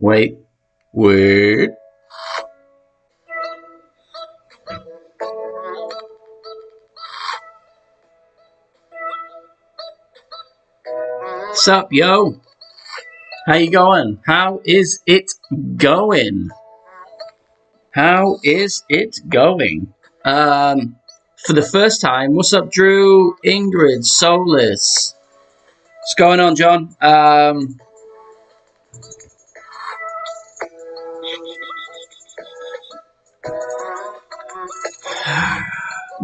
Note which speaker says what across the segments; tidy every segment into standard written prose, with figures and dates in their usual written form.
Speaker 1: Wait. Wait. What's up, yo? How you going? How is it going? How is it going? For the first time, what's up, Drew, Ingrid, Solus? What's going on, John?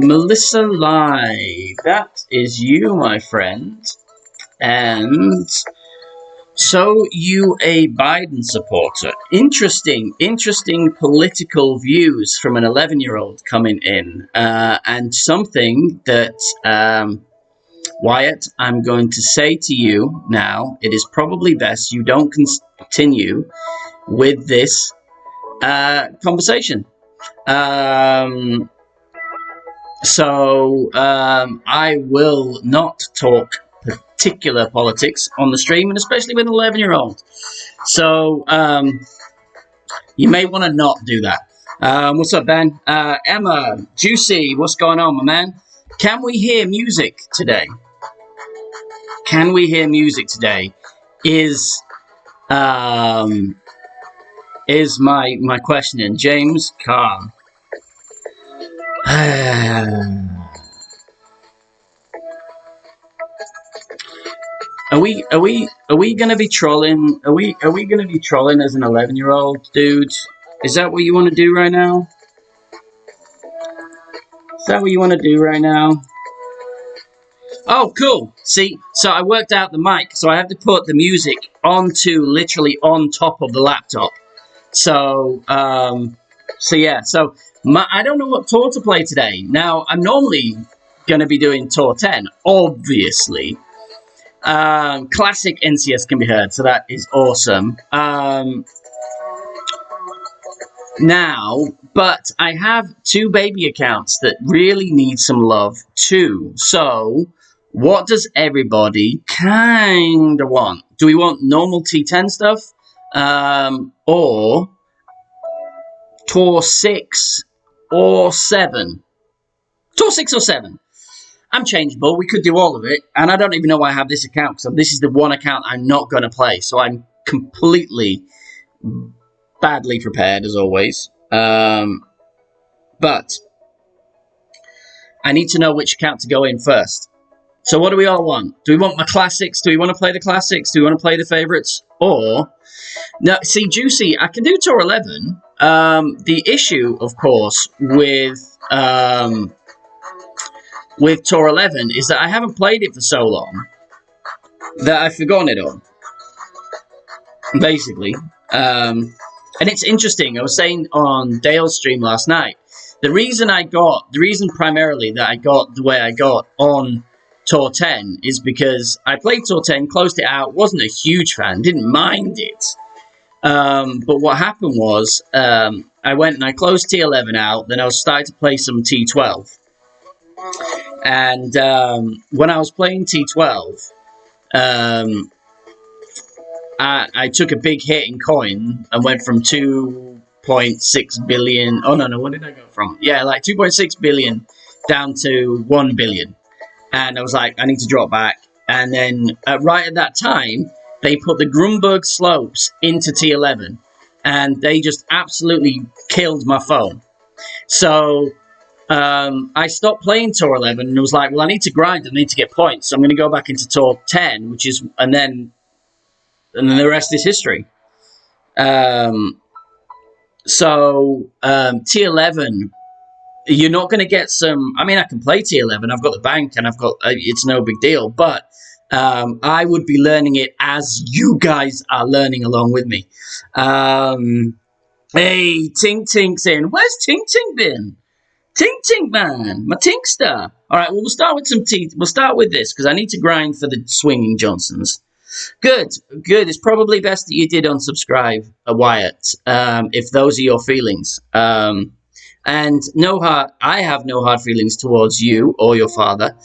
Speaker 1: Melissa Lai, that is you, my friend. And so you a Biden supporter. Interesting political views from an 11-year-old coming in. And something that, Wyatt, I'm going to say to you now, it is probably best you don't continue with this conversation. So I will not talk particular politics on the stream, and especially with an 11-year-old. So you may want to not do that. What's up, Ben? Emma, Juicy, what's going on, my man? Can we hear music today? Can we hear music today? Is my question. And James Carr. Are we gonna be trolling? Are we gonna be trolling as an 11-year-old, dude? Is that what you want to do right now? Is that what you want to do right now? Oh, cool. See, so I worked out the mic, so I have to put the music onto literally on top of the laptop. So, yeah. So I don't know what tour to play today. Now, I'm normally gonna be doing tour 10, obviously. Classic NCS can be heard, so that is awesome. Now, but I have 2 baby accounts that really need some love too. So, what does everybody kind of want? Do we want normal T10 stuff? Or Tour 6 or 7? Tour 6 or 7? I'm changeable. We could do all of it. And I don't even know why I have this account. So this is the one account I'm not going to play. So I'm completely badly prepared, as always. But I need to know which account to go in first. So what do we all want? Do we want my classics? Do we want to play the classics? Do we want to play the favorites? Or... No, see, Juicy, I can do Tour 11. The issue, of course, with Tour 11 is that I haven't played it for so long that I've forgotten it all, basically. And it's interesting. I was saying on Dale's stream last night, the reason primarily that I got the way I got on Tour 10 is because I played Tour 10, closed it out, wasn't a huge fan, didn't mind it. But what happened was I went and I closed T11 out, then I was starting to play some T12. And when I was playing T12, I took a big hit in coin and went from 2.6 billion. Oh, no, what did I go from? Yeah, like 2.6 billion down to 1 billion. And I was like, I need to drop back. And then right at that time, they put the Grunberg slopes into T11. And they just absolutely killed my phone. So... I stopped playing Tour 11 and was like, well, I need to grind, I need to get points. So I'm going to go back into Tour 10, and then the rest is history. T11, you're not going to get some, I mean, I can play T11, I've got the bank and it's no big deal, but I would be learning it as you guys are learning along with me. Hey, Tink Tink's in. Where's Tink Tink been? Tink Tink, man, my Tinkster. All right, well, we'll start with we'll start with this because I need to grind for the Swinging Johnsons. Good. It's probably best that you did unsubscribe, Wyatt, if those are your feelings. And I have no hard feelings towards you or your father.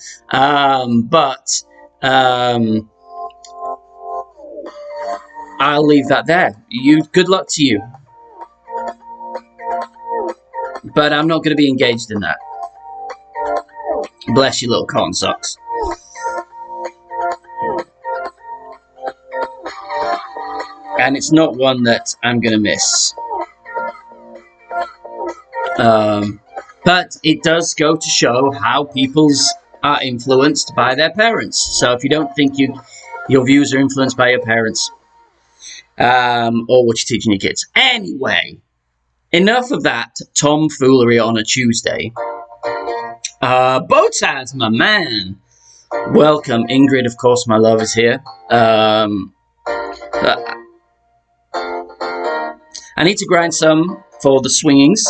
Speaker 1: I'll leave that there. Good luck to you. But I'm not going to be engaged in that. Bless you, little cotton socks. And it's not one that I'm going to miss. But it does go to show how people's are influenced by their parents. So if you don't think your views are influenced by your parents, or what you're teaching your kids. Anyway, enough of that tomfoolery on a Tuesday. Botaz, my man. Welcome, Ingrid. Of course, my love is here. I need to grind some for the swingings.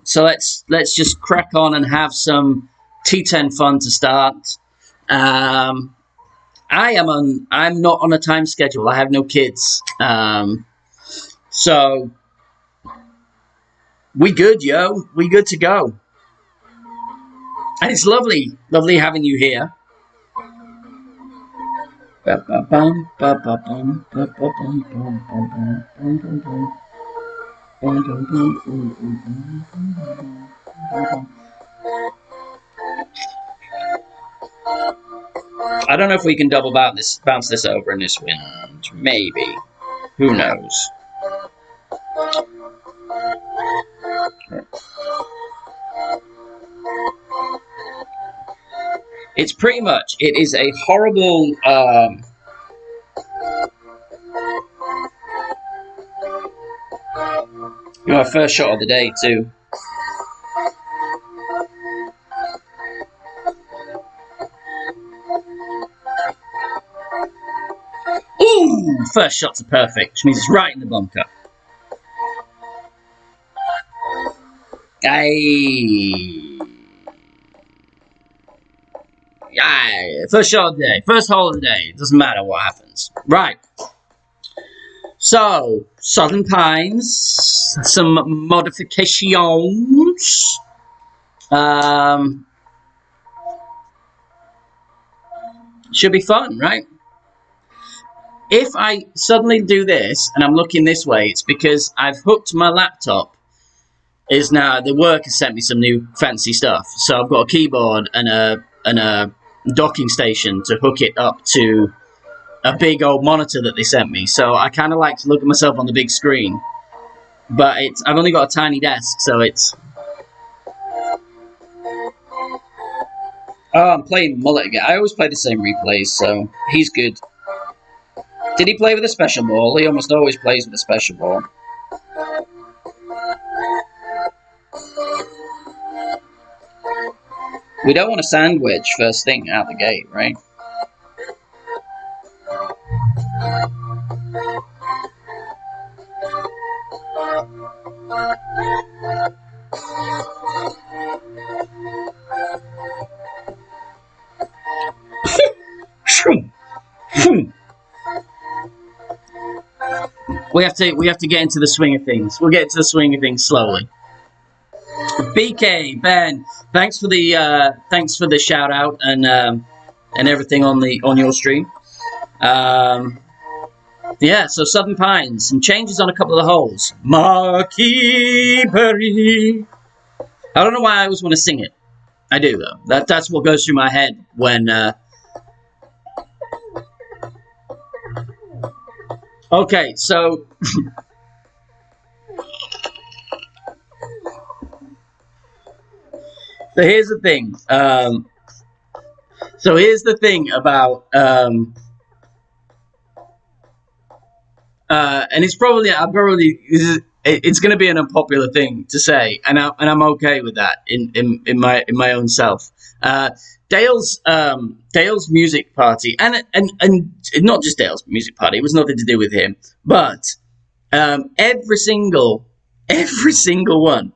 Speaker 1: So let's just crack on and have some T10 fun to start. I'm not on a time schedule. I have no kids. So we good, yo. We good to go. And it's lovely having you here. I don't know if we can double bounce this over in this wind. Maybe. Who knows? It's pretty much, it is a horrible, our first shot of the day, too. Ooh! First shots are perfect, which means it's right in the bunker. First shot of the day. First hole of the day. It doesn't matter what happens. Right. So, Southern Pines. Some modifications. Should be fun, right? If I suddenly do this, and I'm looking this way, it's because I've hooked my laptop. The work has sent me some new fancy stuff. So I've got a keyboard and a docking station to hook it up to a big old monitor that they sent me. So I kind of like to look at myself on the big screen. But I've only got a tiny desk, so it's... Oh, I'm playing Mullet again. I always play the same replays, so he's good. Did he play with a special ball? He almost always plays with a special ball. We don't want a sandwich first thing out the gate, right? We have to get into the swing of things. We'll get into the swing of things slowly. BK Ben, thanks for the shout out and everything on your stream. Yeah, so Southern Pines, some changes on a couple of the holes. Marquis Perry. I don't know why I always want to sing it. I do though. That's what goes through my head when. Okay, so. So here's the thing. So here's the thing about, and it's probably it's going to be an unpopular thing to say, and I'm okay with that in my own self. Dale's music party, and not just Dale's music party. It was nothing to do with him, but every single one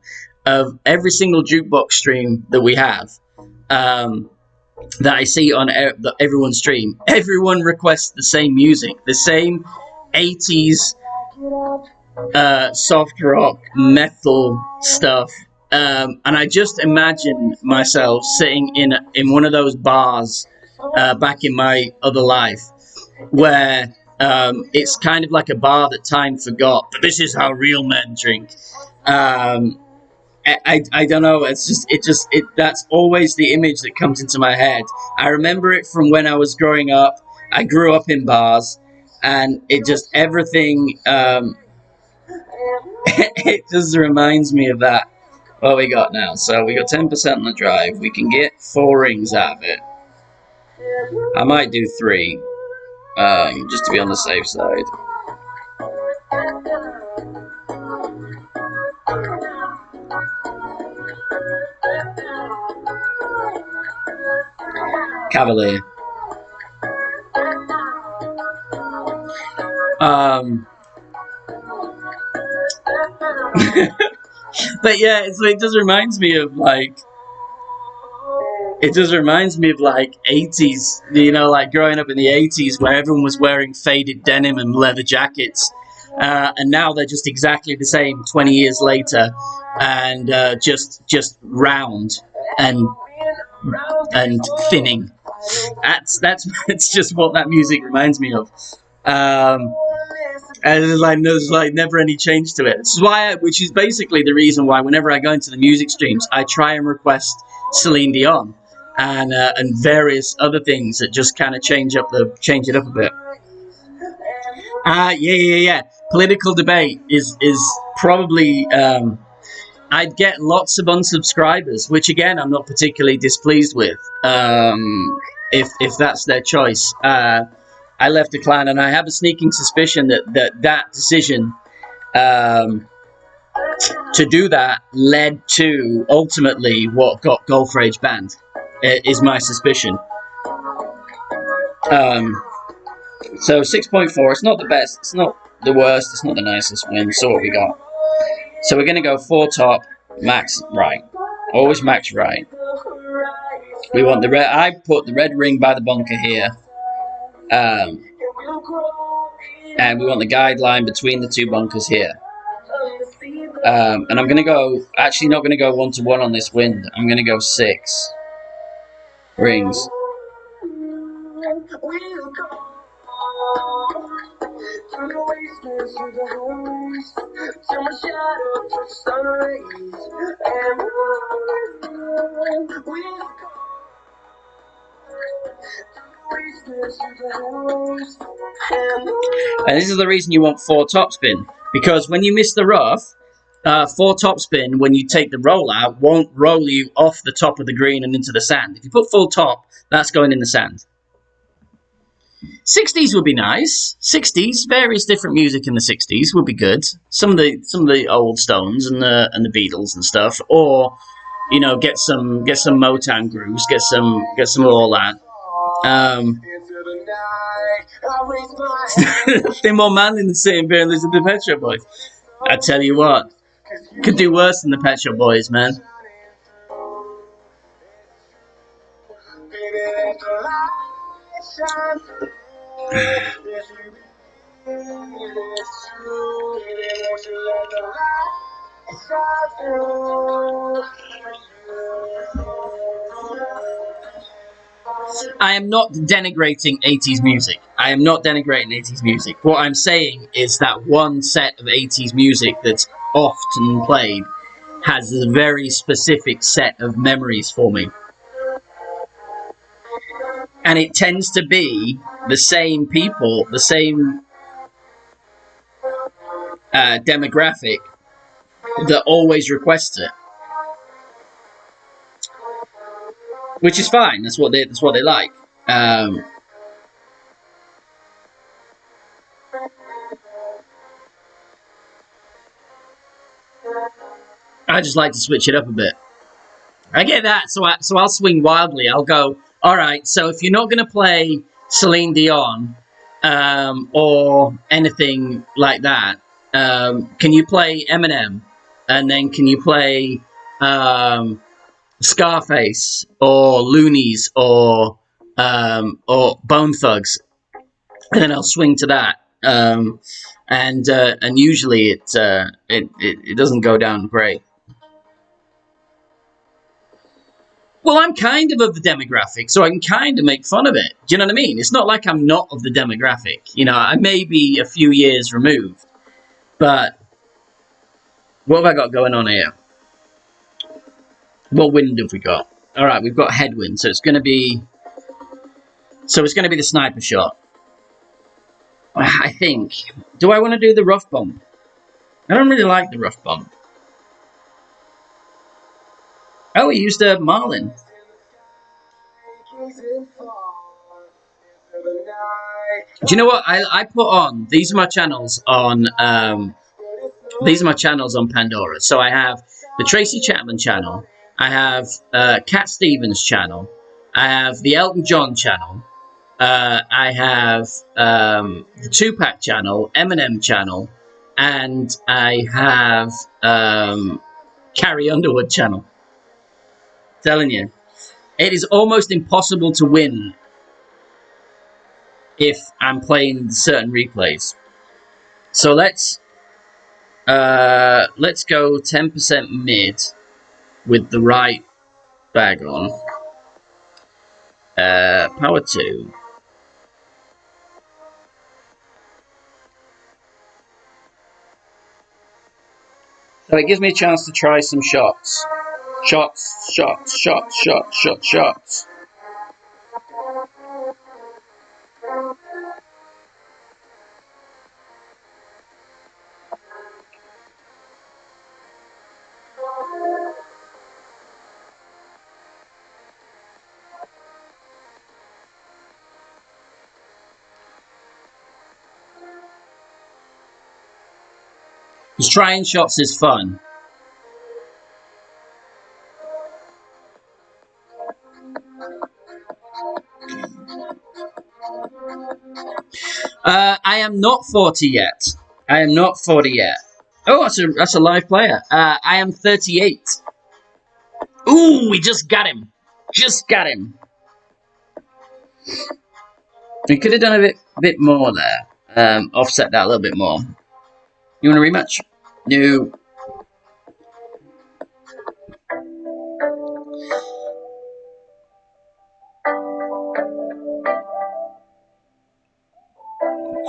Speaker 1: of every single jukebox stream that we have, that I see on everyone's stream, everyone requests the same music, the same 80s soft rock metal stuff, and I just imagine myself sitting in one of those bars back in my other life, where it's kind of like a bar that time forgot. But this is how real men drink. I don't know. That's always the image that comes into my head. I remember it from when I was growing up. I grew up in bars, and it just everything. It just reminds me of that. What we got now? So we got 10% on the drive. We can get 4 rings out of it. I might do 3, just to be on the safe side. Cavalier. But yeah, it just reminds me of like. It just reminds me of like 80s, you know, like growing up in the 80s where everyone was wearing faded denim and leather jackets. And now they're just exactly the same 20 years later, and just round and thinning. That's just what that music reminds me of. And there's like never any change to it. Which is basically the reason why whenever I go into the music streams, I try and request Celine Dion and various other things that just kind of change it up a bit. Yeah. Political debate is probably. I'd get lots of unsubscribers, which again I'm not particularly displeased with. If that's their choice. I left the clan, and I have a sneaking suspicion that decision to do that led to ultimately what got Golf Rage banned. Is my suspicion. So 6.4. It's not the best. It's not the worst. It's not the nicest win. So what we got? So we're gonna go 4 top, max right. Always max right. We want the red. I put the red ring by the bunker here. And we want the guideline between the 2 bunkers here. And I'm going to go, actually not going to go 1-to-1 on this wind. I'm going to go 6 rings. And this is the reason you want 4 topspin, because when you miss the rough, 4 topspin, when you take the roll out, won't roll you off the top of the green and into the sand. If you put full top, that's going in the sand. 60s would be nice. 60s, various different music in the 60s would be good. Some of the old Stones and the Beatles and stuff, or you know, get some Motown grooves, get some of all that. They're more manly than sitting beer and listen to the Pet Shop Boys. I tell you what, could do worse than the Pet Shop Boys, man. I am not denigrating 80s music. I am not denigrating 80s music. What I'm saying is that one set of 80s music that's often played has a very specific set of memories for me. And it tends to be the same people, the same demographic that always requests it. Which is fine. That's what they like. I just like to switch it up a bit. I get that, so I'll swing wildly. I'll go, all right. So if you're not going to play Celine Dion or anything like that, can you play Eminem? And then can you play Scarface or Loonies or Bone Thugs, and then I'll swing to that. And usually it doesn't go down great. Well, I'm kind of the demographic, so I can kind of make fun of it. Do you know what I mean? It's not like I'm not of the demographic. You know, I may be a few years removed, but what have I got going on here? What wind have we got? All right, we've got headwind, so it's going to be the sniper shot. I think. Do I want to do the rough bump? I don't really like the rough bump. Oh, he used a Marlin. Do you know what? I put on, these are my channels on Pandora. So I have the Tracy Chapman channel, I have Cat Stevens channel, I have the Elton John channel, I have the Tupac channel, Eminem channel, and I have Carrie Underwood channel. Telling you, it is almost impossible to win if I'm playing certain replays. So let's go 10% mid with the right bag on. Power 2. So it gives me a chance to try some shots. Shots. Because trying shots is fun. I am not 40 yet. I am not 40 yet. Oh, that's a live player. I am 38. Ooh, we just got him. Just got him. We could have done a bit more there. Offset that a little bit more. You want a rematch? No.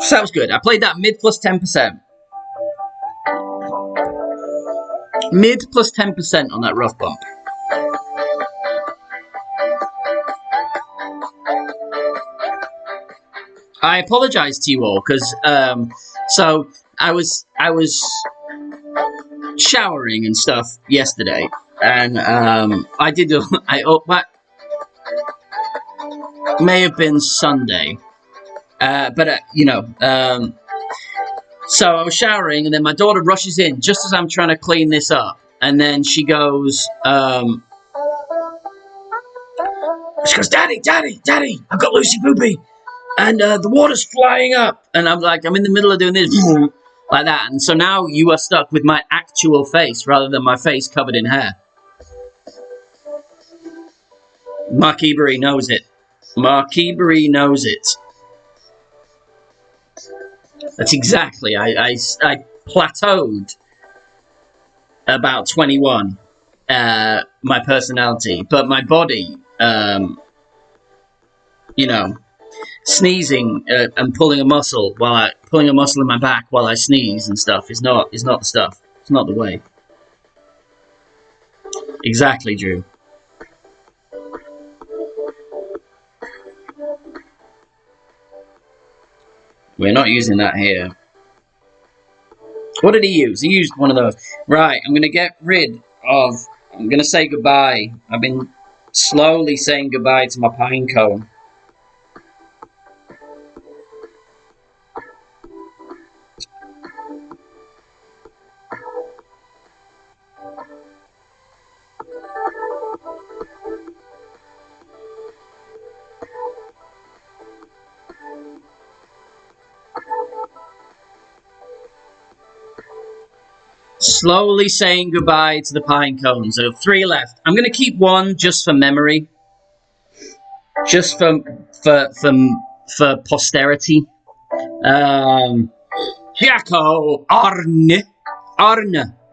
Speaker 1: So that was good. I played that mid plus 10%. Mid plus 10% on that rough bump. I apologize to you all because so I was showering and stuff yesterday, and I did that may have been Sunday, but you know, so I was showering, and then my daughter rushes in just as I'm trying to clean this up, and then she goes, "Daddy, I've got Lucy Poopy. And the water's flying up." And I'm in the middle of doing this, like that. And so now you are stuck with my actual face rather than my face covered in hair. Mark Ebery knows it. Mark Ebery knows it. That's exactly. I plateaued about 21. My personality, but my body, you know, sneezing and pulling a muscle in my back while I sneeze and stuff is not the stuff. It's not the way. Exactly, Drew. We're not using that here. What did he use? He used one of those. Right, I'm going to say goodbye. I've been slowly saying goodbye to my pine cone. Slowly saying goodbye to the pine cones. So 3 left. I'm going to keep 1 just for memory. Just for posterity. Jaakko Arne.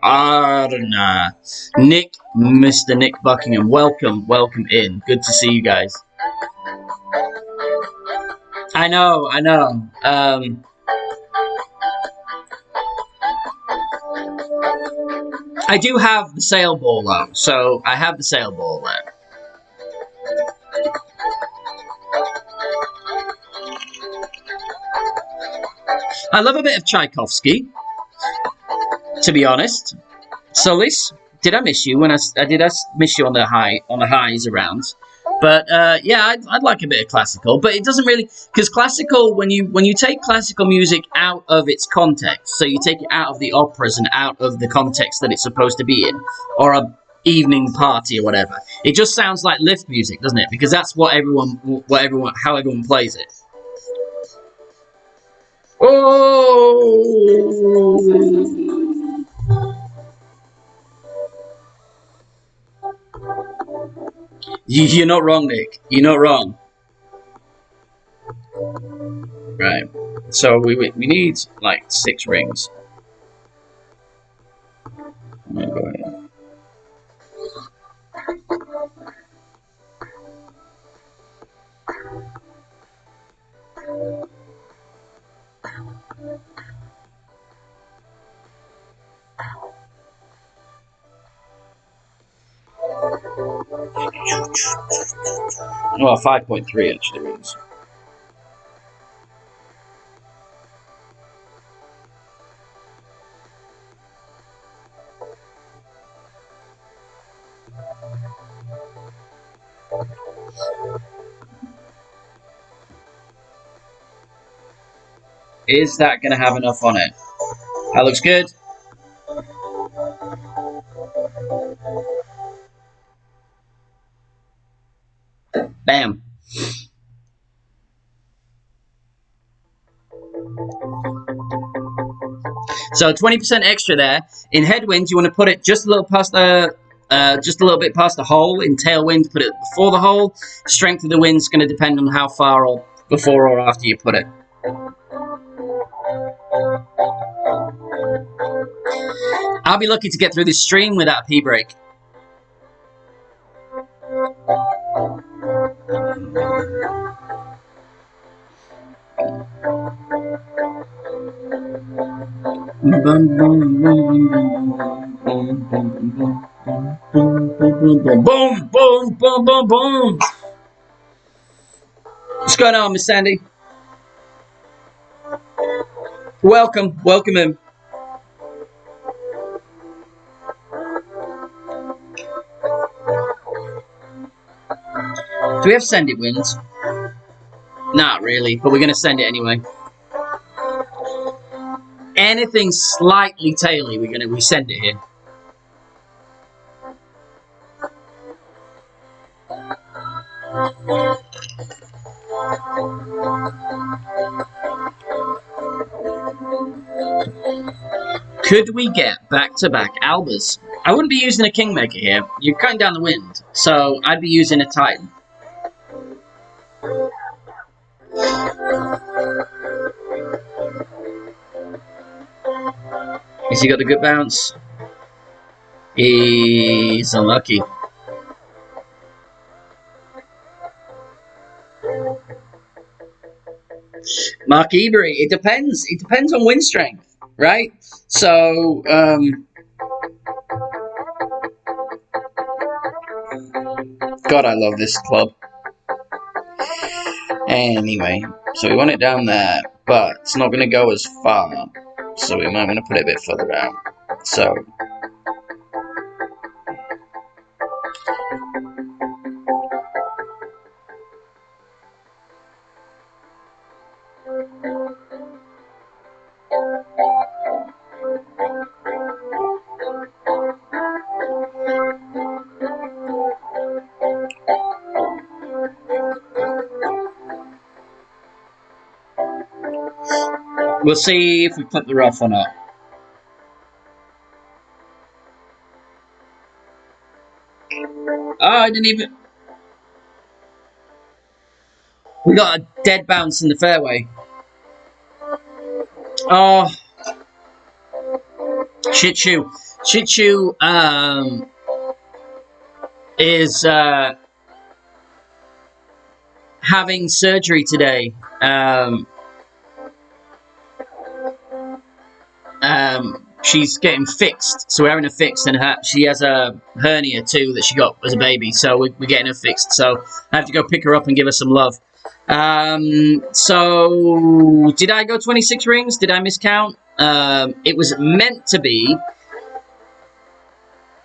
Speaker 1: Arna. Nick, Mr. Nick Buckingham, welcome in. Good to see you guys. I know. I do have the sail ball though, so I have the sail ball there. I love a bit of Tchaikovsky, to be honest. Solis, did I miss you when I miss you on the highs around? But yeah, I'd like a bit of classical, but it doesn't really, because classical, when you take classical music out of its context, so you take it out of the operas and out of the context that it's supposed to be in, or a evening party or whatever, it just sounds like lift music, doesn't it? Because that's how everyone plays it. Oh. You're not wrong, Nick. You're not wrong. Right. So we need like 6 rings. I'm gonna go ahead. Well, 5.3 actually rings. Is that going to have enough on it? That looks good. Bam. So 20% extra there. In headwind, you want to put it just a little past the, just a little bit past the hole. In tailwind, put it before the hole. Strength of the wind is going to depend on how far or before or after you put it. I'll be lucky to get through this stream without a pee break. Boom, boom, boom, boom, boom. What's going on, Miss Sandy? Welcome in. Do we have send it winds? Not really, but we're going to send it anyway. Anything slightly taily, we send it here. Could we get back-to-back Albers? I wouldn't be using a Kingmaker here. You're cutting down the wind, so I'd be using a Titan. Has he got the good bounce? He's unlucky. Mark Ebery, it depends. It depends on wind strength, right? So, God, I love this club. Anyway, so we want it down there, but it's not going to go as far. So we might want to put it a bit further out. So, we'll see if we clip the rough or not. Oh, I didn't even... We got a dead bounce in the fairway. Oh. Shih Tzu. Shih Tzu is having surgery today. She's getting fixed, so we're having her fixed, and she has a hernia too that she got as a baby, so we're getting her fixed. So I have to go pick her up and give her some love. So did I go 26 rings? Did I miscount? It was meant to be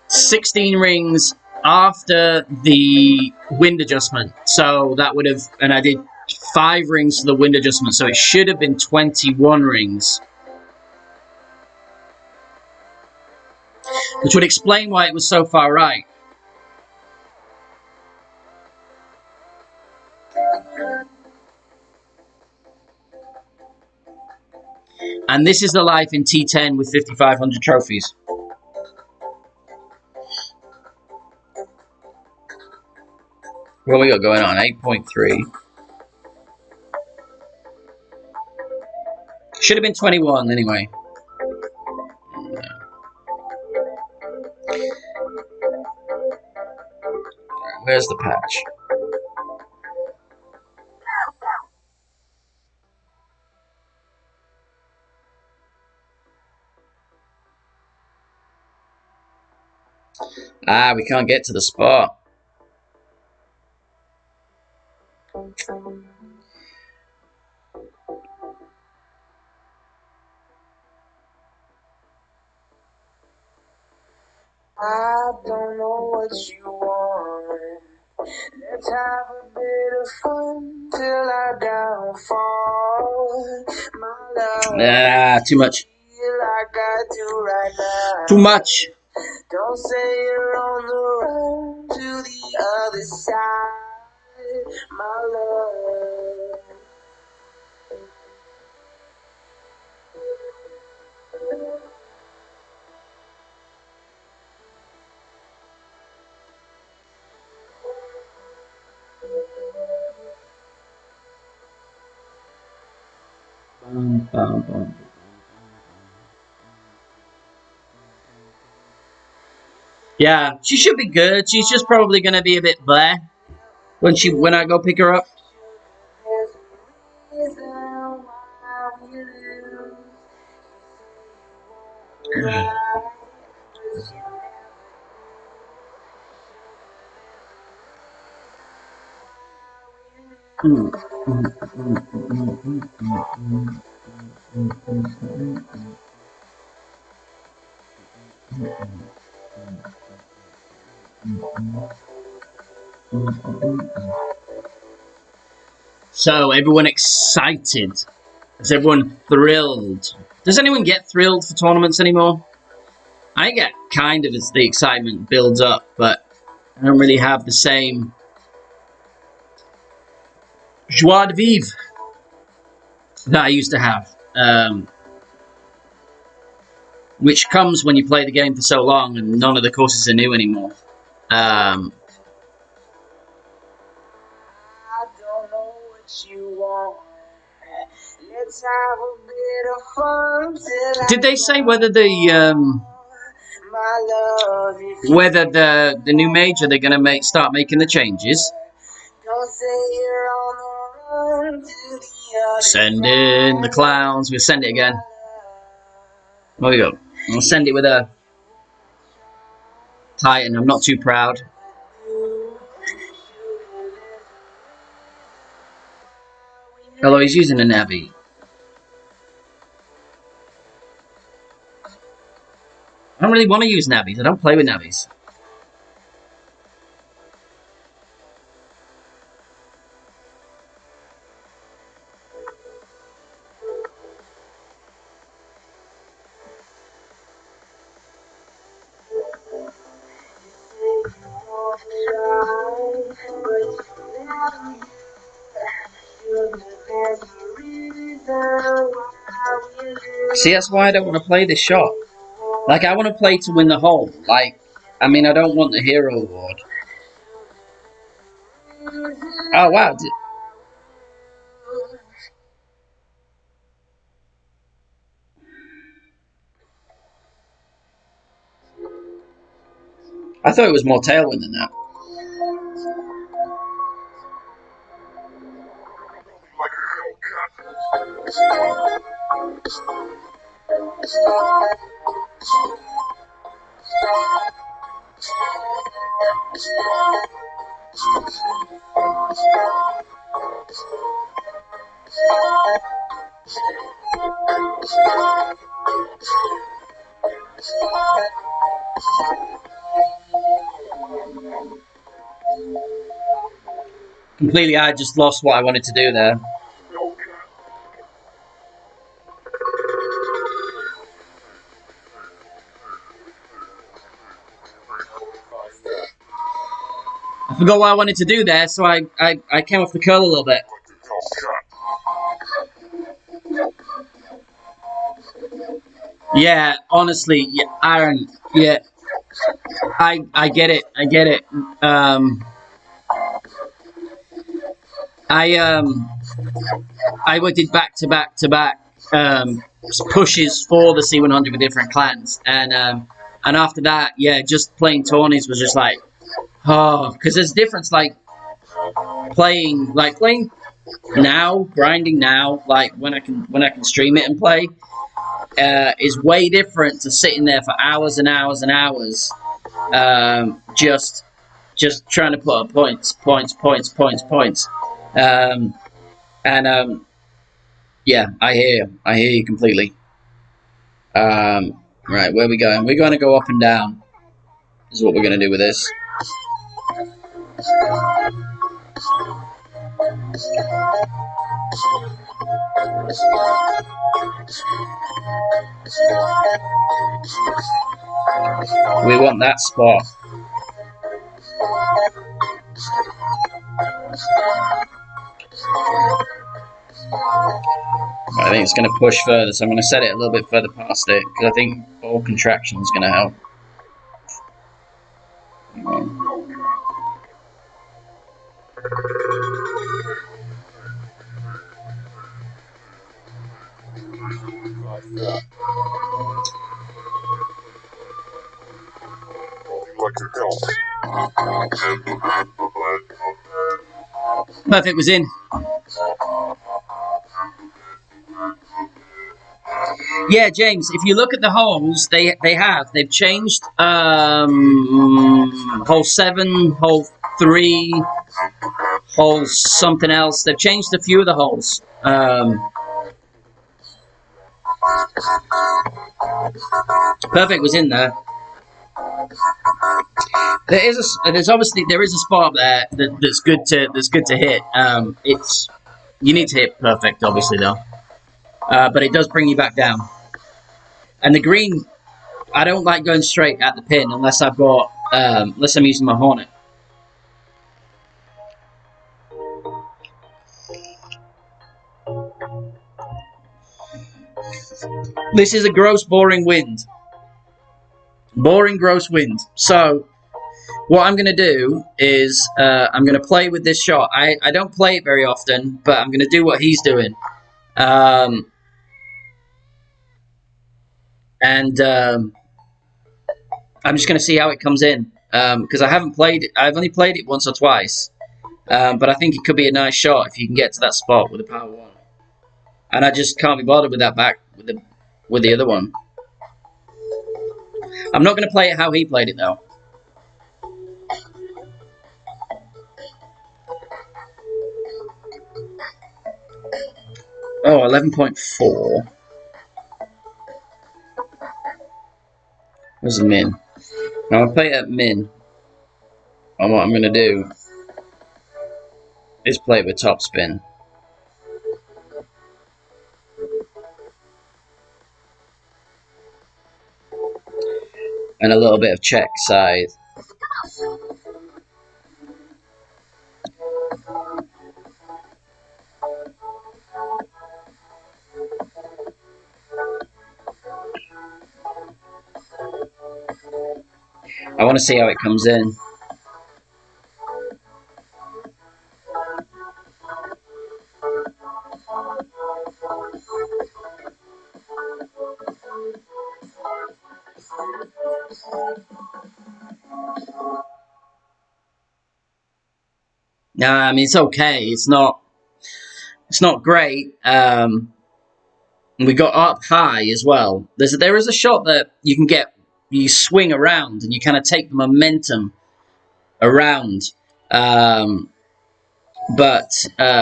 Speaker 1: 16 rings after the wind adjustment, so that would have, and I did 5 rings for the wind adjustment, so it should have been 21 rings. Which would explain why it was so far right. And this is the life in T10 with 5,500 trophies. What we got going on? 8.3. Should have been 21 anyway. Where's the patch? Ah, we can't get to the spot. I don't know what you want. Let's have a bit of fun till I downfall. My love. Ah, too much. Like I do right now. Too much. Don't say you're on the run to the other side, my love. Yeah, she should be good. She's just probably going to be a bit bleh when I go pick her up. So, everyone excited? Is everyone thrilled? Does anyone get thrilled for tournaments anymore? I get kind of as the excitement builds up, but I don't really have the same joie de vivre that I used to have. Which comes when you play the game for so long and none of the courses are new anymore. I don't know what you want. Let's have a bit of fun. Did they say whether the new major they're gonna start making the changes? Don't say you're on the run to the send in the clowns. We'll send it again. There we go. I'll send it with a Titan. I'm not too proud. Although he's using a Navi. I don't really want to use Navis. I don't play with Navis. See, that's why I don't want to play this shot. Like, I want to play to win the hole. Like, I mean, I don't want the hero award. Oh, wow. I thought it was more tailwind than that. Completely, I just lost what I wanted to do there. I forgot what I wanted to do there, so I came off the curl a little bit. Yeah, honestly, yeah, Aaron, yeah, I get it, I get it. I did back to back to back pushes for the C100 with different clans, and after that, yeah, just playing tourneys was just like, oh, because there's a difference, like playing now, grinding now, like when I can stream it and play, is way different to sitting there for hours and hours and hours, just trying to put up points, and yeah, I hear you completely. Right, where are we going? We're going to go up and down. Is what we're going to do with this. We want that spot. I think it's going to push further, so I'm going to set it a little bit further past it, because I think all contraction is going to help. Perfect was in. Yeah, James, if you look at the holes, they've changed hole 7, hole 3, hole something else. They've changed a few of the holes. Perfect was in there. There's obviously there is a spot there that's good to hit. It's you need to hit perfect, obviously though, but it does bring you back down. And the green, I don't like going straight at the pin unless I've got unless I'm using my Hornet. This is a gross boring wind. Boring gross wind. So what I'm going to do is I'm going to play with this shot. I don't play it very often, but I'm going to do what he's doing. And I'm just going to see how it comes in. Because I haven't played it. I've only played it once or twice. But I think it could be a nice shot if you can get to that spot with the power 1. And I just can't be bothered with that back with the other one. I'm not going to play it how he played it though. Oh, 11.4. Where's the min? Now I'll play it at min. And what I'm going to do is play it with top spin. And a little bit of check side. I want to see how it comes in. I mean, it's okay. It's not great. We got up high as well. There is a shot that you can get. You swing around and you kind of take the momentum around, but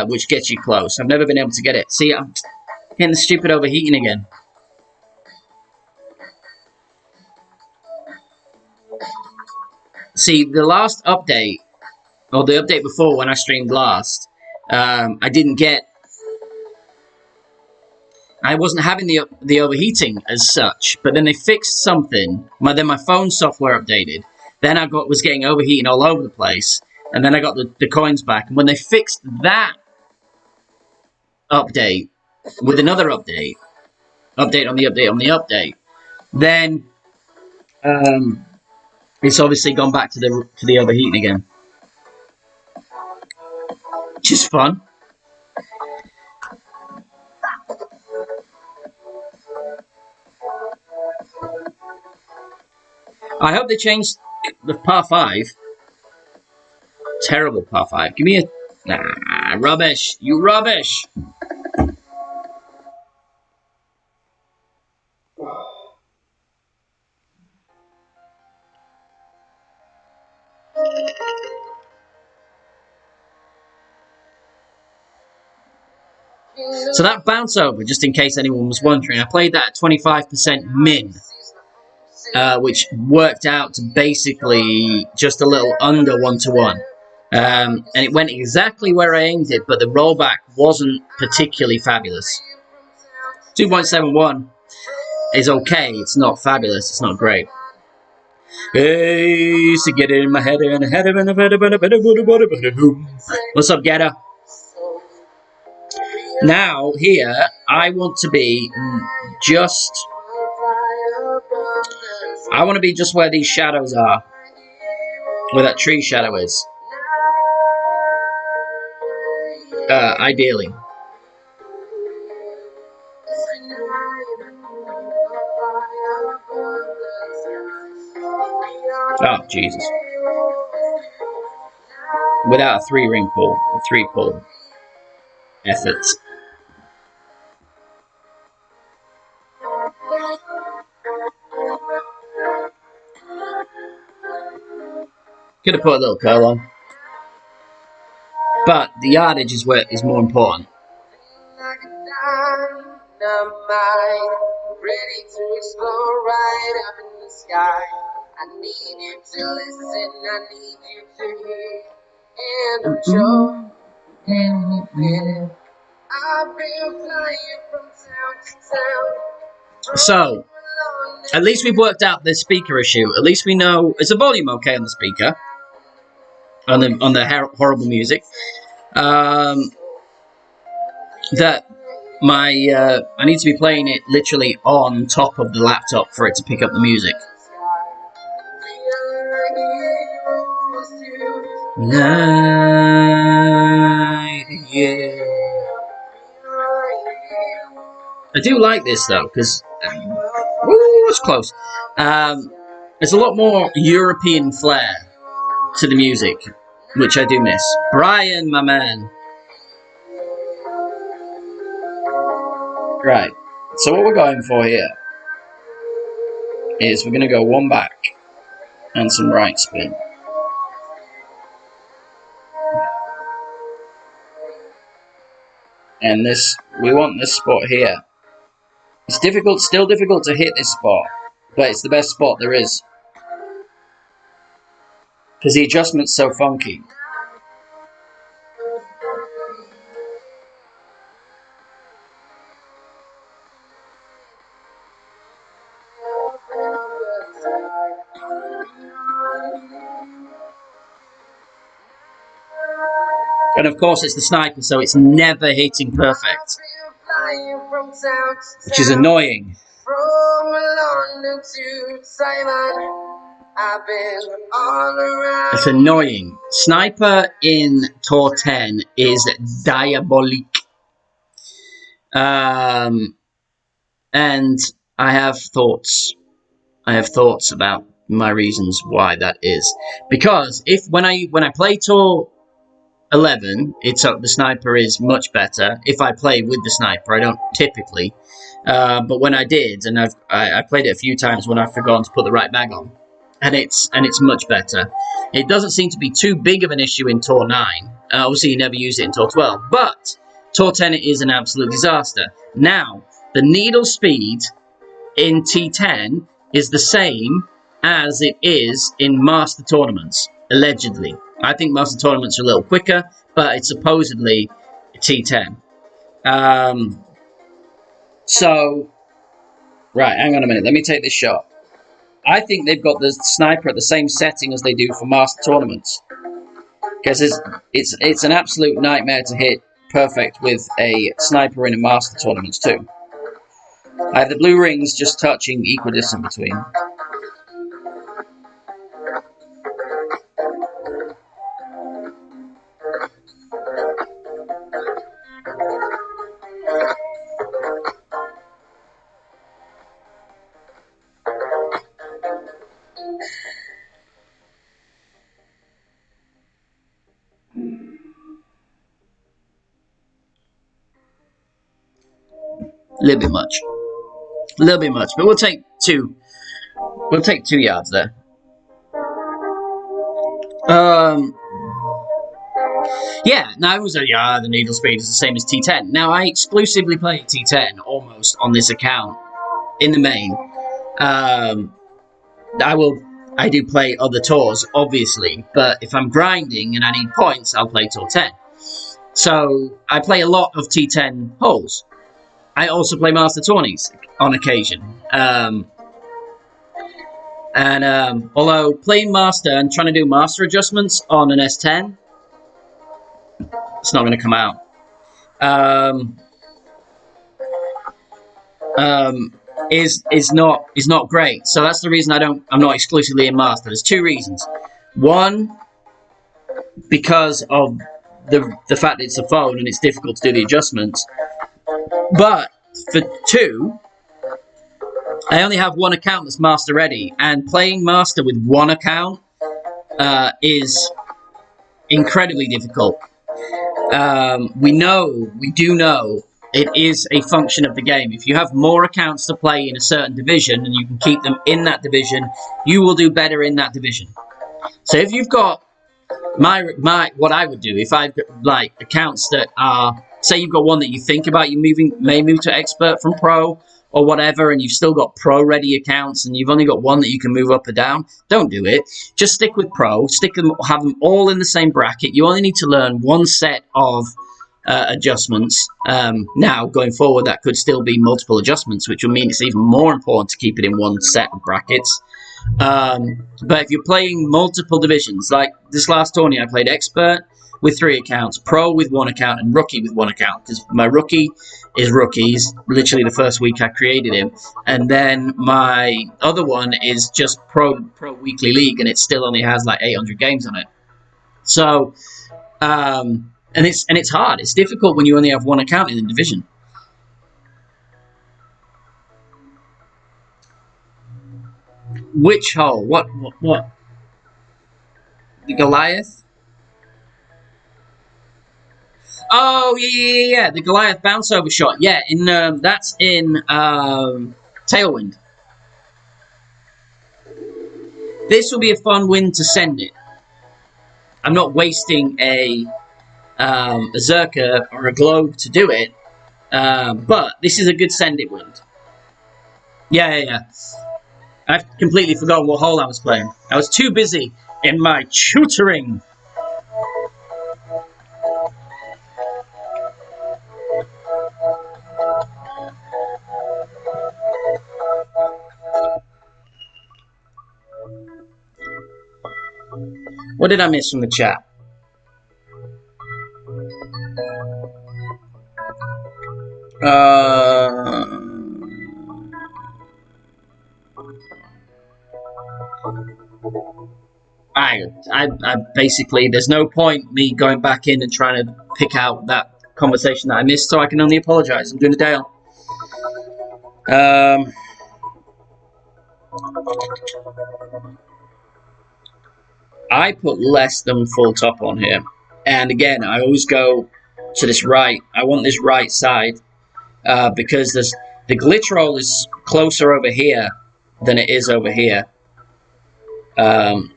Speaker 1: which gets you close. I've never been able to get it. See, I'm getting the stupid overheating again. See, the last update, or the update before when I streamed last, I didn't get. I wasn't having the overheating as such, but then they fixed something. Then my phone software updated. Then I was getting overheating all over the place, and then I got the coins back. And when they fixed that update with another update on the update on the update, then it's obviously gone back to the overheating again, which is fun. I hope they changed the par 5. Terrible par 5. Give me a... Nah, rubbish. You rubbish. So that bounce over, just in case anyone was wondering, I played that at 25% min. Which worked out to basically just a little under 1-to-1. And it went exactly where I aimed it, but the rollback wasn't particularly fabulous. 2.71 is okay, it's not fabulous, it's not great. Hey, so get it in my head and head of what's up, Getter? Now, here, I want to be just... I want to be just where these shadows are. Where that tree shadow is. Ideally. Oh, Jesus. Without a 3-ring pull. A 3-pull. Effort. Could have put a little curl on. But the yardage is where is more important. Ready to explore right up in the sky. I need you to listen, I need you to hear. And I'm sure and you I've been flying from town to town. So, at least we've worked out the speaker issue. At least we know, is the volume okay on the speaker? On the horrible music. That I need to be playing it literally on top of the laptop for it to pick up the music. Night, yeah. I do like this though, because it's close. There's a lot more European flair to the music, which I do miss. Brian, my man. Right, so what we're going for here is we're going to go 1 back and some right spin. And this, we want this spot here. It's difficult, still difficult to hit this spot, but it's the best spot there is. Because the adjustment's so funky. And of course it's the sniper, so it's never hitting perfect. Which is annoying. It's annoying. Sniper in Tour 10 is diabolique. And I have thoughts. I have thoughts about my reasons why that is. Because when I play Tour 11, the sniper is much better. If I play with the sniper, I don't typically. But when I did, and I played it a few times when I've forgotten to put the right mag on, and it's much better. It doesn't seem to be too big of an issue in Tor 9. Obviously, you never use it in Tor 12, but Tor 10 is an absolute disaster. Now, the needle speed in T10 is the same as it is in Master Tournaments, allegedly. I think Master Tournaments are a little quicker, but it's supposedly T10. So, right, hang on a minute. Let me take this shot. I think they've got the sniper at the same setting as they do for Master Tournaments. Because it's an absolute nightmare to hit perfect with a sniper in a Master Tournaments too. I have the blue rings just touching equidistant between. A little bit much. A little bit much, but we'll take 2. We'll take 2 yards there. Yeah, now it was the needle speed is the same as T10. Now, I exclusively play T10 almost on this account in the main. I do play other tours, obviously, but if I'm grinding and I need points, I'll play Tour 10. So, I play a lot of T10 holes. I also play Master Tourneys on occasion. Although playing Master and trying to do Master adjustments on an S10, it's not going to come out. Is not great. So that's the reason I'm not exclusively in Master. There's 2 reasons. One, because of the fact that it's a phone and it's difficult to do the adjustments. But for 2, I only have 1 account that's Master ready, and playing Master with 1 account is incredibly difficult. We do know it is a function of the game. If you have more accounts to play in a certain division and you can keep them in that division, you will do better in that division. So if you've got what I would do if I've got like accounts that are, say you've got one that you think about may move to expert from pro or whatever, and you've still got pro ready accounts and you've only got one that you can move up or down, don't do it. Just stick with pro, have them all in the same bracket. You only need to learn 1 set of adjustments. Now, going forward, that could still be multiple adjustments, which will mean it's even more important to keep it in 1 set of brackets. But if you're playing multiple divisions, like this last tourney, I played expert with 3 accounts, pro with 1 account, and rookie with 1 account, because my rookie is rookies, literally the first week I created him, and then my other one is just pro weekly league, and it still only has like 800 games on it. So, and it's hard. It's difficult when you only have 1 account in the division. Which hole? What? The Goliath? Oh, yeah. The Goliath bounce over shot. Yeah, that's in Tailwind. This will be a fun win to send it. I'm not wasting a Zerka or a Globe to do it, but this is a good send it wind. Yeah. I've completely forgotten what hole I was playing. I was too busy in my tutoring. What did I miss from the chat? I basically, there's no point me going back in and trying to pick out that conversation that I missed, so I can only apologise. I'm doing a Dale. I put less than full top on here. And again, I always go to this right. I want this right side because the glitch roll is closer over here than it is over here. I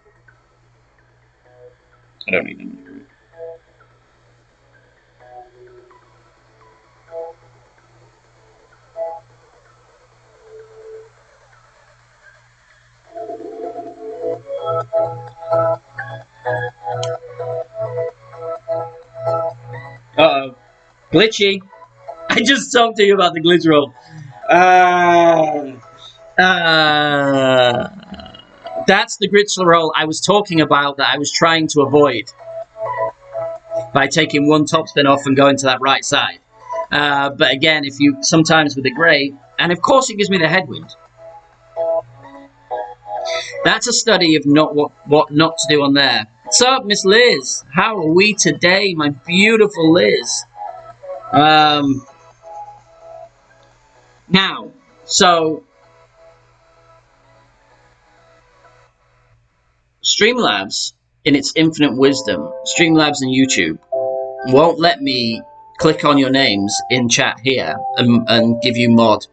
Speaker 1: don't need them. Uh-oh. Glitchy. I just talked to you about the glitch roll. That's the glitch roll I was talking about that I was trying to avoid by taking one top spin off and going to that right side. But again, if you sometimes with the grey, and of course it gives me the headwind. That's a study of not what not to do on there. What's up, Miss Liz? How are we today, my beautiful Liz? Now, so Streamlabs, in its infinite wisdom, Streamlabs and YouTube won't let me click on your names in chat here and give you mod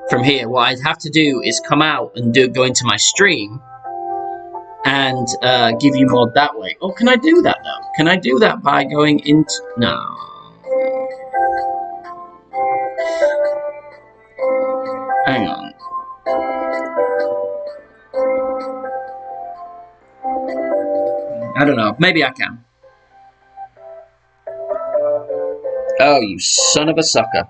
Speaker 1: from here. What I'd have to do is come out and go into my stream and give you mod that way. Oh, can I do that though? Can I do that by going into... No. Hang on. I don't know. Maybe I can. Oh, you son of a sucker.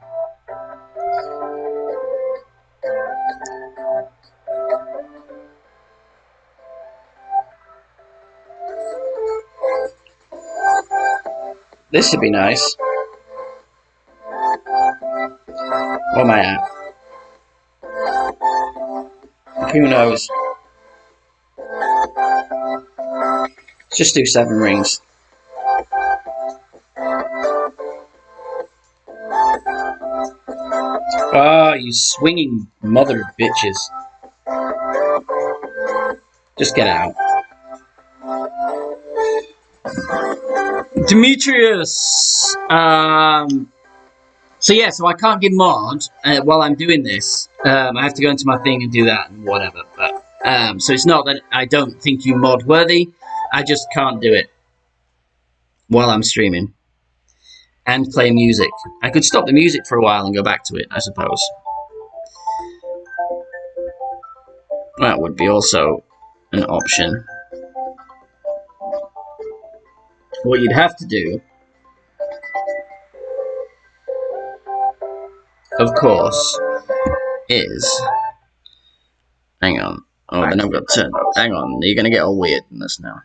Speaker 1: This would be nice. Where am I at? Who knows? Let's just do 7 rings. Ah, oh, you swinging mother of bitches. Just get out. Demetrius! So yeah, so I can't give mod while I'm doing this. I have to go into my thing and do that and whatever. But so it's not that I don't think you mod worthy. I just can't do it while I'm streaming and play music. I could stop the music for a while and go back to it, I suppose. That would be also an option. What you'd have to do, of course, is... Hang on. Oh, then I've got to... Hang on, you're going to get all weird in this now.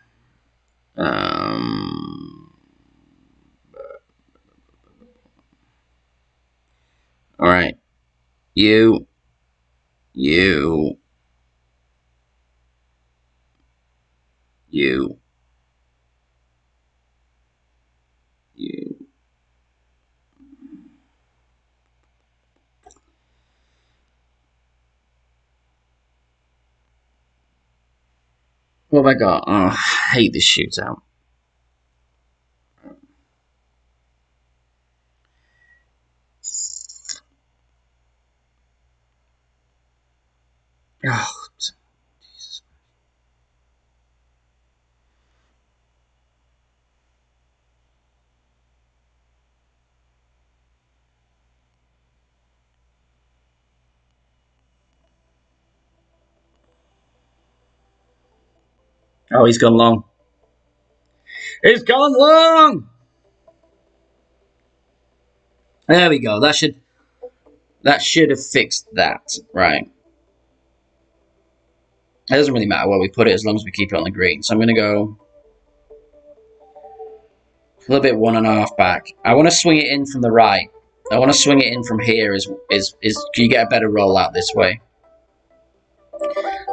Speaker 1: Alright. You. What have I got? Oh, I hate this shootout. Oh, Jesus. Oh, he's gone long. He's gone long! There we go. That should have fixed that. Right. It doesn't really matter where we put it as long as we keep it on the green. So I'm going to go a little bit 1.5 back. I want to swing it in from the right. I want to swing it in from here. You get a better roll out this way.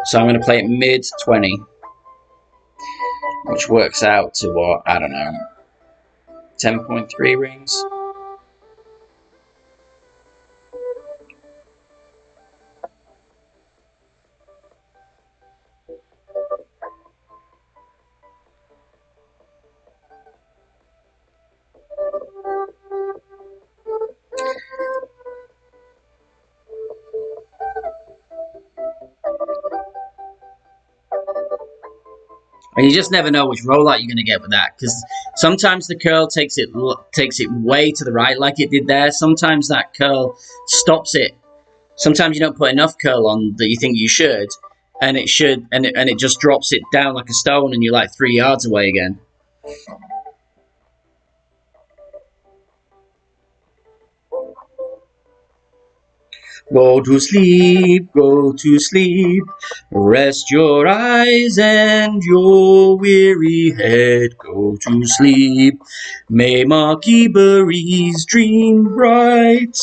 Speaker 1: So I'm going to play it mid 20, which works out to what? I don't know. 10.3 rings. And you just never know which rollout you're going to get with that, because sometimes the curl takes it way to the right, like it did there. Sometimes that curl stops it. Sometimes you don't put enough curl on that you think you should, and it just drops it down like a stone, and you're like 3 yards away again. Go to sleep, rest your eyes and your weary head. Go to sleep, may Marky Burries dream bright.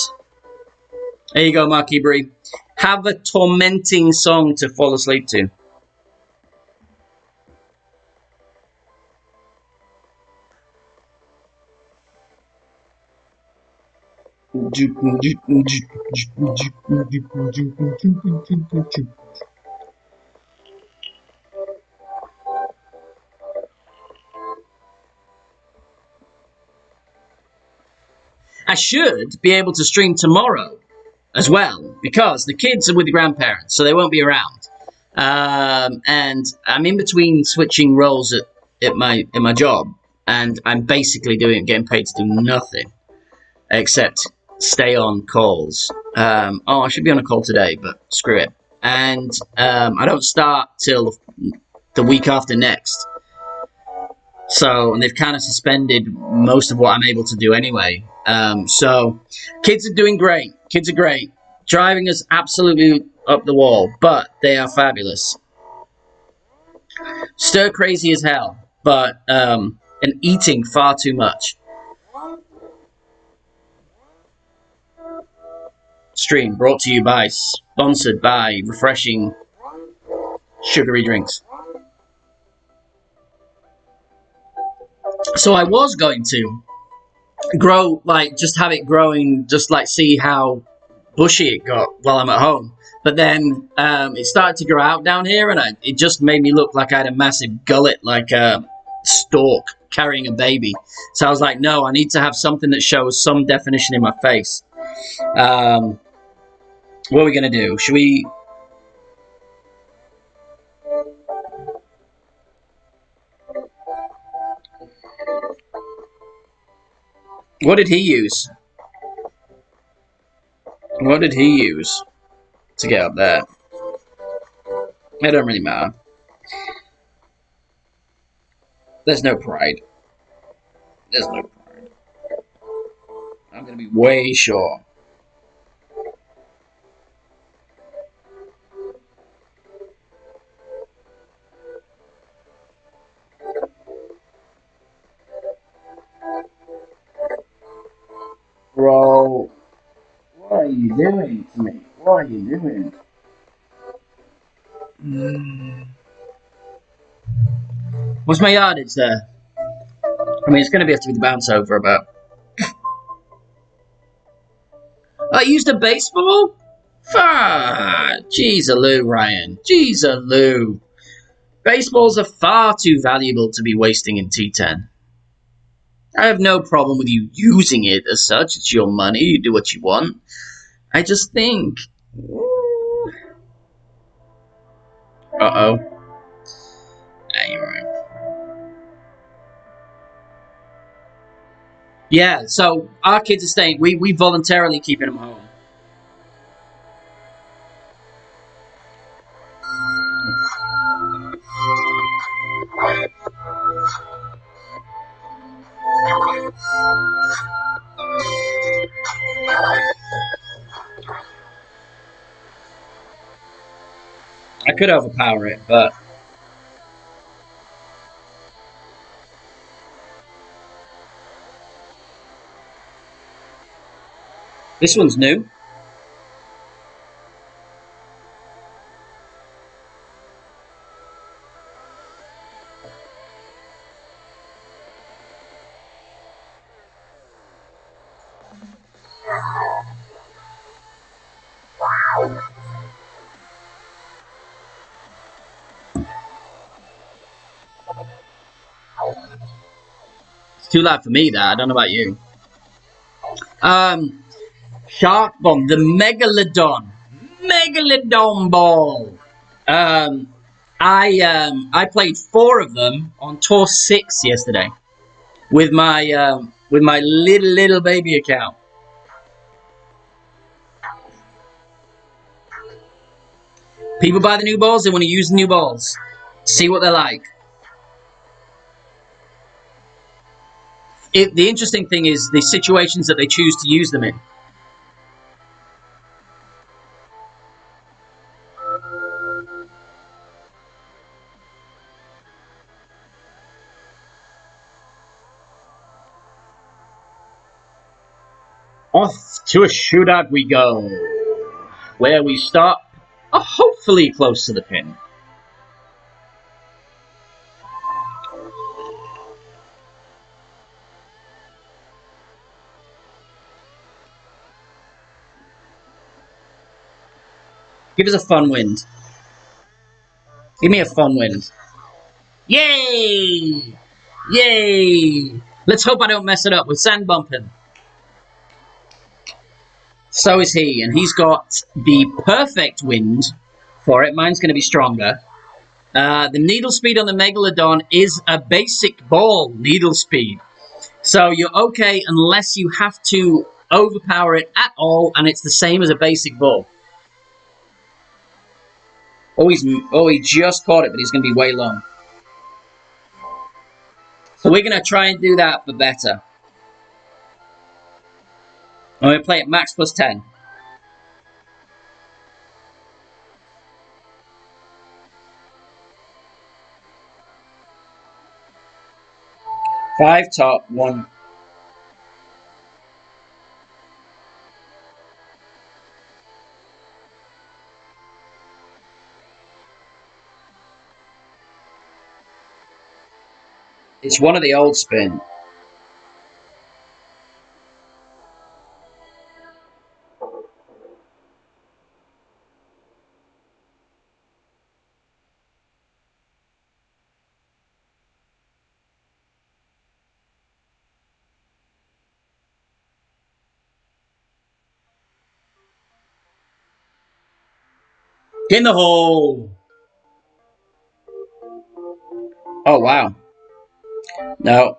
Speaker 1: There you go, Marky Burry. Have a tormenting song to fall asleep to. I should be able to stream tomorrow as well, because the kids are with the grandparents, so they won't be around. And I'm in between switching roles at my job, and I'm basically getting paid to do nothing except stay on calls. I should be on a call today, but screw it. And I don't start till the week after next. So, and they've kind of suspended most of what I'm able to do anyway. So, kids are doing great. Kids are great. Driving us absolutely up the wall, but they are fabulous. Stir crazy as hell, but and eating far too much. Stream brought to you by, sponsored by refreshing sugary drinks. So I was going to grow, just have it growing, just see how bushy it got while I'm at home. But then it started to grow out down here, and it just made me look like I had a massive gullet, like a stork carrying a baby. So I was like, no, I need to have something that shows some definition in my face. What are we going to do? Should we... What did he use? What did he use to get up there? It don't really matter. There's no pride. There's no pride. I'm going to be way sure. Bro, what are you doing to me? What are you doing? What's my yardage there? I mean, it's going to have to be the bounce over about. I used a baseball? Jeez-a-loo, Ryan. Jeez-a-loo. Baseballs are far too valuable to be wasting in T10. I have no problem with you using it as such. It's your money. You do what you want. I just think... Uh-oh. Yeah, you're right. Yeah, so our kids are staying. We voluntarily keeping them home. I could overpower it, but... This one's new. It's too loud for me, that. I don't know about you. Shark Bomb, the Megalodon. Megalodon Ball. I played 4 of them on Tour 6 yesterday with my little baby account. People buy the new balls, they want to use the new balls. See what they're like. The interesting thing is the situations that they choose to use them in. Off to a shootout we go, where we start hopefully close to the pin. Give us a fun wind. Give me a fun wind. Yay! Yay! Let's hope I don't mess it up with sand bumping. So is he, and he's got the perfect wind for it. Mine's going to be stronger. The needle speed on the Megalodon is a basic ball needle speed. So you're okay unless you have to overpower it at all, and it's the same as a basic ball. Oh, he just caught it, but he's going to be way long. So we're going to try and do that for better. I'm going to play it max plus 10. Five top, 1. It's one of the old spin. In the hole. Oh, wow. No.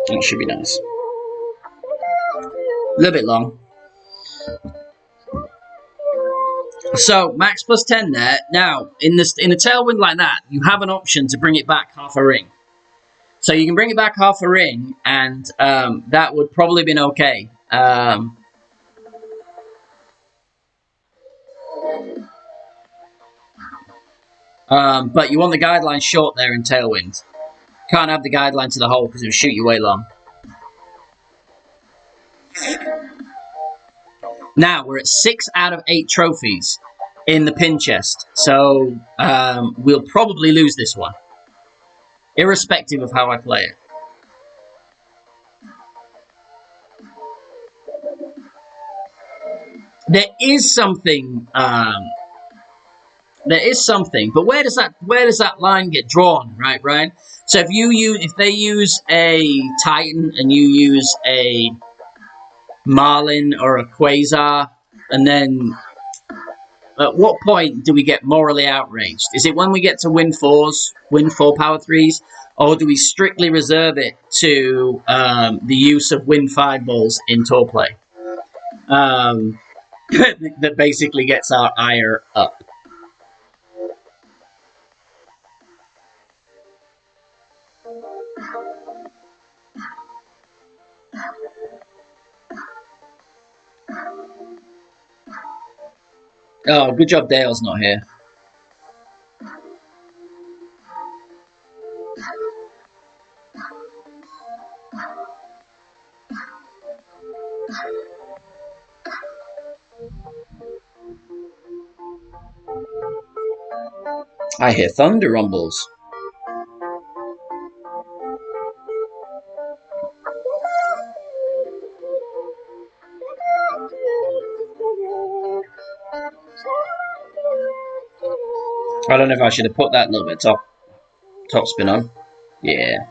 Speaker 1: It should be nice. A little bit long. So, max plus 10 there. Now, in a tailwind like that, you have an option to bring it back half a ring. So you can bring it back half a ring, and that would probably have been okay. But you want the guideline short there in tailwind. Can't have the guideline to the hole because it would shoot you way long. Now, we're at 6 out of 8 trophies in the pin chest. So we'll probably lose this one, irrespective of how I play it. There is something. There is something, but where does that line get drawn, right, Ryan? So if they use a Titan and you use a Marlin or a Quasar, and then at what point do we get morally outraged? Is it when we get to win 4 power 3s, or do we strictly reserve it to the use of win 5 balls in tour play? That basically gets our ire up. Oh, good job Dale's not here. I hear thunder rumbles. I don't know if I should have put that little bit top spin on. Yeah.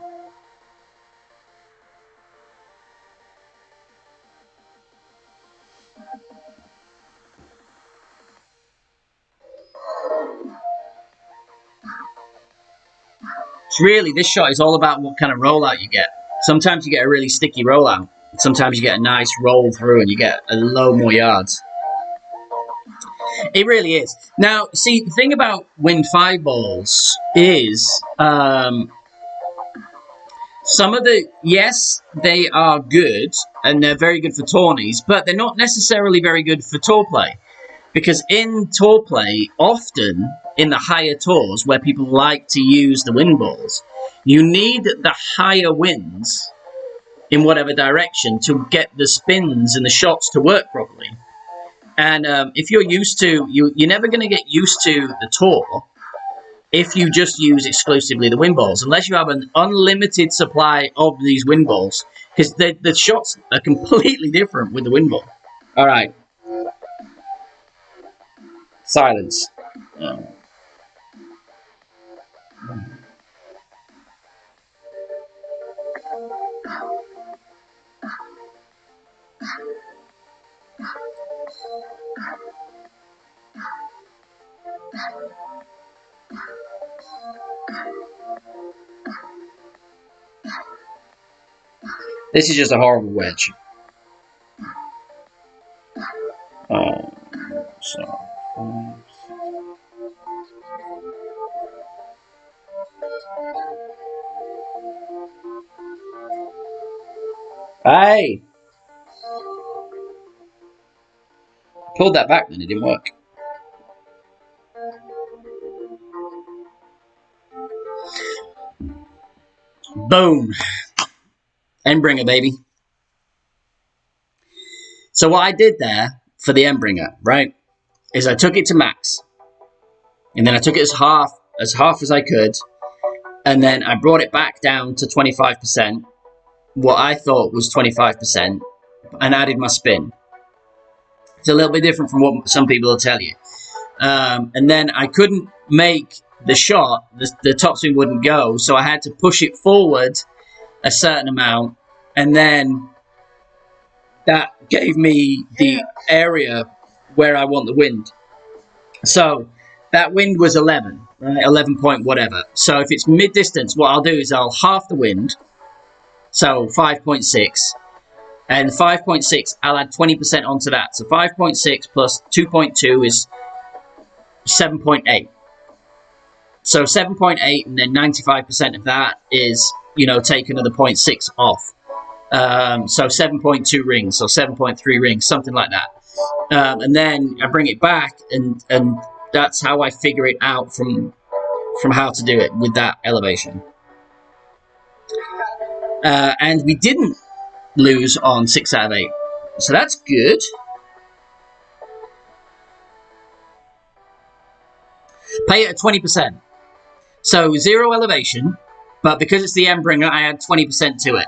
Speaker 1: It's really, this shot is all about what kind of rollout you get. Sometimes you get a really sticky rollout. Sometimes you get a nice roll through and you get a load more yards. It really is. Now, see, the thing about Wind 5 balls is some of the, yes, they are good and they're very good for tourneys, but they're not necessarily very good for tour play. Because in tour play, often in the higher tours where people like to use the wind balls, you need the higher winds in whatever direction to get the spins and the shots to work properly. And if you're used to, you're never going to get used to the tour if you just use exclusively the wind balls, unless you have an unlimited supply of these wind balls, because the shots are completely different with the wind ball. All right. Silence. This is just a horrible wedge. Hey! Pulled that back, then it didn't work. Boom. Endbringer, baby. So what I did there for the Endbringer, right, is I took it to max. And then I took it as half as I could. And then I brought it back down to 25%, what I thought was 25%, and added my spin. It's a little bit different from what some people will tell you. And then I couldn't make the shot, the topspin wouldn't go, so I had to push it forward a certain amount, and then that gave me the area where I want the wind. So that wind was 11, right? 11 point whatever. So if it's mid-distance, what I'll do is I'll half the wind, so 5.6, and 5.6, I'll add 20% onto that. So 5.6 plus 2.2 is 7.8. So 7.8, and then 95% of that is, you know, take another 0.6 off. So 7.2 rings, or 7.3 rings, something like that. And then I bring it back, and that's how I figure it out from how to do it with that elevation. And we didn't lose on 6 out of 8. So that's good. Pay it at 20%. So 0 elevation, but because it's the Endbringer, I add 20% to it.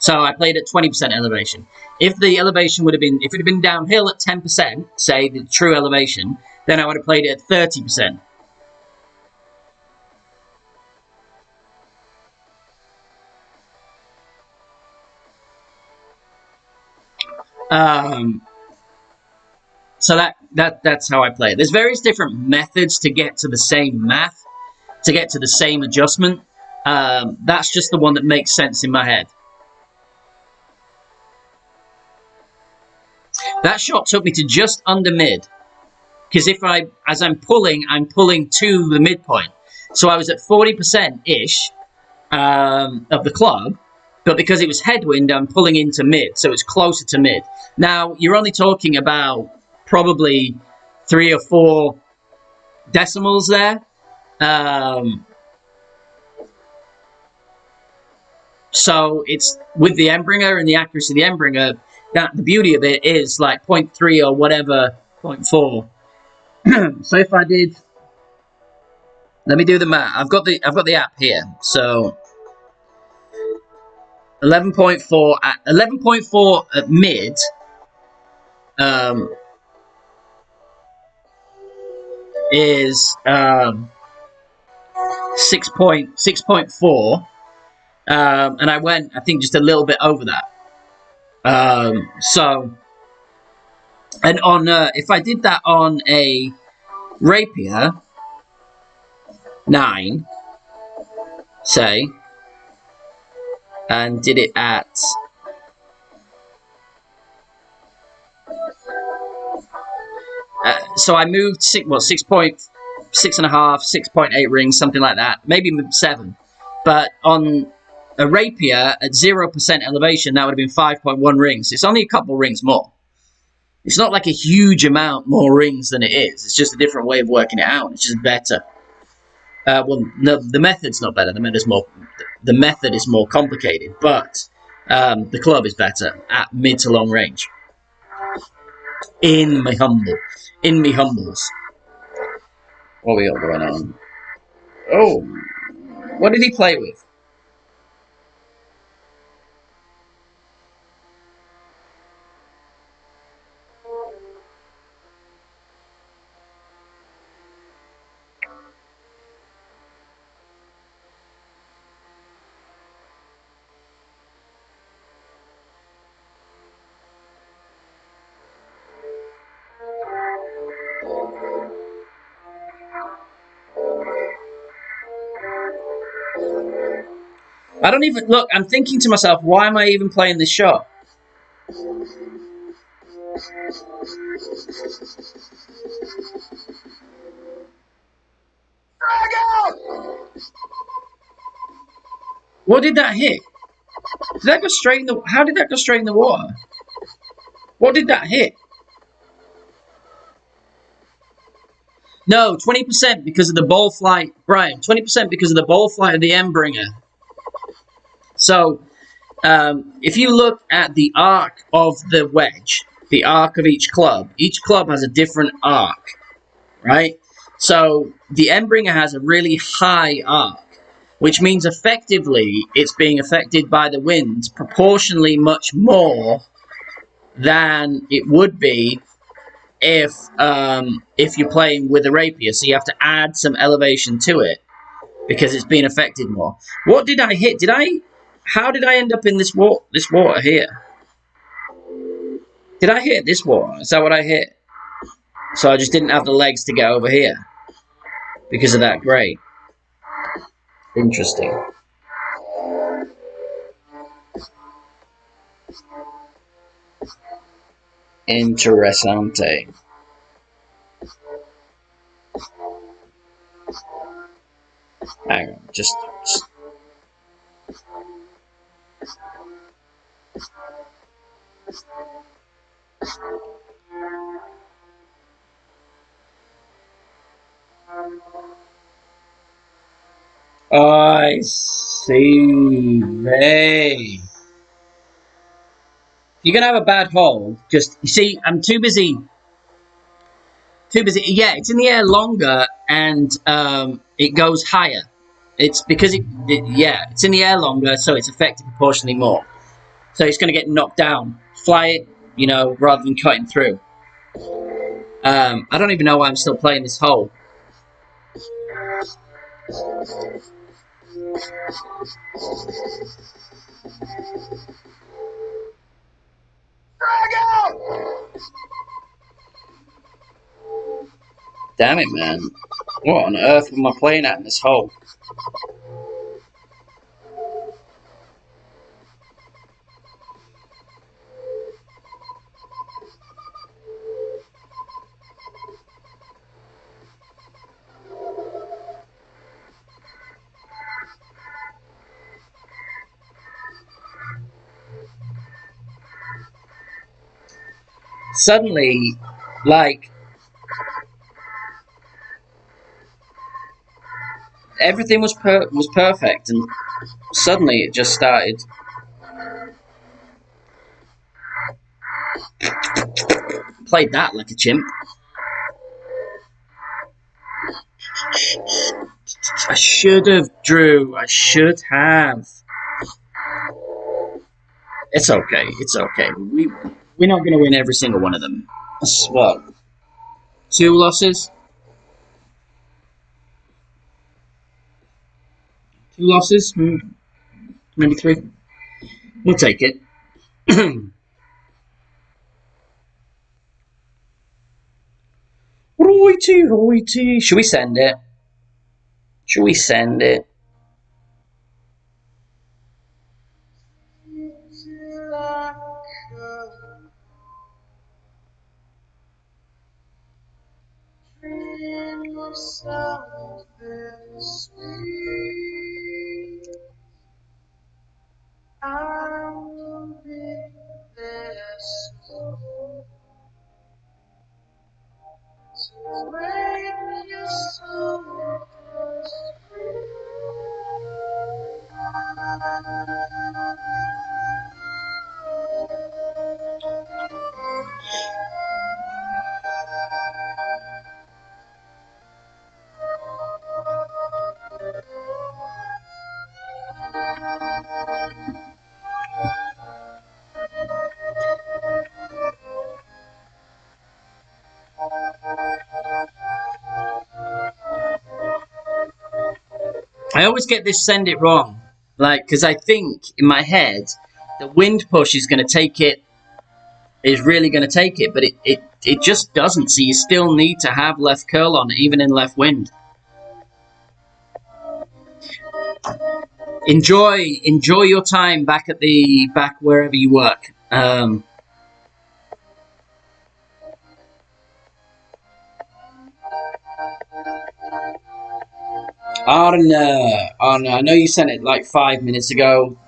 Speaker 1: So I played at 20% elevation. If the elevation would have been, if it had been downhill at 10%, say the true elevation, then I would have played it at 30%. So that's how I play it. There's various different methods to get to the same math, to get to the same adjustment. That's just the one that makes sense in my head. That shot took me to just under mid, because as I'm pulling to the midpoint. So I was at 40%-ish of the club, but because it was headwind, I'm pulling into mid, so it's closer to mid. Now, you're only talking about probably 3 or 4 decimals there. So it's with the Endbringer and the accuracy of the Endbringer, that the beauty of it is like 0.3 or whatever, 0.4. So if I did, let me do the math. I've got the app here. So 11.4 at mid. Is 6.4, and I went, I think, just a little bit over that. So, and on if I did that on a Rapier 9, say, and did it at so I moved 6.6 and a half, 6.8 rings, something like that, maybe 7. But on a rapier at 0% elevation, that would have been 5.1 rings. It's only a couple rings more. It's not like a huge amount more rings than it is. It's just a different way of working it out. It's just better. Well, no, the method's not better. The method is more complicated, but the club is better at mid to long range. In me humbles. What we got going on? Oh, what did he play with? I don't even look. I'm thinking to myself, why am I even playing this shot? What did that hit? Did that go straight in the? How did that go straight in the water? What did that hit? No, 20% because of the ball flight, Brian. 20% because of the ball flight of the Endbringer. So, if you look at the arc of the wedge, the arc of each club has a different arc, right? So the Endbringer has a really high arc, which means effectively it's being affected by the wind proportionally much more than it would be if you're playing with a rapier. So you have to add some elevation to it because it's being affected more. What did I hit? How did I end up in this water here? Did I hit this water? Is that what I hit? So I just didn't have the legs to get over here because of that grade. Interesting. Interessante. Hang on, just I see. Hey. You're gonna have a bad hole. Just you see, I'm too busy. Too busy. Yeah, it's in the air longer and it goes higher. It's because it's in the air longer, so it's affected proportionally more. So it's going to get knocked down. Fly it, rather than cutting through. I don't even know why I'm still playing this hole. Damn it, man. What on earth am I playing at in this hole? Suddenly, like, everything was perfect, and suddenly it just started. Played that like a chimp. I should have, Drew. I should have. It's okay. It's okay. We're not going to win every single one of them. That's what? 2 losses? 2 losses? Maybe 3. We'll take it. Righty. Should we send it? Should we send it? I always get this send it wrong. Like, because I think in my head, the wind push is going to take it, is really going to take it, but it just doesn't. So you still need to have left curl on, even in left wind. Enjoy your time back at the wherever you work. Arna, I know you sent it like 5 minutes ago,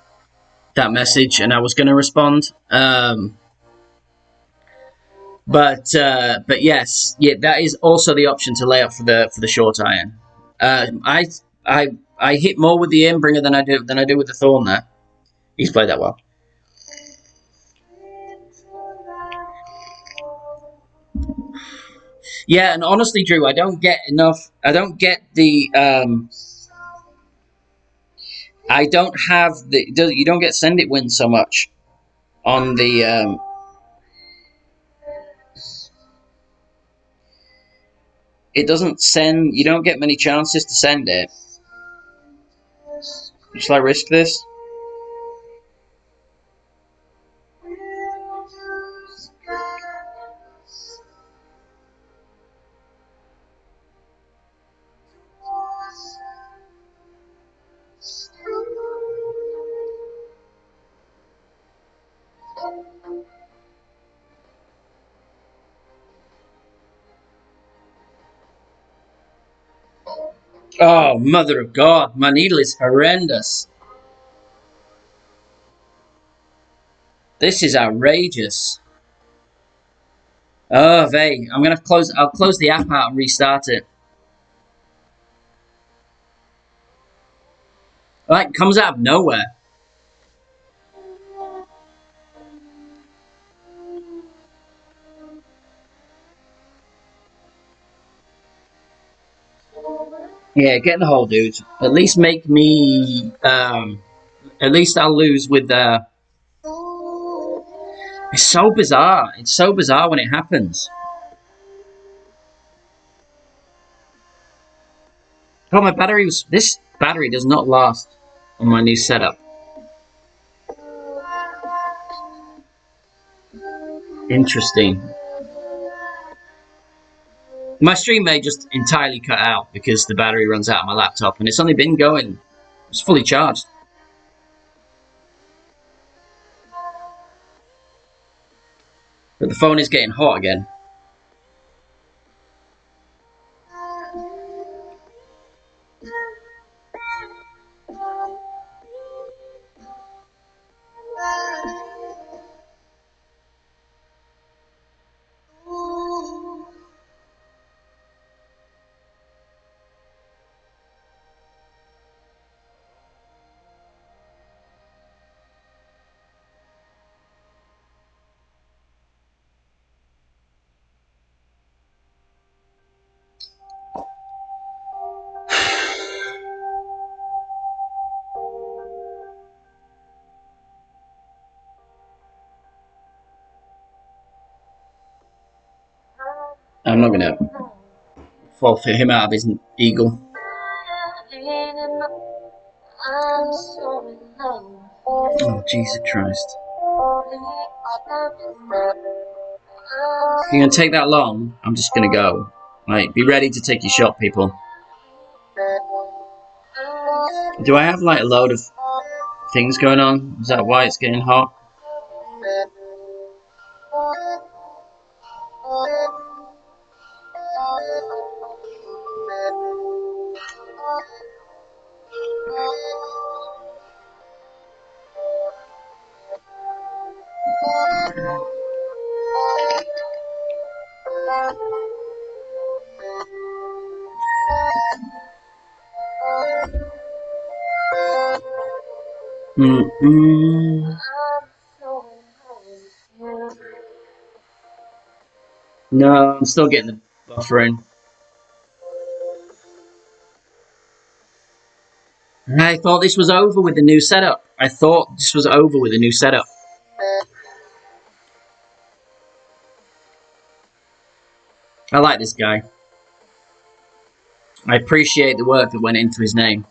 Speaker 1: that message, and I was going to respond. But yes, yeah, that is also the option to lay up for the short iron. I hit more with the Inbringer than I do with the Thorn there. He's played that well. Yeah, and honestly, Drew, I don't get enough. I don't get the. I don't have the. You don't get send it win so much on the. It doesn't send. You don't get many chances to send it. Shall I risk this? Oh, mother of God, my needle is horrendous. This is outrageous. Oh, Vey, I'm gonna close. I'll close the app out and restart it. Like, comes out of nowhere. Yeah, get the hole, dude. At least make me. At least I'll lose with the. It's so bizarre. It's so bizarre when it happens. Oh, my battery was. This battery does not last on my new setup. Interesting. My stream may just entirely cut out because the battery runs out of my laptop, and it's only been going. It's fully charged. But the phone is getting hot again. I'm not going to forfeit him out of his eagle. Oh, Jesus Christ. If you're going to take that long, I'm just going to go. Like, be ready to take your shot, people. Do I have, like, a load of things going on. Is that why it's getting hot? Mm-mm. No, I'm still getting the buffering. I thought this was over with the new setup. I thought this was over with the new setup. I like this guy. I appreciate the work that went into his name.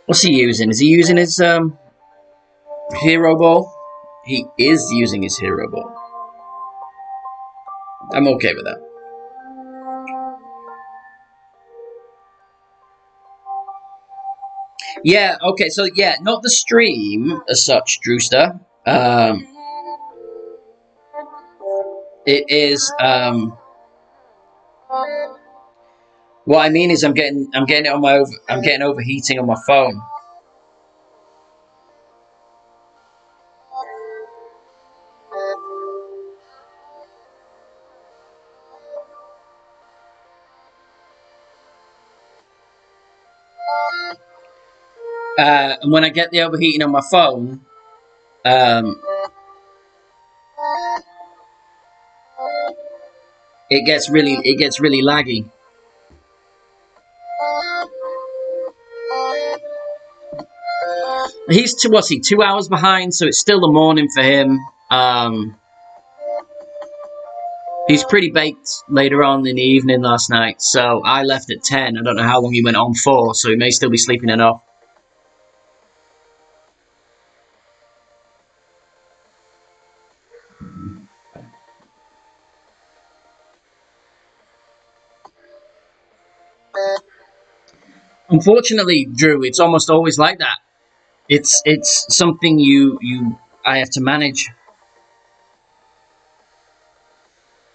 Speaker 1: What's he using? Is he using his hero ball? He is using his hero ball. I'm okay with that. Yeah, okay, so yeah, not the stream as such, Drewster. It is what I mean is I'm getting it on my I'm getting overheating on my phone. And when I get the overheating on my phone, it gets really laggy. He's what's he 2 hours behind, so it's still the morning for him. He's pretty baked later on in the evening last night, so I left at 10. I don't know how long he went on for, so he may still be sleeping enough. Unfortunately, Drew, it's almost always like that. It's something I have to manage.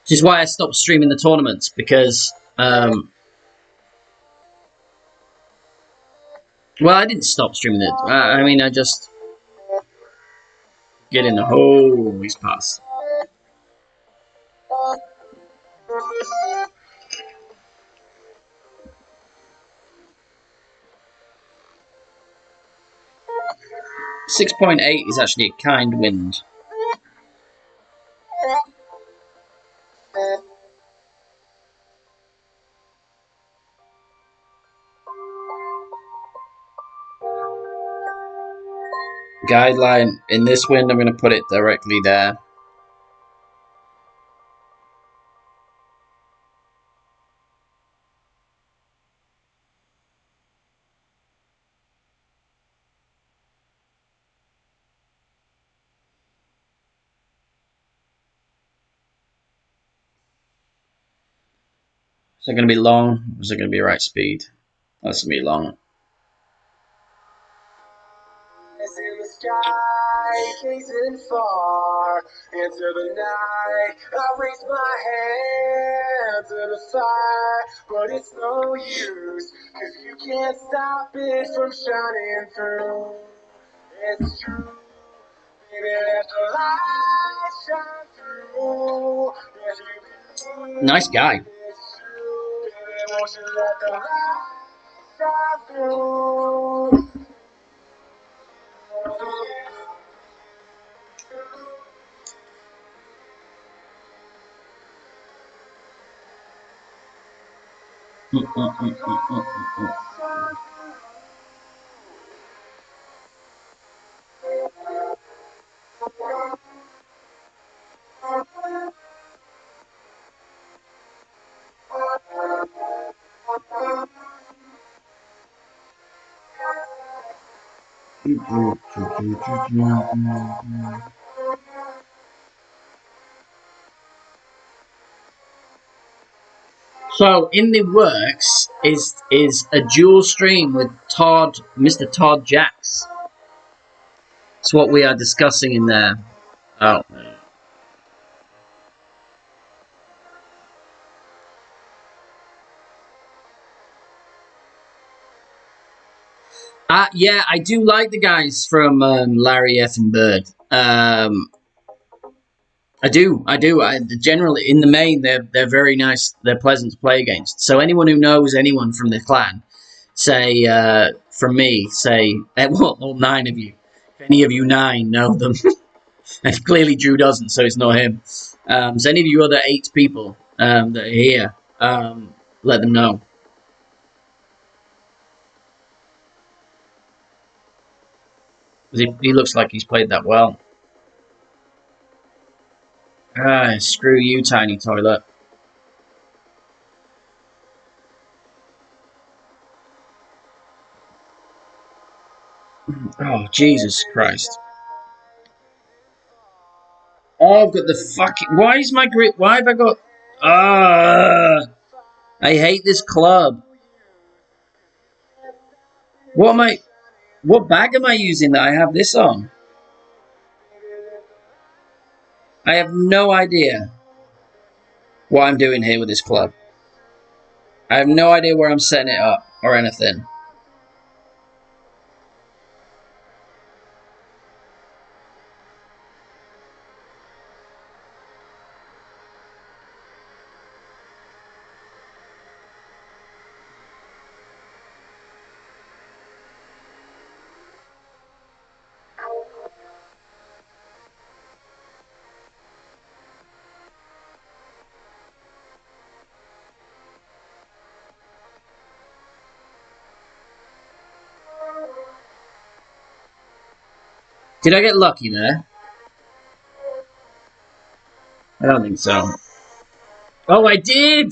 Speaker 1: Which is why I stopped streaming the tournaments because well, I didn't stop streaming it. I mean, I just get in the hole. He's passed. .8 is actually a kind wind. Guideline in this wind, I'm going to put it directly there. Is it going to be long? Or is it going to be right speed? That's going to be long. In the sky, gazing far into the night, I raise my hand to the fire, but it's no use, cause you can't stop it from shining through. It's true, baby, let the light shine through. If you believe nice guy. It's true, baby, won't you let the light shine through. So in the works is a dual stream with Todd, Mr. Todd Jacks. It's what we are discussing in there. Oh. Yeah, I do like the guys from Larry F and Bird. I do. Generally, in the main, they're very nice. They're pleasant to play against. So anyone who knows anyone from the clan, say from me, say well, all 9 of you. If any of you 9 know them, and clearly Drew doesn't, so it's not him. So any of you other 8 people that are here, let them know. He looks like he's played that well. Screw you, tiny toilet. Oh, Jesus Christ. Oh, I've got the fucking... Why is my grip... Why have I got... I hate this club. What am I... What bag am I using that I have this on? I have no idea what I'm doing here with this club. I have no idea where I'm setting it up or anything. Did I get lucky there? I don't think so. Oh, I did!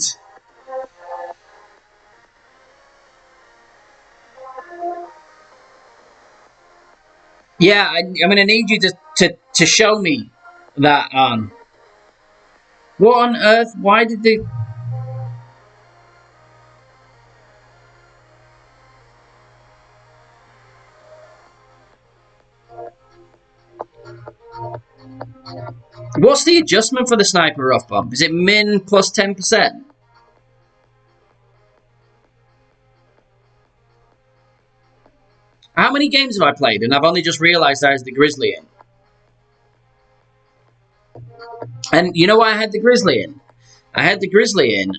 Speaker 1: Yeah, I'm going to need you to show me that. What on earth? Why did they... What's the adjustment for the sniper rough bomb? Is it min plus 10%? How many games have I played? And I've only just realised there's the Grizzly in. And you know why I had the Grizzly in? I had the Grizzly in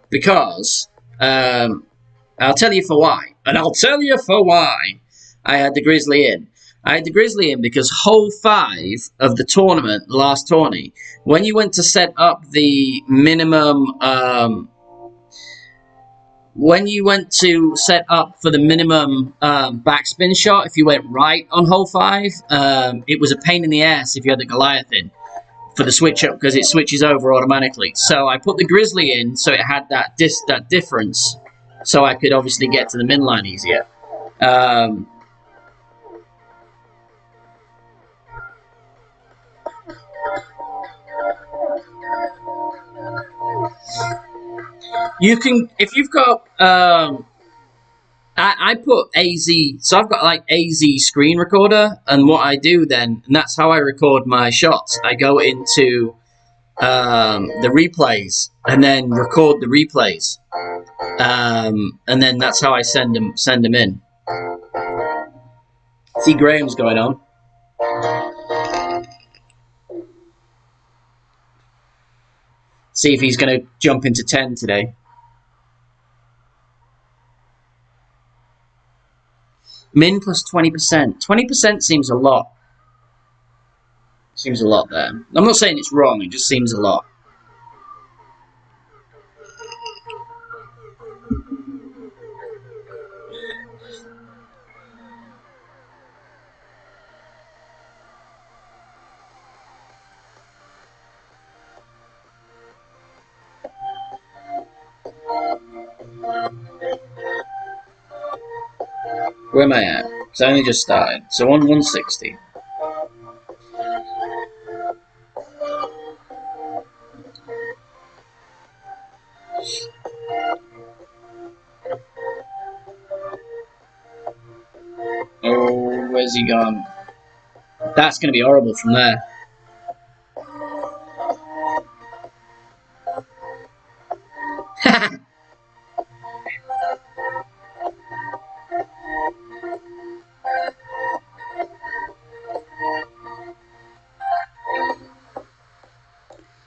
Speaker 1: because... I'll tell you for why. And I'll tell you for why I had the Grizzly in. I had the Grizzly in because hole 5 of the tournament, the last tourney, when you went to set up the minimum... when you went to set up for the minimum backspin shot, if you went right on hole 5, it was a pain in the ass if you had the Goliath in for the switch up because it switches over automatically. So I put the Grizzly in so it had that difference, so I could obviously get to the min line easier. You can, if you've got, I put AZ, so I've got like AZ screen recorder, and what I do then, and that's how I record my shots. I go into the replays and then record the replays, and then that's how I send them in. See, Graham's going on. See if he's going to jump into 10 today. Min plus 20%. 20% seems a lot. Seems a lot there. I'm not saying it's wrong, it just seems a lot. Where am I at? It's only just started. So on 160. Oh, where's he gone? That's going to be horrible from there.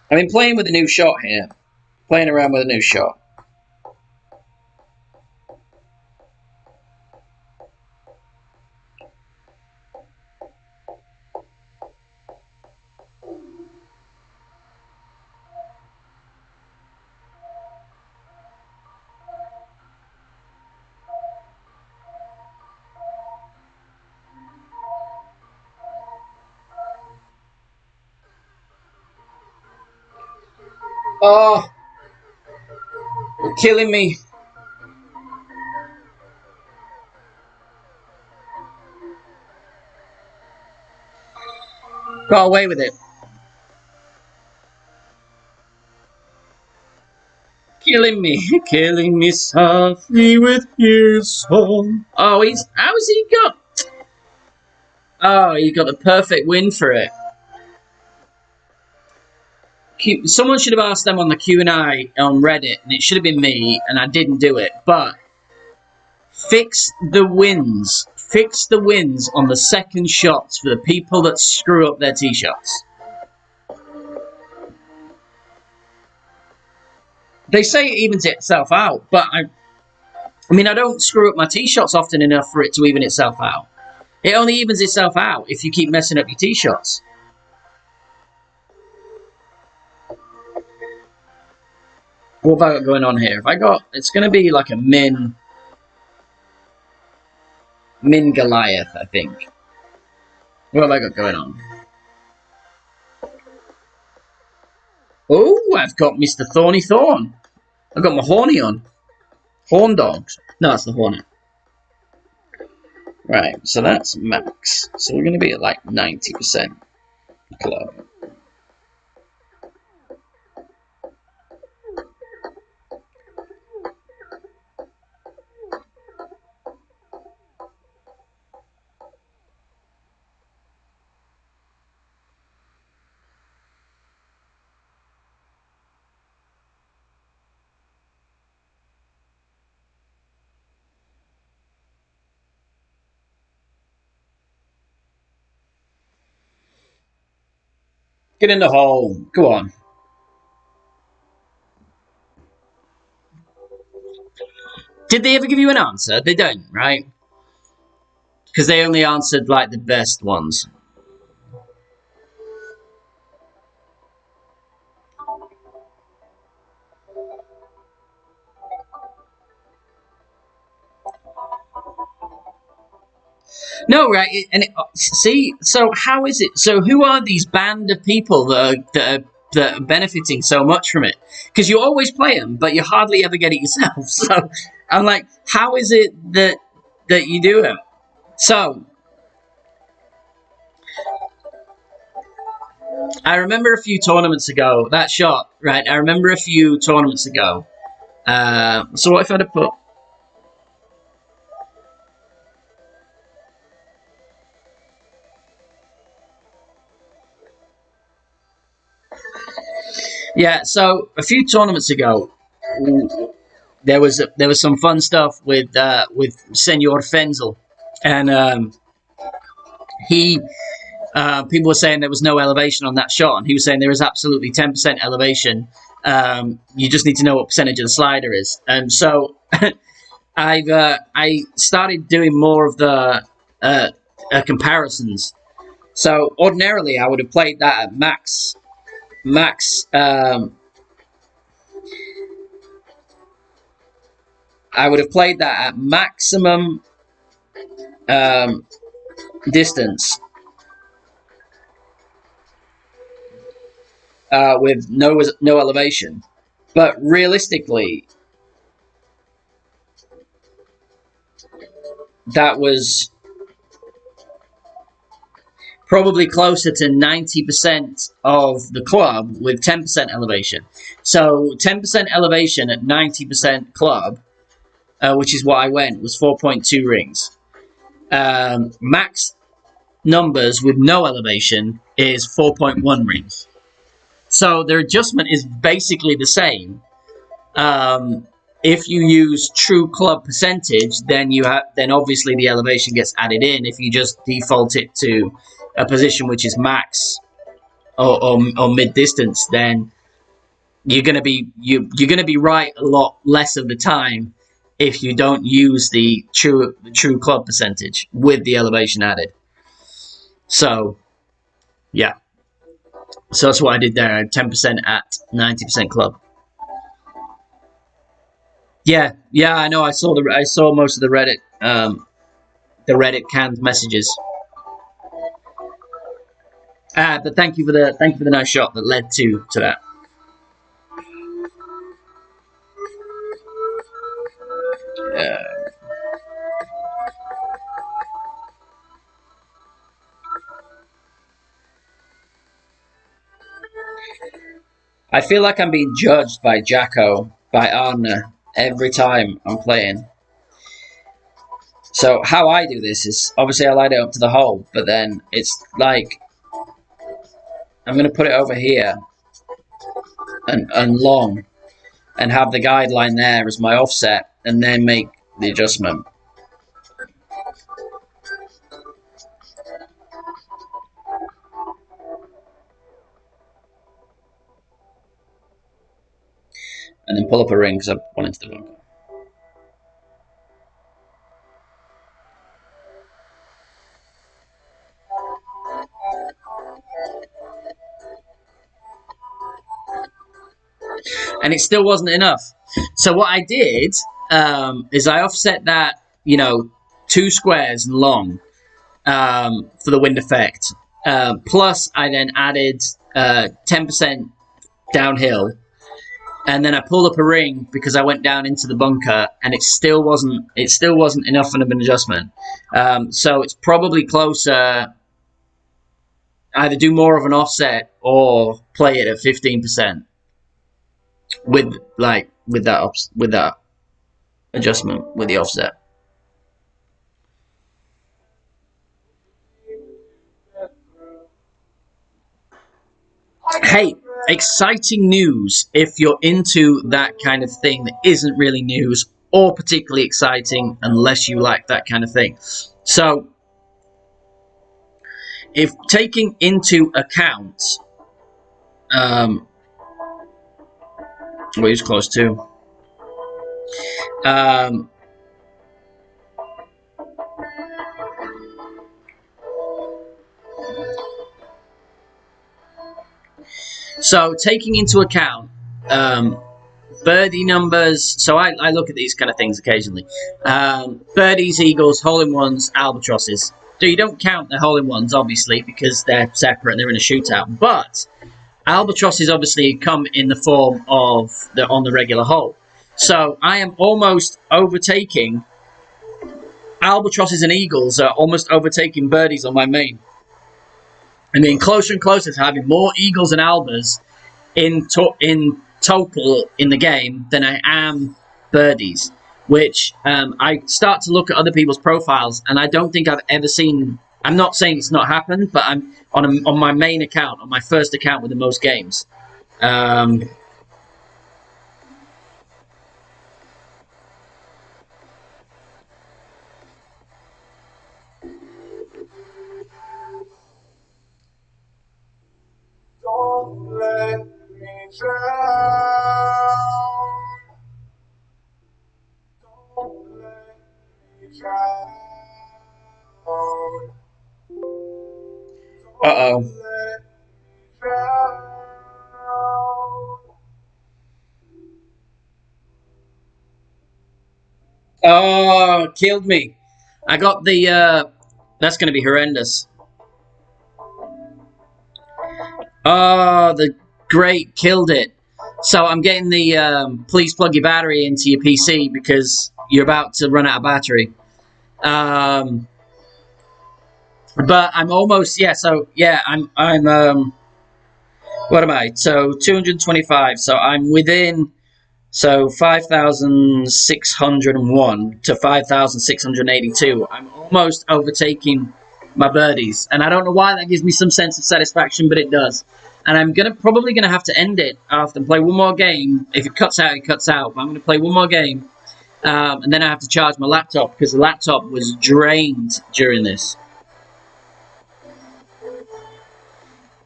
Speaker 1: I've been playing with a new shot here. Playing around with a new shot. Oh, you're killing me. Got away with it. Killing me softly with your song. Oh, how's he got? Oh, he got the perfect win for it. Someone should have asked them on the Q&A on Reddit, and it should have been me, and I didn't do it. But fix the wins. Fix the wins on the second shots for the people that screw up their tee shots. They say it evens itself out, but I mean, I don't screw up my tee shots often enough for it to even itself out. It only evens itself out if you keep messing up your tee shots. What have I got going on here? It's going to be like a Min Goliath, I think. What have I got going on? Oh, I've got Mr. Thorny Thorn. I've got my Horny on. Horn Dogs. No, that's the Hornet. Right, so that's max. So we're going to be at like 90% club. Get in the hole. Go on. Did they ever give you an answer? They don't, right? Because they only answered like the best ones. No, right? See, so how is it? So who are these band of people that are benefiting so much from it? Because you always play them, but you hardly ever get it yourself. So I'm like, how is it that you do it? So I remember a few tournaments ago that shot, right? I remember a few tournaments ago. So what if I'd have put? Yeah, so a few tournaments ago, there was some fun stuff with Senor Fenzel, and he people were saying there was no elevation on that shot, and he was saying there is absolutely 10% elevation. You just need to know what percentage of the slider is, and so I started doing more of the comparisons. So ordinarily, I would have played that at max. I would have played that at maximum distance with no elevation. But realistically, that was probably closer to 90% of the club with 10% elevation. So 10% elevation at 90% club, which is what I went, was 4.2 rings. Max numbers with no elevation is 4.1 rings. So their adjustment is basically the same. If you use true club percentage, then then obviously the elevation gets added in. If you just default it to a position which is max or mid distance, then you're gonna be right a lot less of the time if you don't use the true club percentage with the elevation added. So yeah, so that's what I did there. I had 10% at 90% club. Yeah, I know. I saw most of the Reddit canned messages. But thank you for the nice shot that led to that. I feel like I'm being judged by Jacko, by Arna, every time I'm playing. So how I do this is, obviously I light it up to the hole, but then it's like, I'm going to put it over here and long, and have the guideline there as my offset, and then make the adjustment. And then pull up a ring because I want into the bunker. And it still wasn't enough. So what I did is I offset that, 2 squares long for the wind effect. Plus, I then added 10% downhill. And then I pulled up a ring because I went down into the bunker, and it still wasn't enough of an adjustment. So it's probably closer. Either do more of an offset or play it at 15% with that adjustment with the offset. Hey, exciting news if you're into that kind of thing that isn't really news or particularly exciting unless you like that kind of thing. So, if taking into account, who's close to, so taking into account birdie numbers, so I look at these kind of things occasionally. Birdies, eagles, hole-in-ones, albatrosses. So you don't count the hole-in-ones, obviously, because they're separate and they're in a shootout. But albatrosses obviously come in the form of on the regular hole. So I am almost overtaking albatrosses and eagles are almost overtaking birdies on my main. I mean, closer and closer to having more eagles and albas in total in the game than I am birdies, which I start to look at other people's profiles, and I don't think I've ever seen. I'm not saying it's not happened, but I'm on my main account, on my first account with the most games.
Speaker 2: Don't let me drown. Don't let me drown.
Speaker 1: Uh-oh.
Speaker 2: Don't let me drown.
Speaker 1: Oh, killed me. I got the, that's going to be horrendous. Oh, the great killed it. So I'm getting the, please plug your battery into your PC because you're about to run out of battery. But I'm almost, yeah, so, yeah, what am I? So, 225, so I'm within, so 5,601 to 5,682. I'm almost overtaking my birdies. And I don't know why that gives me some sense of satisfaction, but it does. And I'm probably gonna have to end it after and play one more game. If it cuts out, it cuts out. But I'm gonna play one more game, and then I have to charge my laptop because the laptop was drained during this.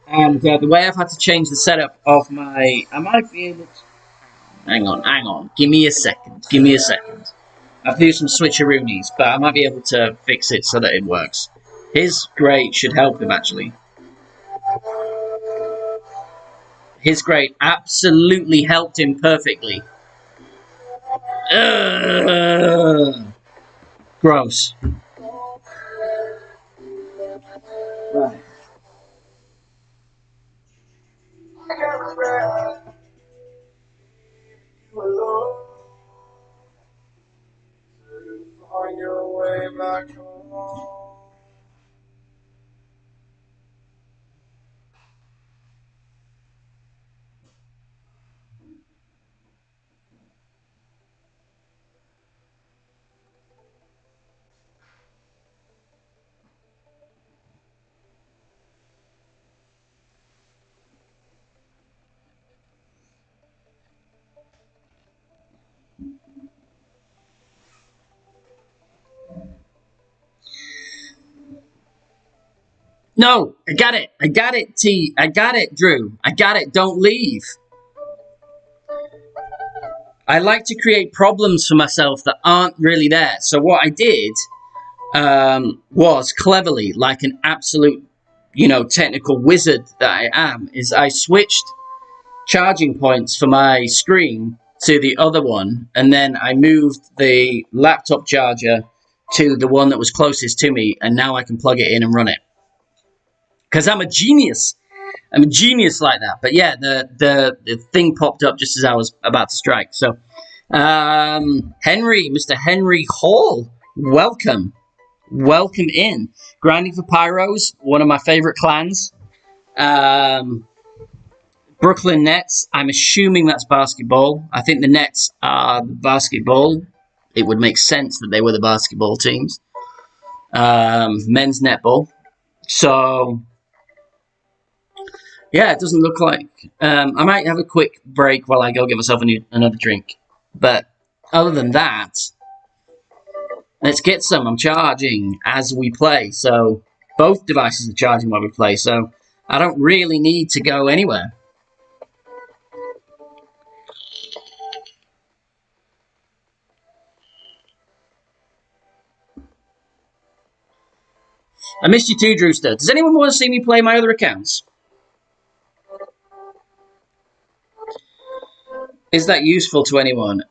Speaker 1: And the way I've had to change the setup of my, I might be able to. Hang on. Give me a second. I have to do some switcheroonies, but I might be able to fix it so that it works. His grade should help him, actually. His grade absolutely helped him perfectly. Gross. Right.
Speaker 2: On your way back home.
Speaker 1: No, I got it. T. I got it, Drew. I got it. Don't leave. I like to create problems for myself that aren't really there. So what I did was cleverly, like an absolute, technical wizard that I am, is I switched charging points for my screen to the other one, and then I moved the laptop charger to the one that was closest to me, and now I can plug it in and run it. Because I'm a genius. I'm a genius like that. But yeah, the thing popped up just as I was about to strike. So, Mr. Henry Hall, welcome. Welcome in. Grinding for Pyros, one of my favorite clans. Brooklyn Nets, I'm assuming that's basketball. I think the Nets are basketball. It would make sense that they were the basketball teams. Men's netball. So, yeah, it doesn't look like. I might have a quick break while I go get myself another drink. But other than that, let's get some. I'm charging as we play. So both devices are charging while we play. So I don't really need to go anywhere. I missed you too, Drewster. Does anyone want to see me play my other accounts? Is that useful to anyone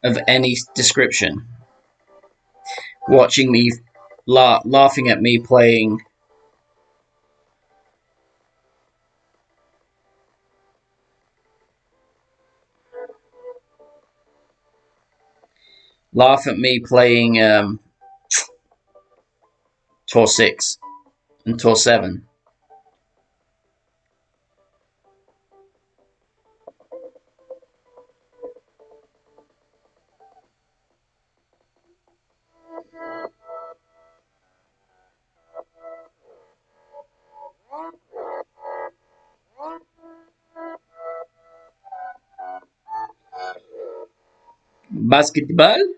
Speaker 1: of any description? Watching me, laughing at me playing. Laugh at me playing Tour 6 and Tour 7. Basketball?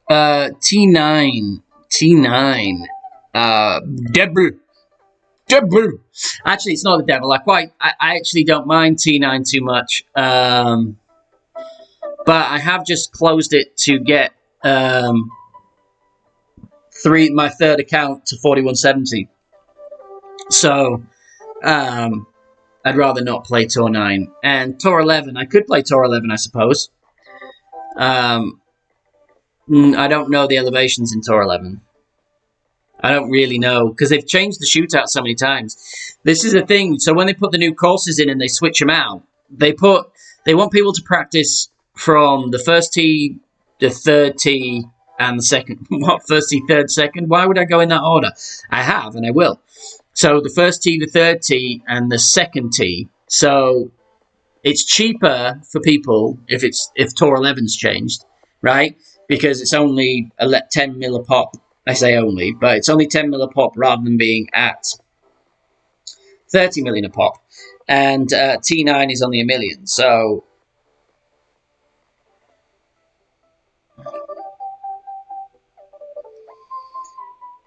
Speaker 1: T9. Devil. Actually, it's not the devil. I actually don't mind T9 too much. But I have just closed it to get my third account to 4170. So I'd rather not play Tour 9. And Tour 11, I could play Tour 11, I suppose. I don't know the elevations in Tour 11. I don't really know because they've changed the shootout so many times. This is the thing. So when they put the new courses in and they switch them out, they want people to practice from the first tee, the third tee, and the second. What, first tee, third, second? Why would I go in that order? I have and I will. So the first tee, the third tee, and the second tee. So it's cheaper for people if Tour 11's changed, right? Because it's only 10 mil a pop. I say only, but it's only 10 mil a pop rather than being at 30 million a pop. And T9 is only a million. So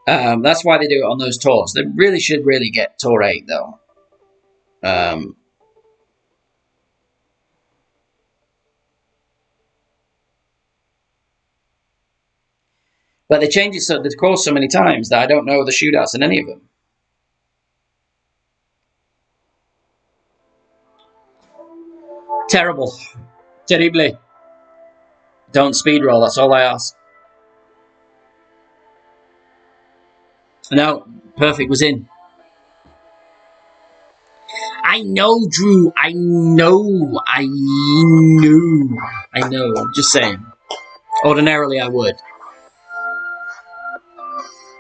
Speaker 1: that's why they do it on those tours. They really should get Tour 8, though. But they change the course so many times that I don't know the shootouts in any of them. Terrible. Terrible. Don't speed roll, that's all I ask. No, perfect was in. I know, Drew. I know. I knew. I know. I'm just saying. Ordinarily, I would.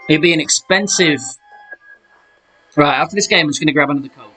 Speaker 1: It'd be an expensive. Right, after this game, I'm just going to grab another Coke.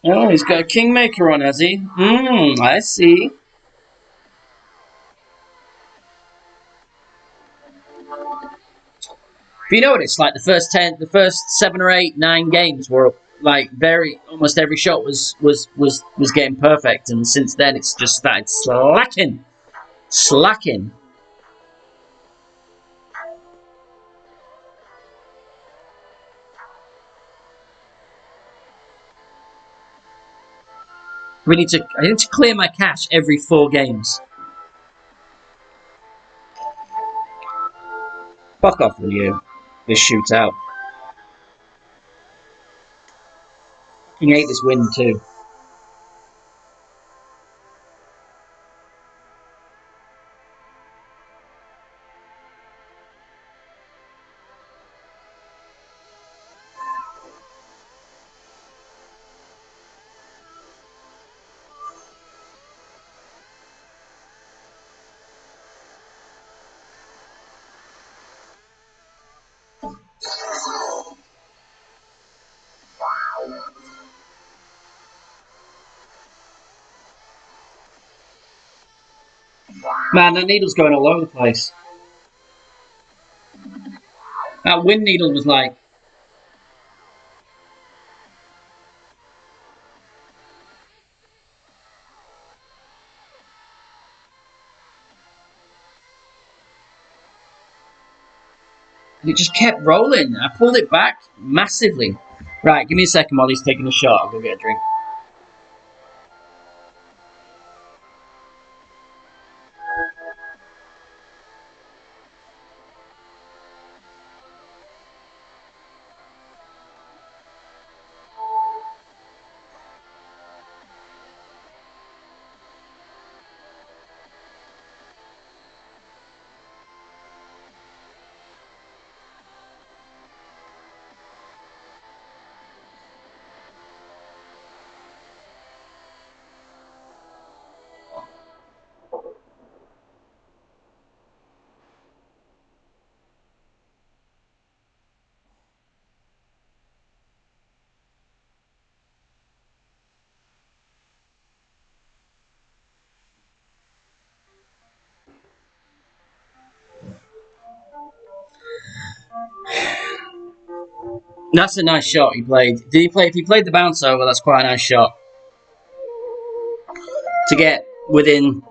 Speaker 1: Oh, he's got a Kingmaker on, has he? I see. But you know what it's like? The first 7 or 8, 9 games were like almost every shot was getting perfect, and since then it's just started slacking. I need to clear my cache every 4 games. Fuck off, will you? This shootout. I hate this win too. Man, that needle's going all over the place. That wind needle was like. And it just kept rolling. I pulled it back massively. Right, give me a second while he's taking a shot. I'll go get a drink. That's a nice shot he played. Did he play? If he played the bounce over, that's quite a nice shot. To get within,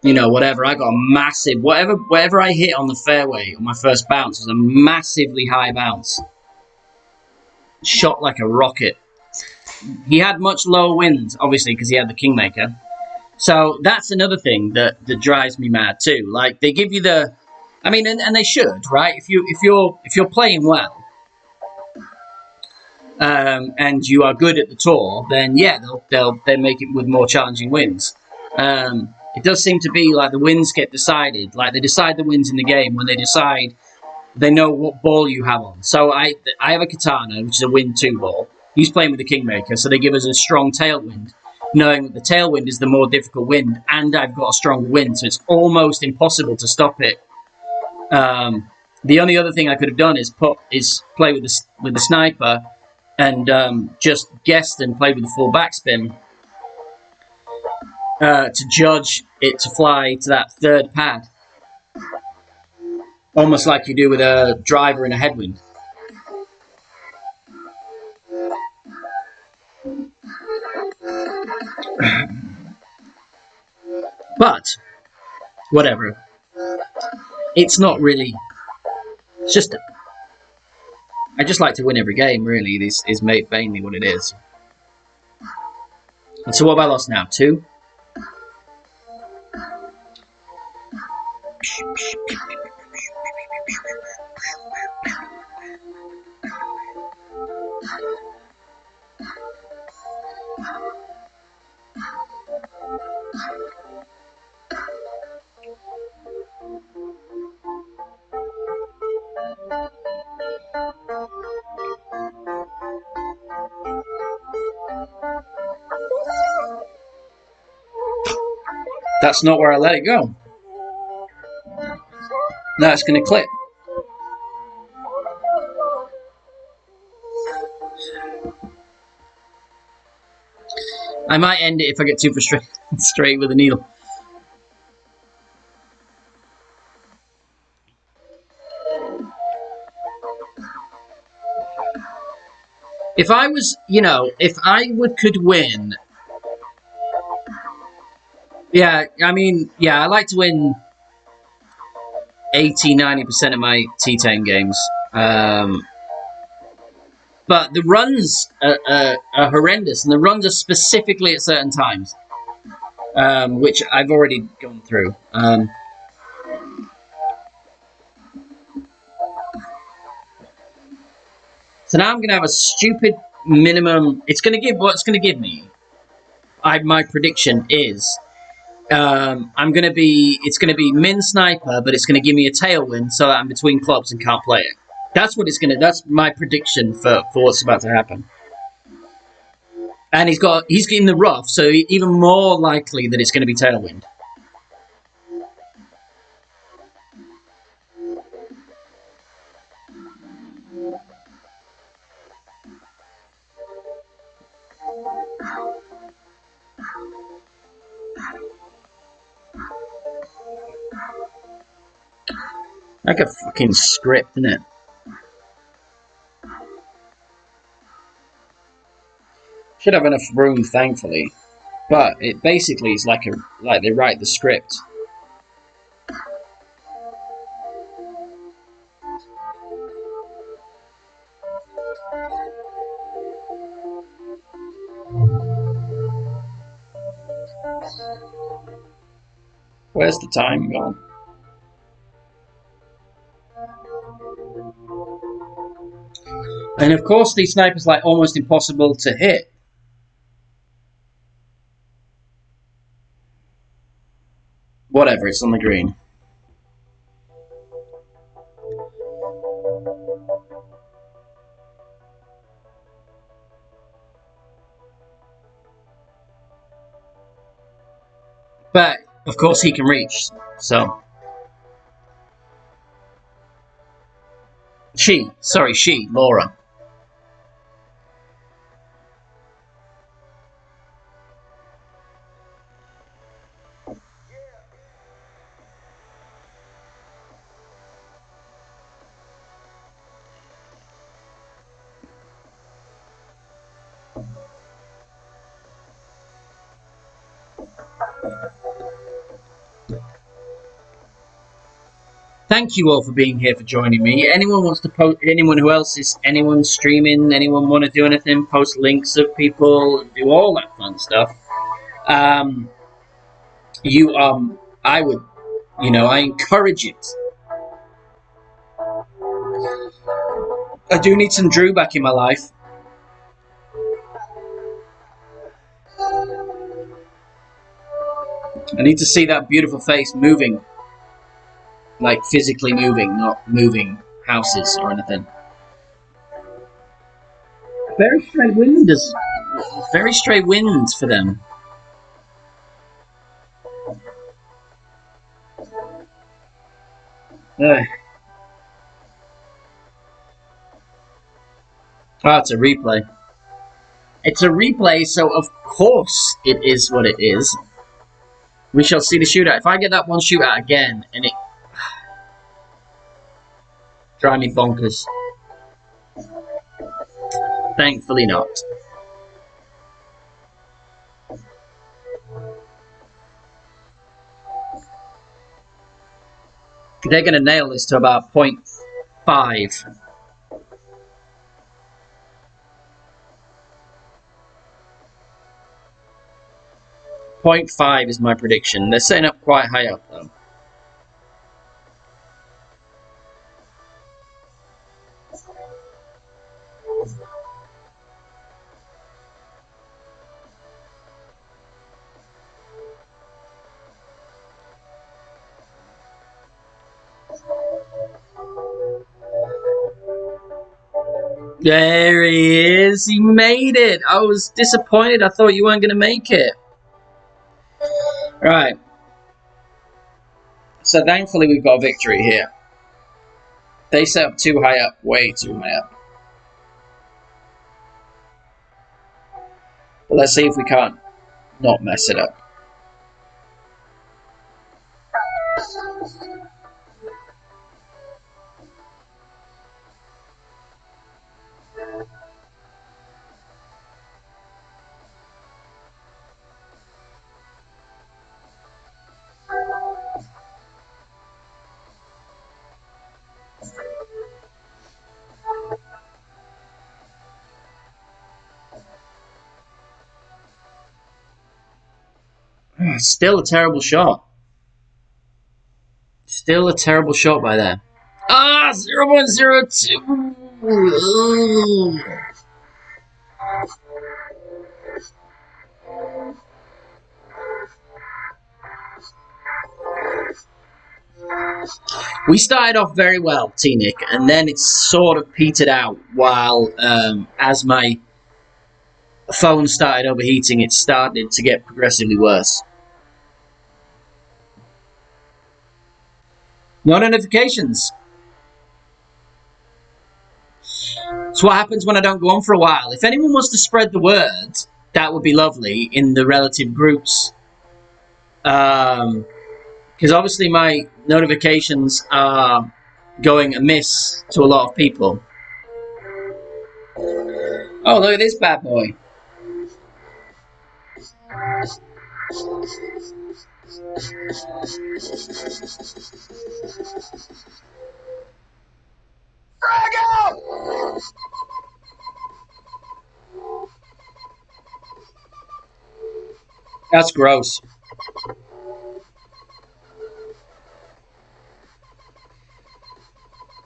Speaker 1: you know, whatever. I got a massive, whatever I hit on the fairway on my first bounce was a massively high bounce. Shot like a rocket. He had much lower wind, obviously, because he had the Kingmaker. So that's another thing that drives me mad too. Like they give you the, I mean, and they should, right? If you're playing well, and you are good at the tour, then yeah, they'll make it with more challenging wins. It does seem to be like the wins get decided. Like they decide the wins in the game when they decide they know what ball you have on. So I have a Katana, which is a wind 2 ball. He's playing with the Kingmaker, so they give us a strong tailwind, knowing that the tailwind is the more difficult wind, and I've got a stronger wind, so it's almost impossible to stop it. The only other thing I could have done is play with the sniper, and just guessed and played with the full backspin to judge it to fly to that third pad, almost like you do with a driver in a headwind. But whatever, it's not really. It's just I just like to win every game. Really, this is mainly what it is. And so what have I lost now? 2. That's not where I let it go. Now it's going to clip. I might end it if I get too frustrated straight with the needle. If I was, you know, if I could win, yeah, I mean, yeah, I like to win 80-90% of my T10 games. But the runs are horrendous, and the runs are specifically at certain times, which I've already gone through. So now I'm going to have a stupid minimum. It's going to give what it's going to give me. My prediction is I'm going to be. It's going to be min sniper, but it's going to give me a tailwind so that I'm between clubs and can't play it. That's what it's going to. That's my prediction for what's about to happen. And he's in the rough, so even more likely that it's going to be tailwind. Like a fucking script, isn't it? Should have enough room, thankfully. But it basically is like they write the script. Where's the time gone? And of course, these snipers like almost impossible to hit. Whatever, it's on the green. But of course, he can reach. So she, Laura. Thank you all for being here, for joining me. Anyone wants to post, anyone streaming, anyone want to do anything, post links of people, do all that fun stuff. You I would, I encourage it. I do need some Drew back in my life. I need to see that beautiful face moving. Like physically moving, not moving houses or anything. Very straight winds. Very straight winds for them. Oh, it's a replay. It's a replay, so of course it is what it is. We shall see the shootout. If I get that one shootout again, and it drive me bonkers. Thankfully not. They're going to nail this to about 0.5. .5 is my prediction. They're setting up quite high up, though. There he is. He made it. I was disappointed. I thought you weren't going to make it. Right. So thankfully we've got a victory here. They set up too high up. Way too high up. But let's see if we can't not mess it up. Still a terrible shot. Still a terrible shot by there. 0.02. We started off very well, T-Nick, and then it sort of petered out while, as my phone started overheating, it started to get progressively worse. No notifications. It's what happens when I don't go on for a while. If anyone wants to spread the word, that would be lovely in the relative groups. Because obviously my notifications are going amiss to a lot of people. Oh, look at this bad boy. Frag out! That's gross.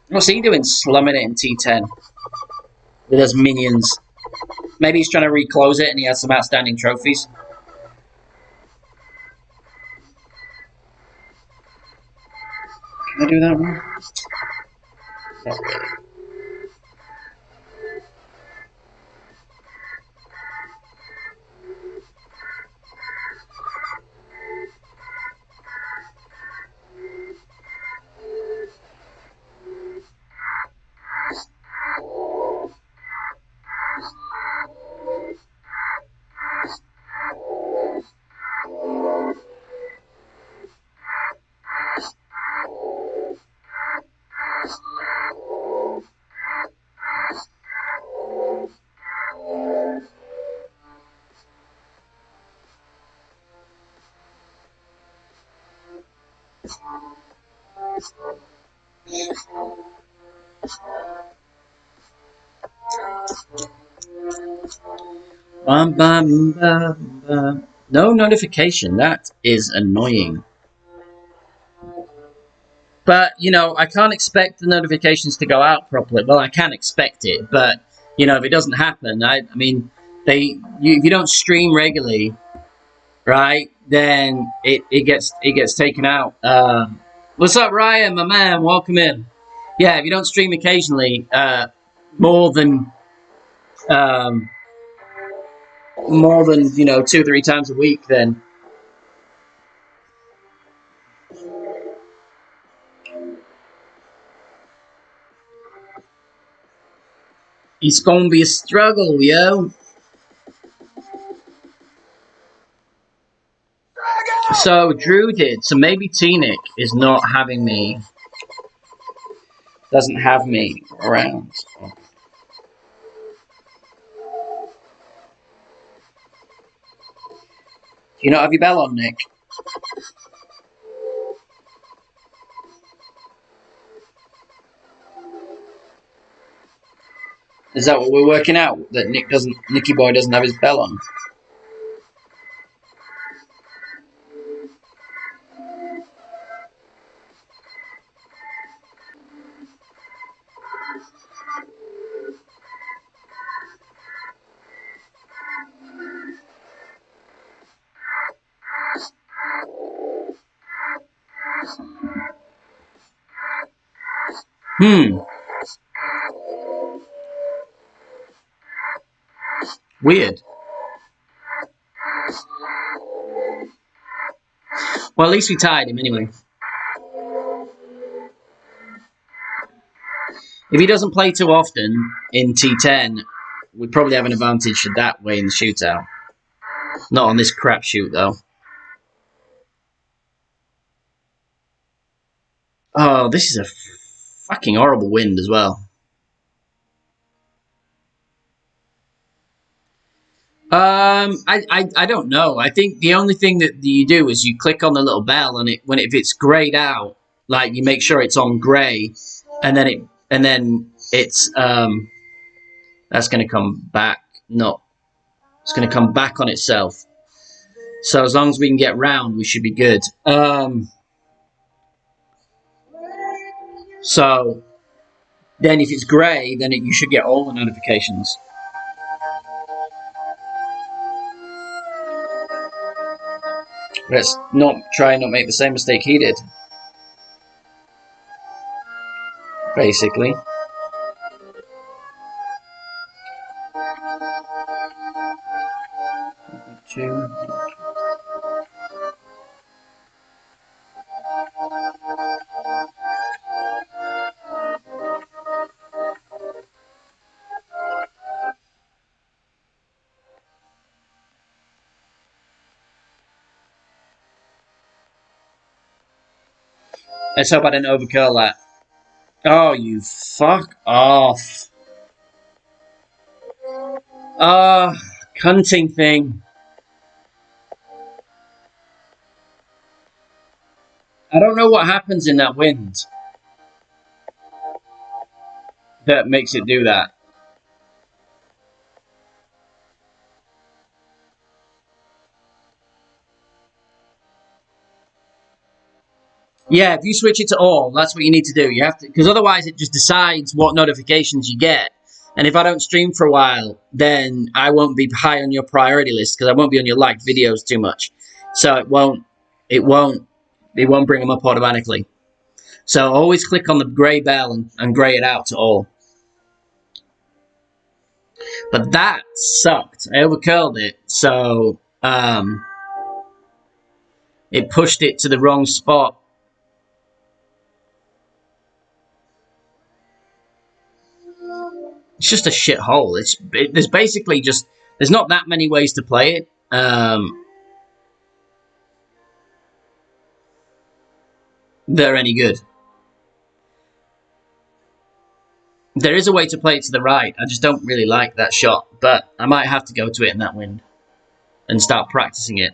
Speaker 1: What's he doing slumming it in T10 with his minions? Maybe he's trying to reclose it and he has some outstanding trophies. Can I do that one? Not really. Bum, bum, bum, bum. No notification. That is annoying. But, you know, I can't expect the notifications to go out properly. Well, I can expect it, but, you know, if it doesn't happen, I mean, if you don't stream regularly, right, then it gets taken out. What's up, Ryan, my man? Welcome in. Yeah, if you don't stream occasionally, more than um, you know 2 or 3 times a week, then it's gonna be a struggle, yo. So Drew did. So maybe T-Nick is not having me. Doesn't have me around. Do you not have your bell on, Nick? Is that what we're working out? That Nicky Boy doesn't have his bell on? Weird. Well, at least we tied him anyway. If he doesn't play too often in T10, we'd probably have an advantage that way in the shootout. Not on this crap shoot, though. Oh, this is a fucking horrible wind as well. I don't know. I think the only thing that you do is you click on the little bell, and if it's grayed out, like you make sure it's on gray, and then it's that's going to come back. No, it's going to come back on itself. So as long as we can get round, we should be good. So then if it's grey, then you should get all the notifications. Let's not try and not make the same mistake he did. Basically. Two. Let's hope I didn't overcurl that. Oh, you fuck off. Cunting thing. I don't know what happens in that wind that makes it do that. Yeah, if you switch it to all, that's what you need to do. You have to, because otherwise it just decides what notifications you get. And if I don't stream for a while, then I won't be high on your priority list because I won't be on your liked videos too much. So it won't bring them up automatically. So always click on the grey bell and grey it out to all. But that sucked. I overcurled it, so it pushed it to the wrong spot. It's just a shit hole. There's basically just there's not that many ways to play it. They're any good. There is a way to play it to the right. I just don't really like that shot, but I might have to go to it in that wind and start practicing it.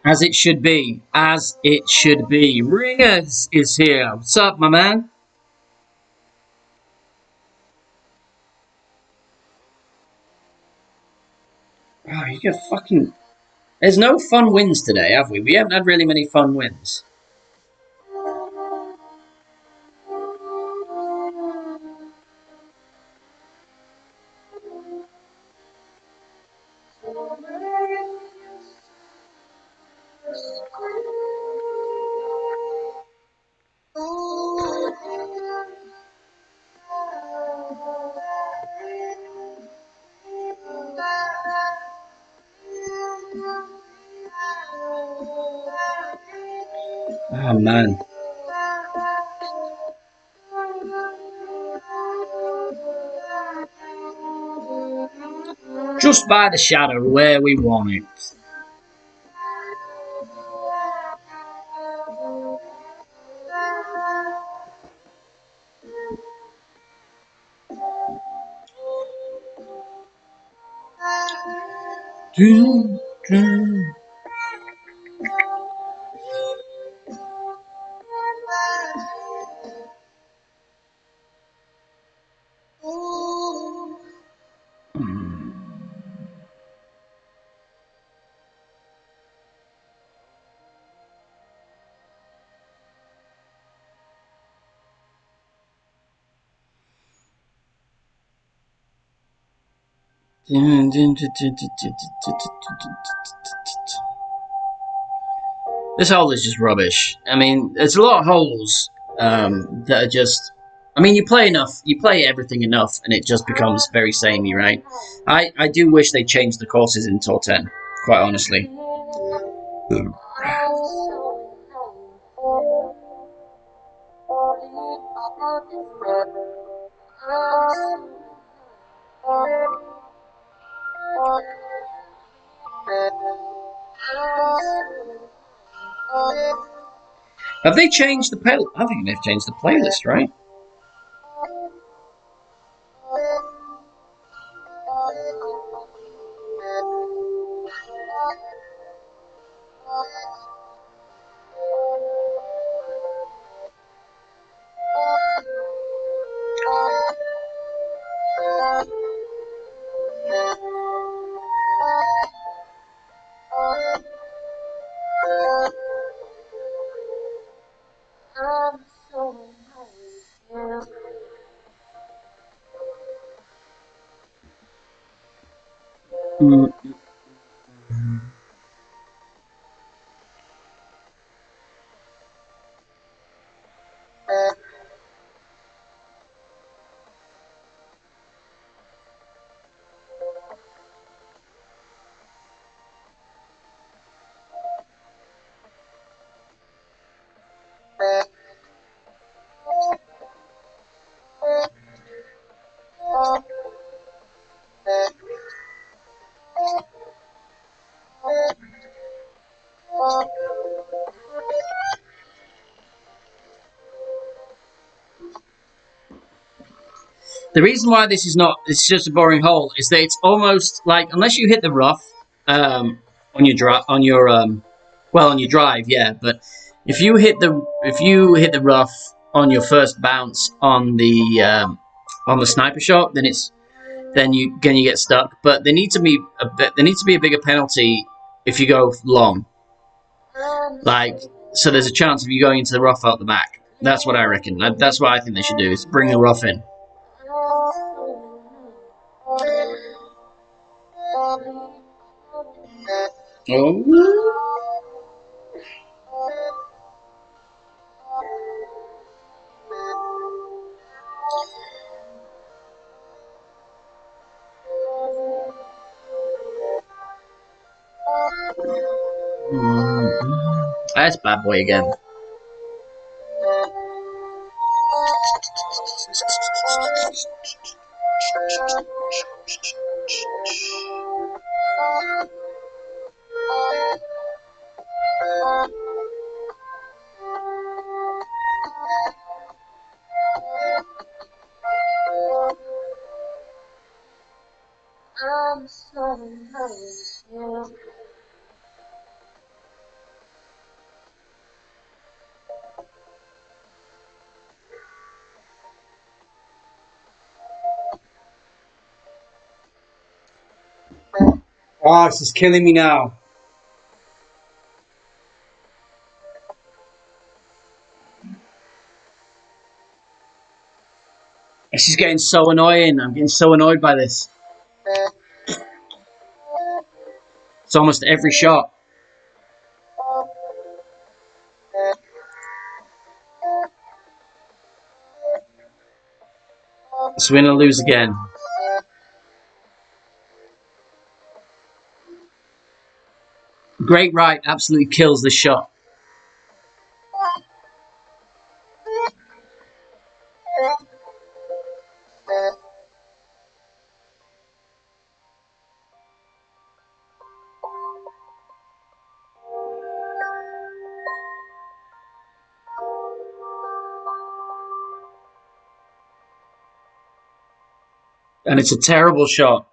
Speaker 1: As it should be. As it should be. Ringers is here. What's up, my man? Oh, you get fucking... There's no fun wins today, have we? We haven't had really many fun wins. Oh, man. Just by the shadow where we want it. Dun, dun. This hole is just rubbish. I mean, there's a lot of holes that are just. I mean, you play everything enough, and it just becomes very samey, right? I do wish they changed the courses in Tour 10, quite honestly. Have they changed the play? I think they've changed the playlist, right? Mm. The reason why this is not, it's just a boring hole, is that it's almost like, unless you hit the rough on your on your drive, yeah. But if you hit the rough on your first bounce on the sniper shot, then you get stuck. But there needs to be a bigger penalty if you go long, like, so there's a chance of you going into the rough out the back. That's what I reckon. That's what I think they should do, is bring the rough in. Oh. That's bad boy again. Oh, this is killing me now. This is getting so annoying. I'm getting so annoyed by this. It's almost every shot. It's win or lose again. Great right absolutely kills this shot. And it's a terrible shot.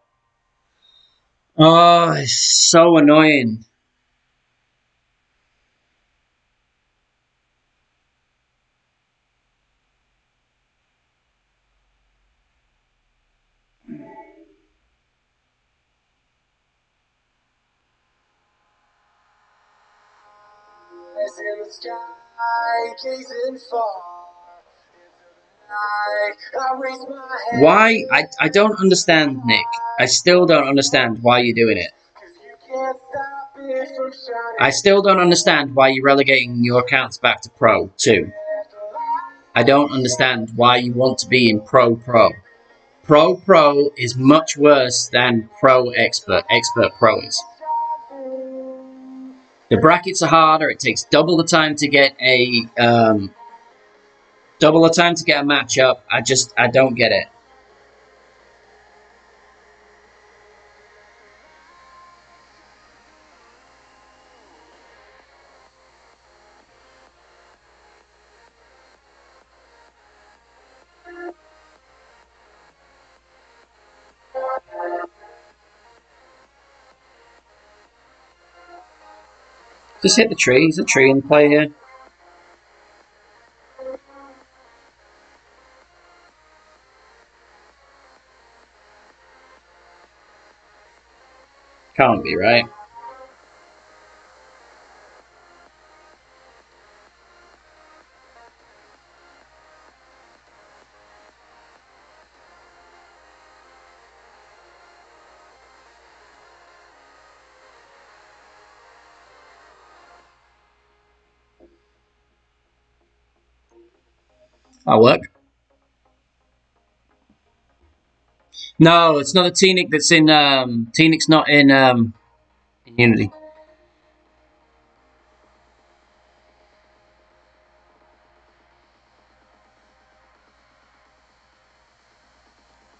Speaker 1: Oh, it's so annoying.
Speaker 2: In the sky, gazing far into the night, I raise my hand.
Speaker 1: Why? I don't understand, Nick. I still don't understand why you're doing it.
Speaker 2: 'Cause you can't stop it from shining.
Speaker 1: I still don't understand why you're relegating your accounts back to Pro, too. I don't understand why you want to be in Pro. Pro is much worse than Pro Expert. Expert Pro is. The brackets are harder. It takes double the time to get a matchup. I don't get it. Just hit the tree. There's a tree in play here. Can't be, right? That'll work. No, it's not the Teenic that's in. Teenic's not in Unity.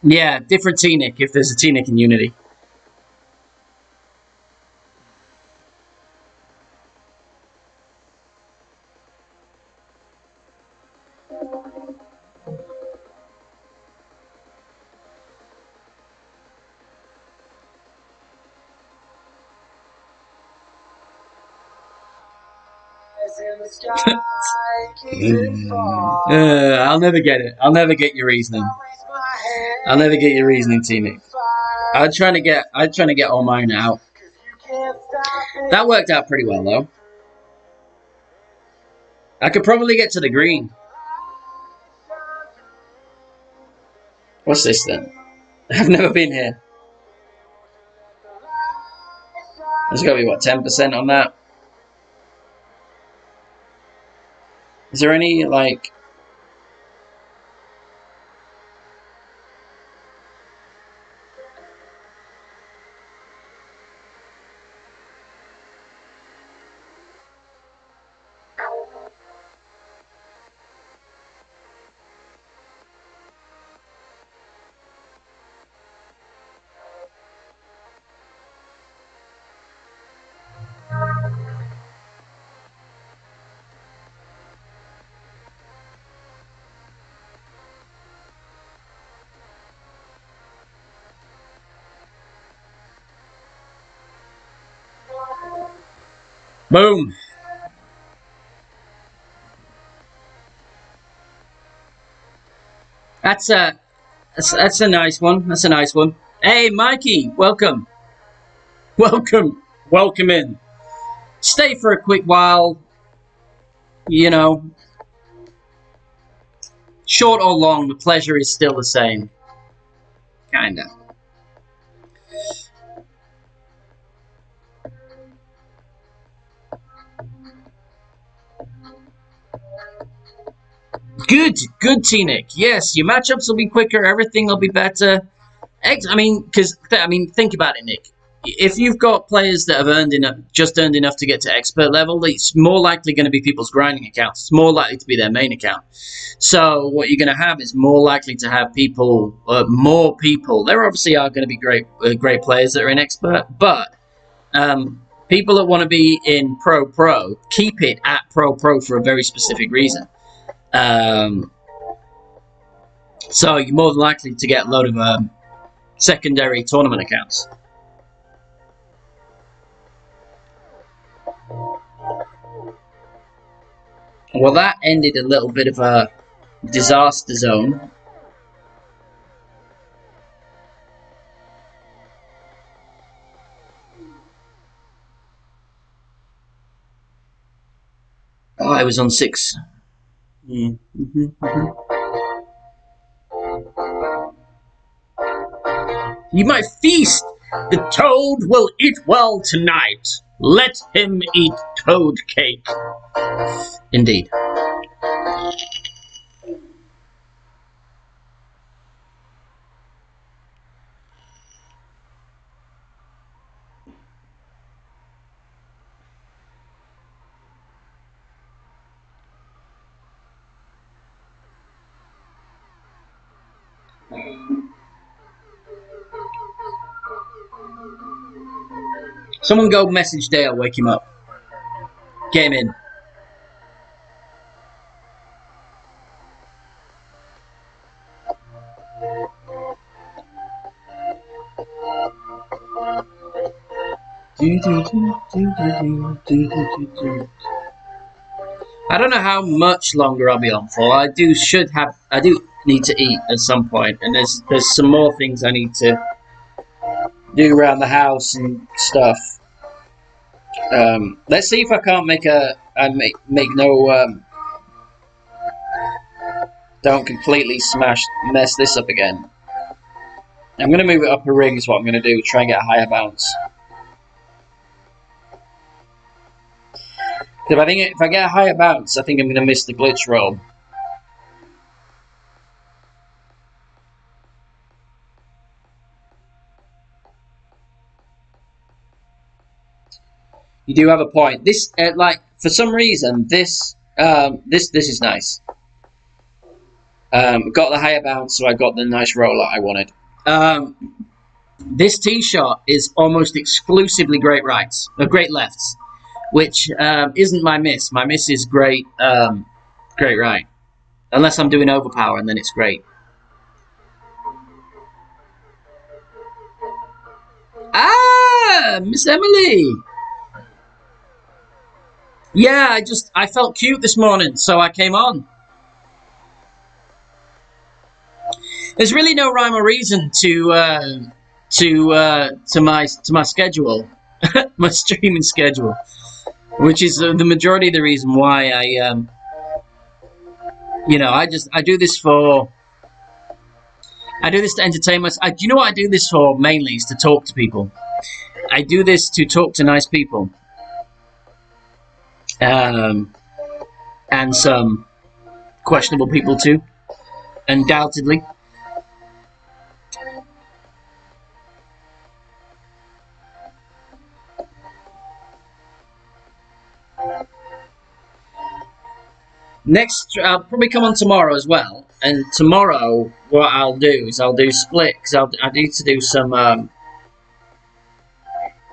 Speaker 1: Yeah, different Teenic if there's a Teenic in Unity.
Speaker 2: In the sky, gazing far.
Speaker 1: I'll never get it. I'll never get your reasoning.
Speaker 2: I raise my hand.
Speaker 1: I'll never get your reasoning, Teenic. I'm trying to get all mine out.
Speaker 2: 'Cause you can't stop it.
Speaker 1: That worked out pretty well though. I could probably get to the green. What's this then? I've never been here. There's got to be what 10% on that. Is there any like? Boom. That's a nice one. That's a nice one. Hey, Mikey, welcome. Welcome. Welcome in. Stay for a quick while. You know, short or long, the pleasure is still the same. Kinda. Good, T-Nick. Yes, your matchups will be quicker, everything will be better. Think about it, Nick. If you've got players that have just earned enough to get to expert level, it's more likely going to be people's grinding accounts. It's more likely to be their main account. So what you're going to have is more likely to have more people. There obviously are going to be great players that are in expert, but people that want to be in pro keep it at pro for a very specific reason. So you're more than likely to get a load of secondary tournament accounts. Well, that ended a little bit of a disaster zone. Oh, I was on 6. You might feast. The toad will eat well tonight. Let him eat toad cake. Indeed. Someone go message Dale, wake him up. Get him in. I don't know how much longer I'll be on for. I do need to eat at some point, and there's some more things I need to do around the house and stuff. Let's see if I can't don't completely mess this up again. I'm going to move it up a ring is what I'm going to do, try and get a higher bounce. If I get a higher bounce, I think I'm going to miss the glitch roll. You do have a point. This, for some reason, this is nice. Got the higher bounce, so I got the nice roller I wanted. This tee shot is almost exclusively great rights, or great lefts, which isn't my miss. My miss is great right. Unless I'm doing overpower, and then it's great. Ah, Miss Emily. Yeah, I felt cute this morning, so I came on. There's really no rhyme or reason to my schedule, my streaming schedule, which is the majority of the reason why I do this to entertain myself. Do you know what I do this for mainly? Is to talk to people. I do this to talk to nice people. And some questionable people too, undoubtedly. Next, I'll probably come on tomorrow as well. And tomorrow, what I'll do is I'll do split because I need to do some.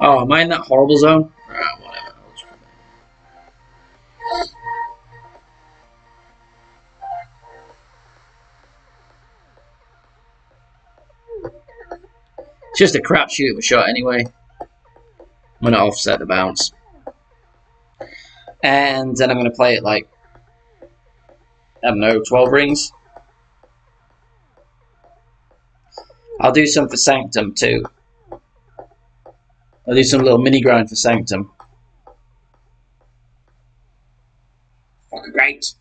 Speaker 1: Oh, am I in that horrible zone? Whatever. It's just a crapshoot of a shot anyway. I'm going to offset the bounce. And then I'm going to play it like, I don't know, 12 rings. I'll do some for Sanctum too. I'll do some little mini grind for Sanctum. Fucking great.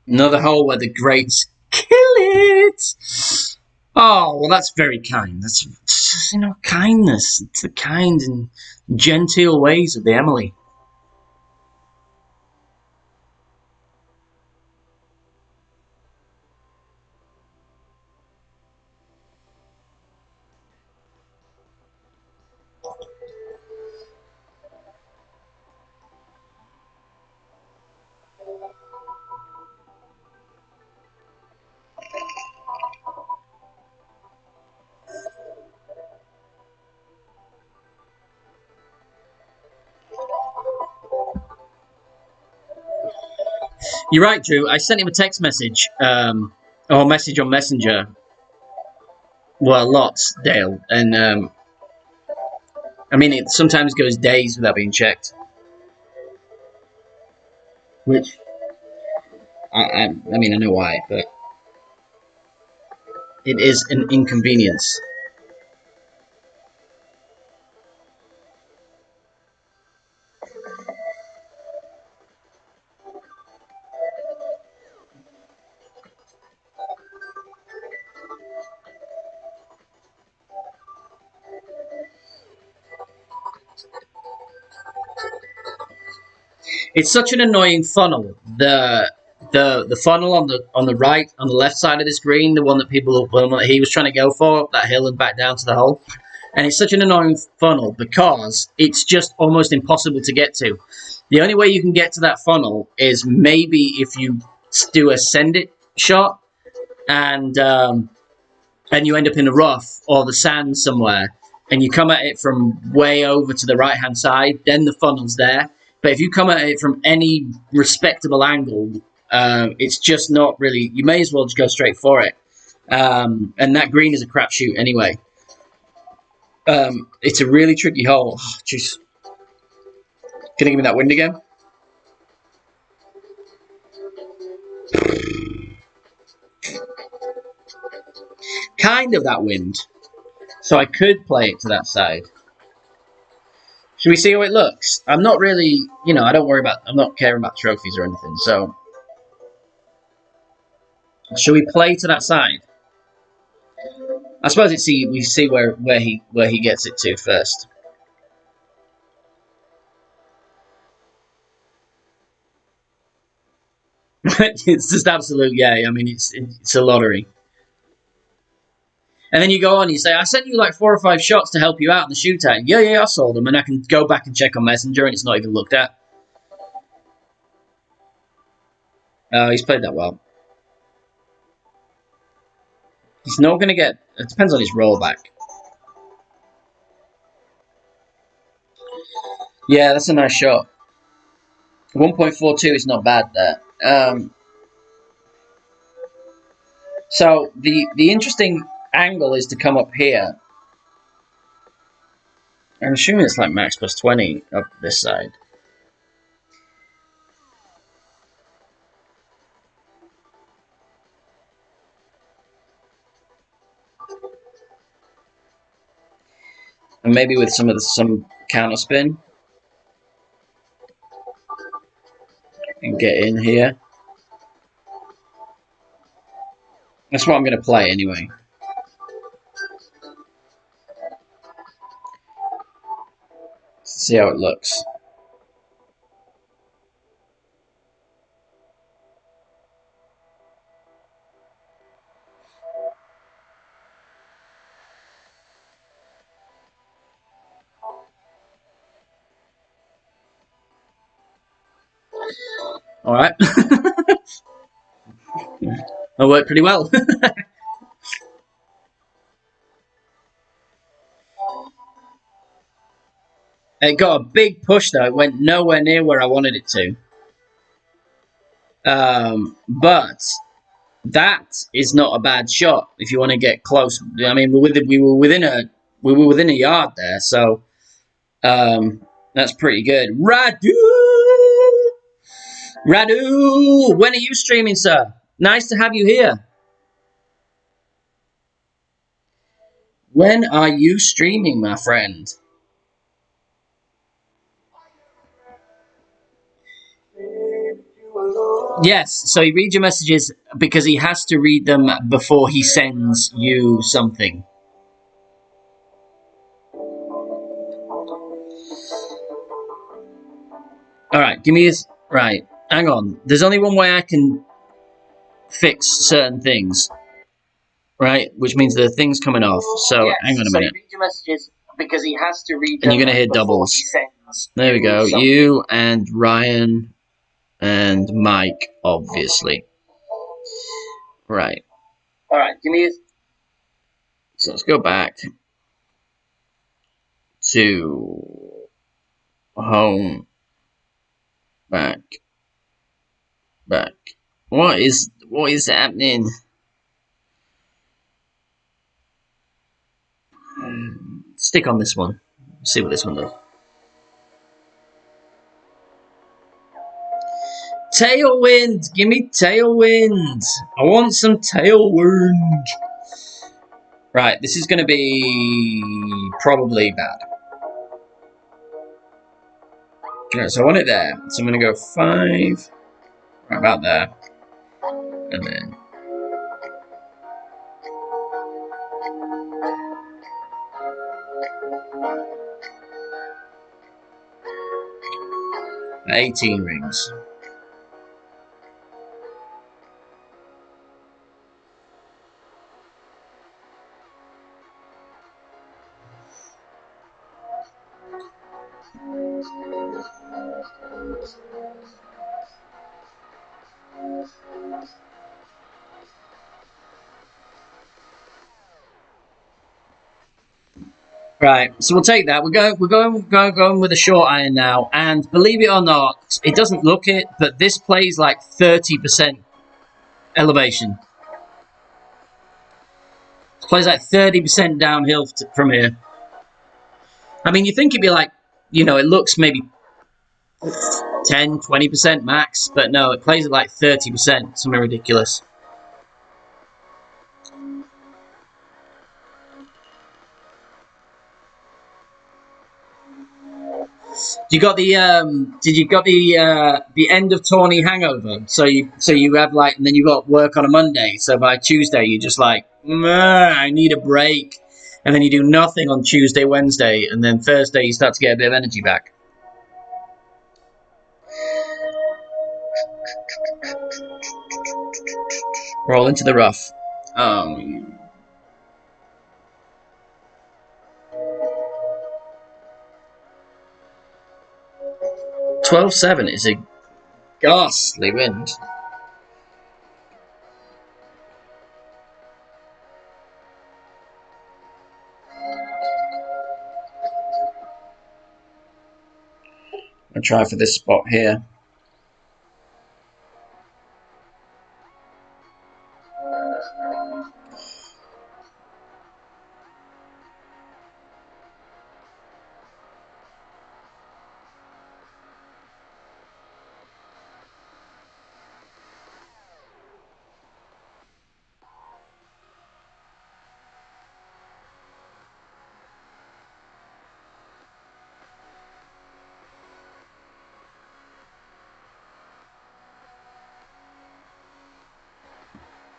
Speaker 1: Another hole where the greats kill it. Oh, well, that's very kind. That's, kindness. It's the kind and genteel ways of the Emily. You're right, Drew. I sent him a text message, or a message on Messenger. Well, lots, Dale. And, I mean, it sometimes goes days without being checked. Which, I mean, I know why, but it is an inconvenience. It's such an annoying funnel. The funnel on the right, on the left side of the screen, the one that he was trying to go for, that hill and back down to the hole. And it's such an annoying funnel because it's just almost impossible to get to. The only way you can get to that funnel is maybe if you do a send it shot and you end up in the rough or the sand somewhere and you come at it from way over to the right hand side, then the funnel's there. But if you come at it from any respectable angle, it's just not really. You may as well just go straight for it. And that green is a crapshoot anyway. It's a really tricky hole. Oh, jeez. Can you give me that wind again? Kind of that wind. So I could play it to that side. Should we see how it looks? I'm not really, I don't worry about, I'm not caring about trophies or anything, so. Should we play to that side? I suppose we see where he gets it to first. It's just absolute, yeah, I mean, it's a lottery. And then you go on, you say, I sent you like 4 or 5 shots to help you out in the shootout. Yeah, I saw them. And I can go back and check on Messenger and it's not even looked at. He's played that well. He's not going to get... It depends on his rollback. Yeah, that's a nice shot. 1.42 is not bad there. So the interesting angle is to come up here. I'm assuming it's like max plus 20 up this side. And maybe with some counter spin. And get in here. That's what I'm going to play anyway. Let's see how it looks. All right. That worked pretty well. It got a big push though. It went nowhere near where I wanted it to. But that is not a bad shot if you want to get close. I mean, we were within a yard there, so that's pretty good. Radu, when are you streaming, sir? Nice to have you here. When are you streaming, my friend? Yes, so he reads your messages because he has to read them before he sends you something. Alright, give me his... Right, hang on. There's only one way I can fix certain things. Right, which means the thing's coming off. So, yes, hang on a minute.
Speaker 2: So he reads your messages because he has to read
Speaker 1: and
Speaker 2: them
Speaker 1: you're going to hear doubles. There we go. Something. You and Ryan and Mike, obviously. Right.
Speaker 2: Alright, give me his...
Speaker 1: So let's go back to home. Back. What is happening? Stick on this one. See what this one does. Tailwind! Give me tailwind! I want some tailwind! Right, this is going to be probably bad. Right, so I want it there. So I'm going to go 5. Right about there. And then... $18 rings. Right, so we'll take that. We're going with a short iron now, and believe it or not, it doesn't look it, but this plays like 30% elevation. It plays like 30% downhill from here. I mean, you think it'd be like, you know, it looks maybe 10, 20% max, but no, it plays at like 30%, something ridiculous. You got the the end of tourney hangover? So you have like, and then you got work on a Monday. So by Tuesday you're just like, I need a break, and then you do nothing on Tuesday, Wednesday, and then Thursday you start to get a bit of energy back. Roll into the rough. 12-7 is a ghastly wind. I'll try for this spot here.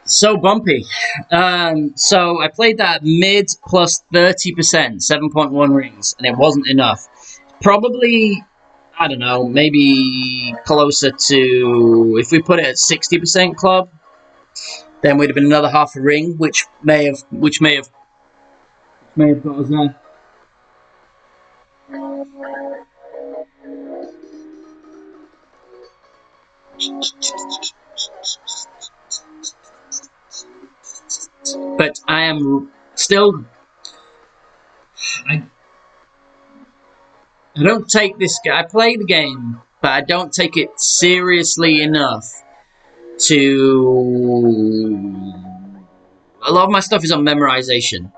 Speaker 1: So bumpy. So I played that mid plus 30%, 7.1 rings, and it wasn't enough. Probably, I don't know, maybe closer to, if we put it at 60% club, then we'd have been another half a ring, which may have got us there. But I am still... I don't take this... I play the game, but I don't take it seriously enough to... A lot of my stuff is on memorization.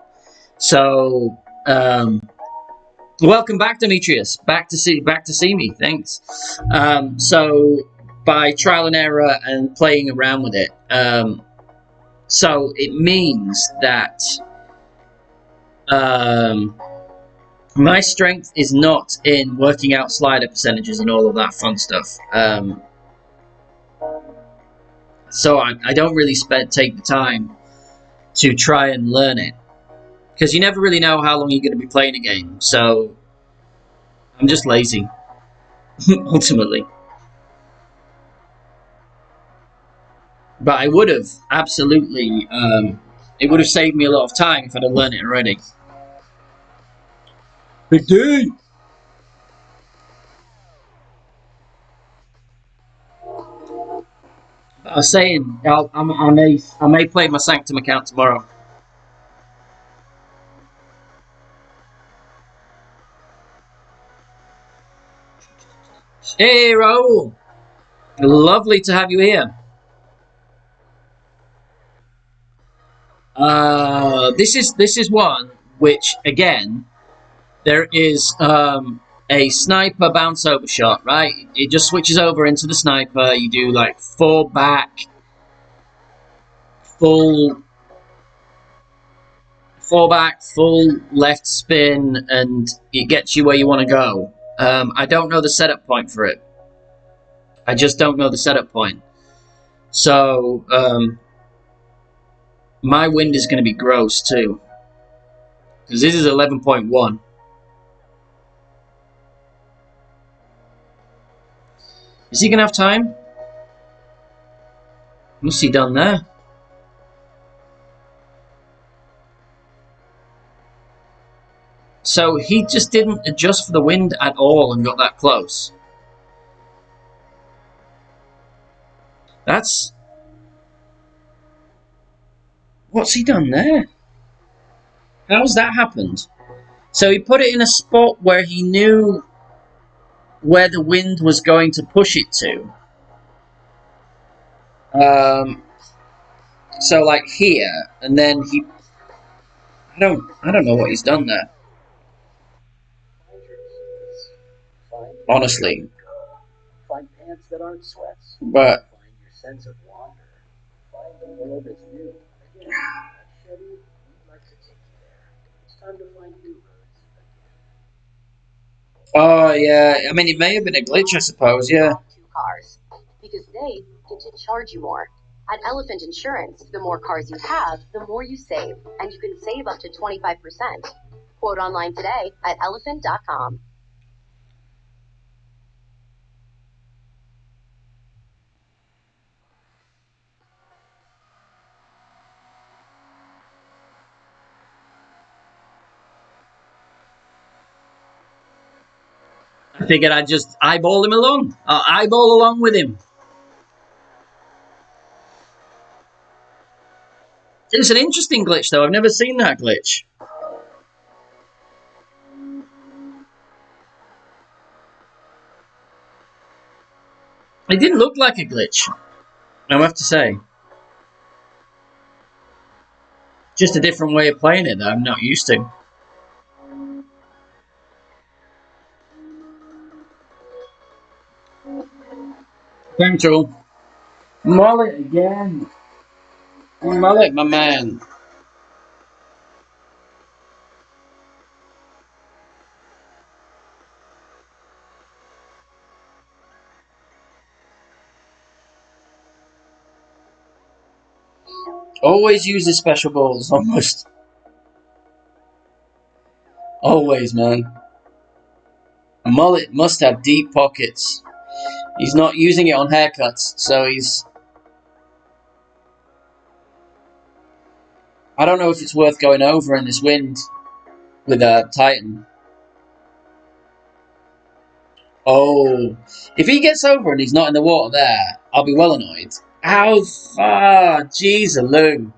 Speaker 1: So, welcome back, Demetrius. Back to see me. Thanks. So, by trial and error and playing around with it, so it means that My strength is not in working out slider percentages and all of that fun stuff. So I don't really take the time to try and learn it. Because you never really know how long you're going to be playing a game. So I'm just lazy, ultimately. But I would have, absolutely, it would have saved me a lot of time if I'd have learned it already. Big D! I was saying, I may play my Sanctum account tomorrow. Hey, Raul! Lovely to have you here. This is one which, again, there is a sniper bounce over shot, right? It just switches over into the sniper. You do like 4 back, full left spin, and it gets you where you want to go. I don't know the setup point for it. I just don't know the setup point. So my wind is going to be gross too, because this is 11.1. Is he going to have time? What's he done there? So he just didn't adjust for the wind at all and got that close. That's... What's he done there? How's that happened? So he put it in a spot where he knew where the wind was going to push it to. So like here, and then he... I don't know what he's done there. Honestly.
Speaker 2: Find pants that aren't sweats.
Speaker 1: But...
Speaker 2: Find your sense of wonder. Find the world that's new. Again, Chevy, we'd like to take you there. It's time to find new roads again.
Speaker 1: Oh, yeah. I mean, it may have been a glitch, I suppose, yeah.
Speaker 3: 2 cars. Because they get to charge you more. At Elephant Insurance, the more cars you have, the more you save. And you can save up to 25%. Quote online today at elephant.com.
Speaker 1: I figured I'd just eyeball him along. I'll eyeball along with him. It's an interesting glitch, though. I've never seen that glitch. It didn't look like a glitch, I have to say. Just a different way of playing it that I'm not used to. Thanks, Joel. Mullet again. Mullet, my man. Always uses special balls, almost. Always, man. A mullet must have deep pockets. He's not using it on haircuts, so he's... I don't know if it's worth going over in this wind with a Titan. Oh. If he gets over and he's not in the water there, I'll be well annoyed. How far? Jeez, Lou.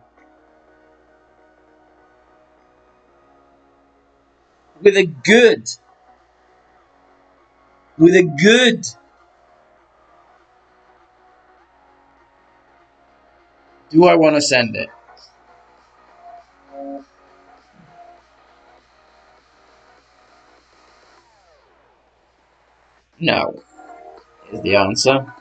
Speaker 1: With a good. With a good. Do I want to send it? No. Is the answer.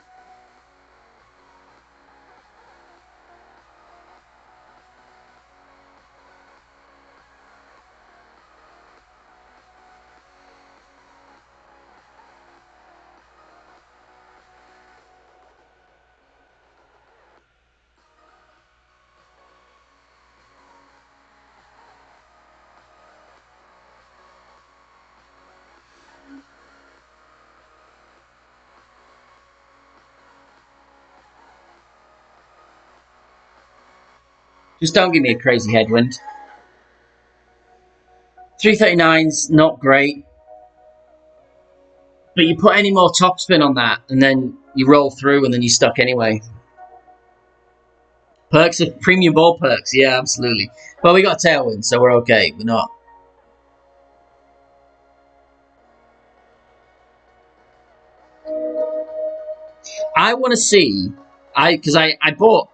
Speaker 1: Just don't give me a crazy headwind. 339's not great. But you put any more topspin on that, and then you roll through, and then you're stuck anyway. Perks of premium ball perks, yeah, absolutely. Well, we got a tailwind, so we're okay. We're not. I want to see, because I got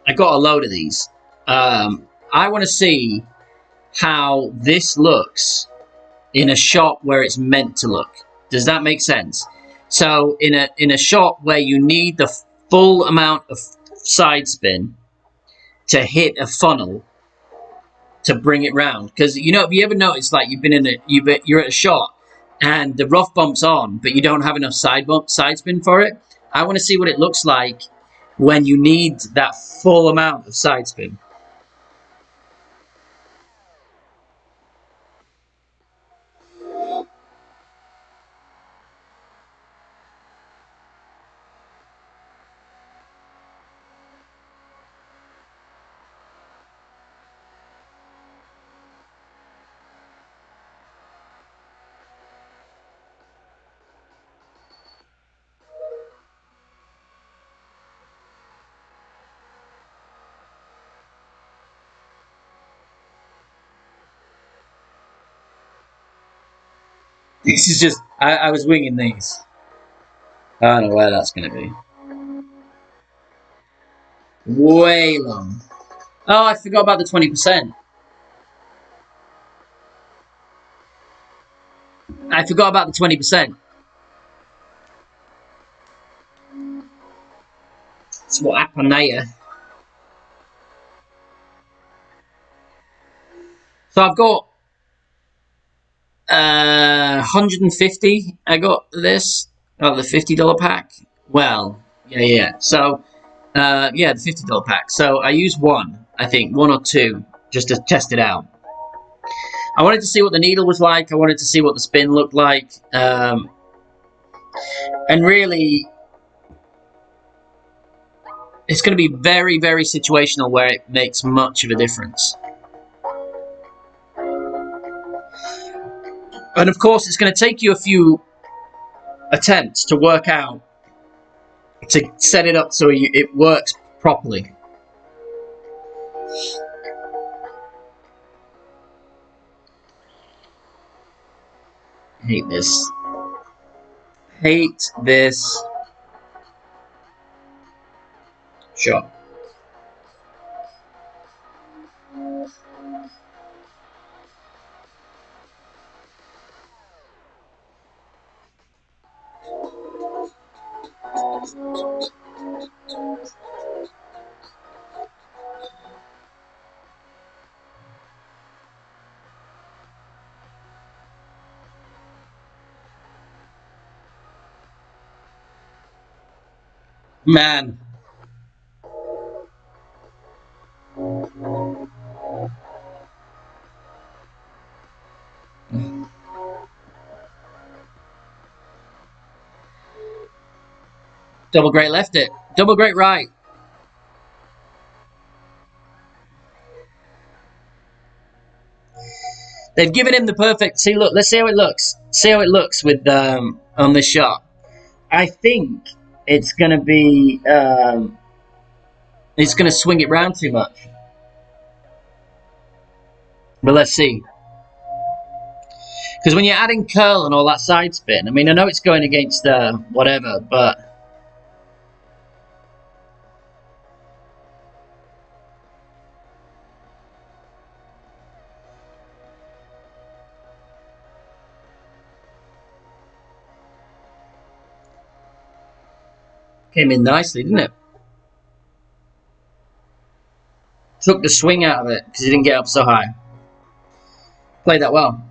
Speaker 1: a load of these. I want to see how this looks in a shot where it's meant to look. Does that make sense? So in a shot where you need the full amount of side spin to hit a funnel to bring it round, because you know, have you ever noticed, like, you're at a shot and the rough bump's on, but you don't have enough side spin for it? I want to see what it looks like when you need that full amount of side spin. This is just, I was winging these. I don't know where that's going to be. Way long. Oh, I forgot about the 20%. I forgot about the 20%. That's what happened there. So I've got 150. I got this. Oh, the $50 pack. Well, yeah. So, yeah, the $50 pack. So I used one, I think, one or two, just to test it out. I wanted to see what the needle was like. I wanted to see what the spin looked like. And really, it's going to be very, very situational where it makes much of a difference. And of course, it's going to take you a few attempts to work out, to set it up so it works properly. Hate this. Hate this shot. Man. Double great left it. Double great right. They've given him the perfect. See, look. Let's see how it looks. See how it looks with on this shot. I think it's gonna be. It's gonna swing it round too much. But let's see. Because when you're adding curl and all that side spin, I mean, I know it's going against whatever, but. Came in nicely, didn't it? Took the swing out of it because he didn't get up so high. Played that well.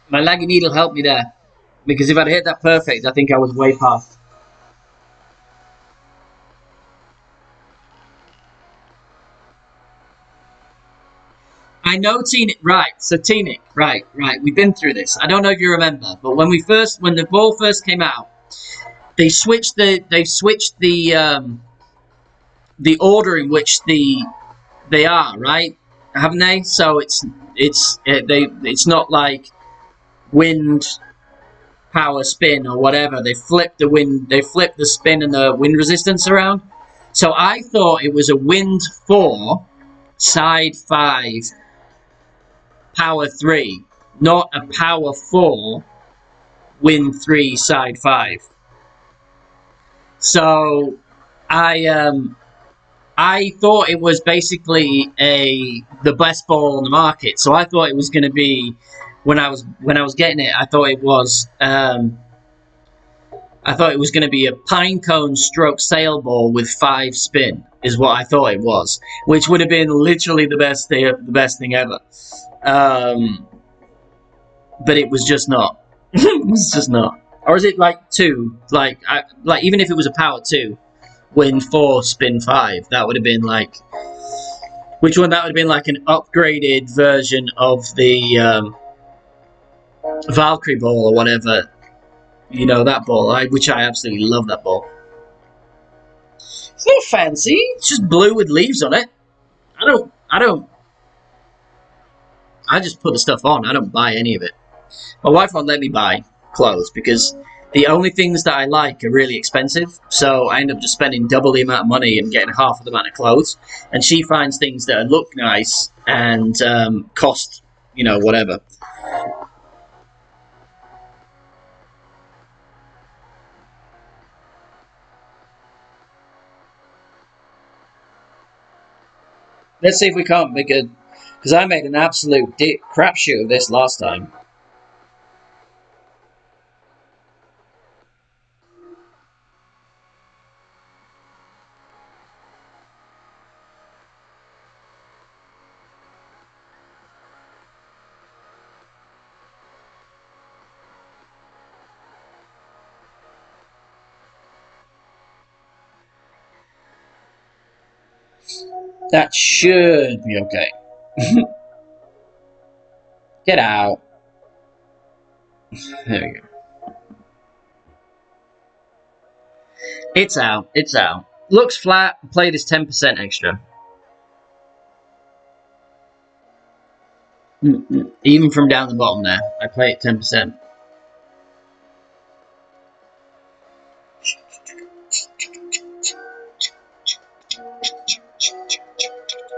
Speaker 1: My laggy needle helped me there. Because if I'd hit that perfect, I think I was way past. I know Teenic, right? So Teenic, right. We've been through this. I don't know if you remember, but when the ball first came out, they switched the order in which they are, right? Haven't they? So it's not like wind, power, spin, or whatever. They flipped the spin and the wind resistance around. So I thought it was a wind 4, side 5, power 3, not a power 4, wind 3, side 5. So I thought it was basically the best ball on the market. So I thought it was going to be when I was getting it. I thought it was going to be a pine cone stroke sail ball with 5 spin. Is what I thought it was, which would have been literally the best thing ever. But it was just not. It was just not. Or is it like 2? Like even if it was a power 2. Win 4, spin 5. That would have been like... Which one? That would have been like an upgraded version of the Valkyrie ball or whatever. You know, that ball. Which I absolutely love that ball. It's not fancy. It's just blue with leaves on it. I just put the stuff on. I don't buy any of it. My wife won't let me buy clothes because the only things that I like are really expensive, so I end up just spending double the amount of money and getting half of the amount of clothes. And she finds things that look nice and cost, whatever. Let's see if we can't make a... Because I made an absolute crapshoot of this last time. That should be okay. Get out. There we go. It's out. It's out. Looks flat. Played is 10% extra. Even from down the bottom there, I play it 10%.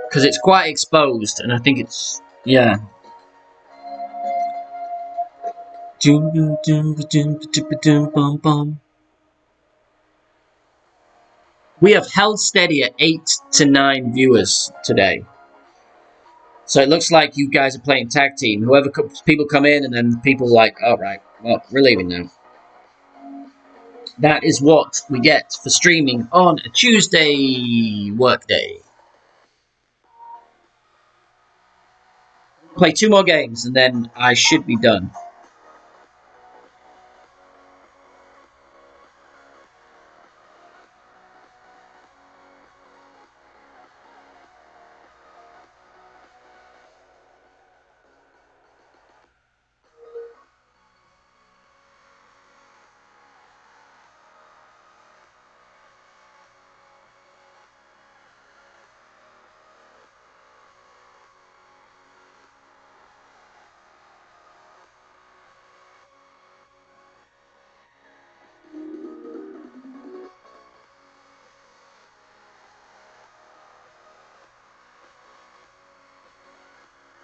Speaker 1: Because it's quite exposed, and I think it's... Yeah. We have held steady at 8 to 9 viewers today. So it looks like you guys are playing tag team. People come in, and then people like, all right, well, we're leaving now. That is what we get for streaming on a Tuesday workday. Play 2 more games, and then I should be done.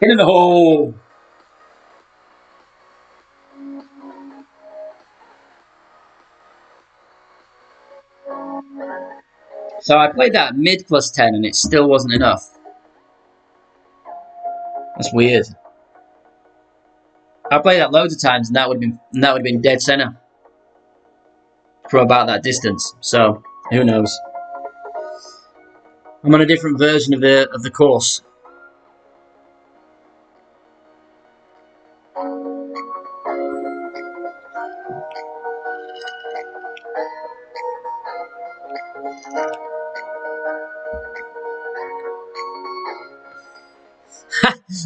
Speaker 1: Hit in the hole! So I played that mid plus 10 and it still wasn't enough. That's weird. I played that loads of times and that would have been dead center from about that distance. So who knows? I'm on a different version of the course.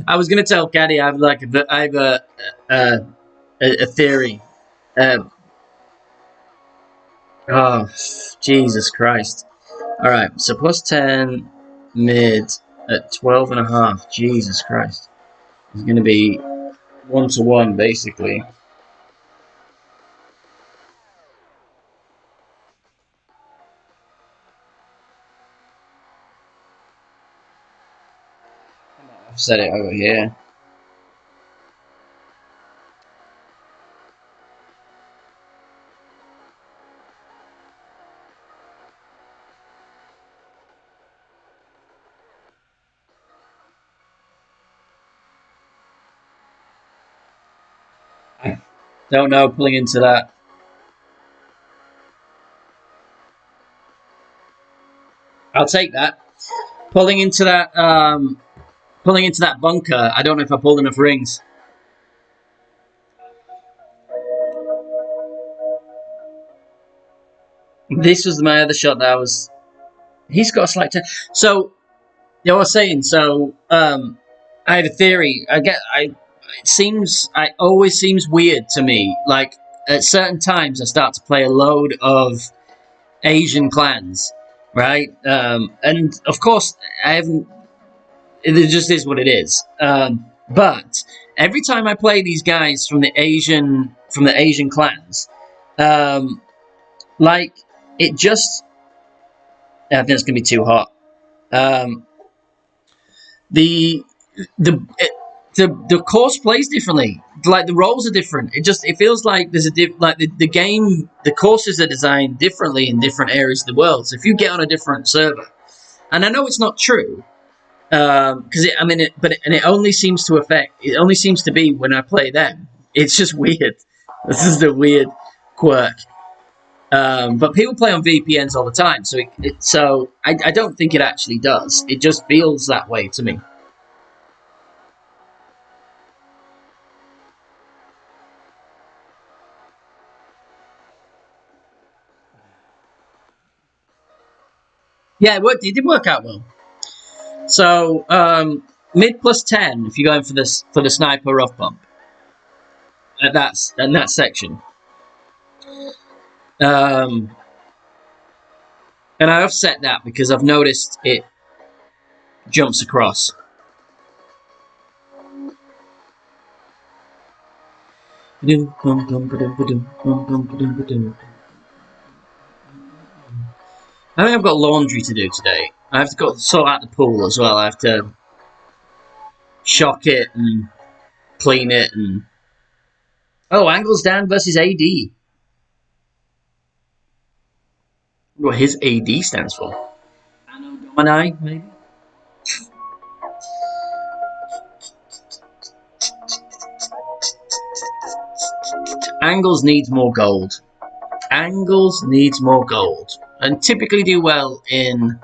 Speaker 1: I was gonna tell Caddy I have a theory. Oh, Jesus Christ! All right, so plus 10 mid at 12.5. Jesus Christ, it's gonna be 1-to-1 basically. I've set it over here. I don't know, pulling into that. I'll take that. Pulling into that bunker. I don't know if I pulled enough rings. This was my other shot that I was. He's got a slight turn. So, I was saying. So, I have a theory. It always seems weird to me. Like at certain times, I start to play a load of Asian clans, right? And of course, I haven't. It just is what it is. But every time I play these guys from the Asian clans, like it just. I think it's gonna be too hot. The course plays differently. Like the roles are different. It feels like there's the game. The courses are designed differently in different areas of the world. So if you get on a different server, and I know it's not true, because it only seems to affect. It only seems to be when I play them. It's just weird. This is the weird quirk. But people play on VPNs all the time, so I don't think it actually does. It just feels that way to me. Yeah, it worked. It did work out well. So mid plus 10 if you're going for the sniper rough bump at that section. And I offset that because I've noticed it jumps across. I think I've got laundry to do today. I have to go sort out the pool as well. I have to shock it and clean it and... Oh, Angles Dan versus AD. What his AD stands for. Anno Domini, maybe? Angles needs more gold. Angles needs more gold. And typically do well in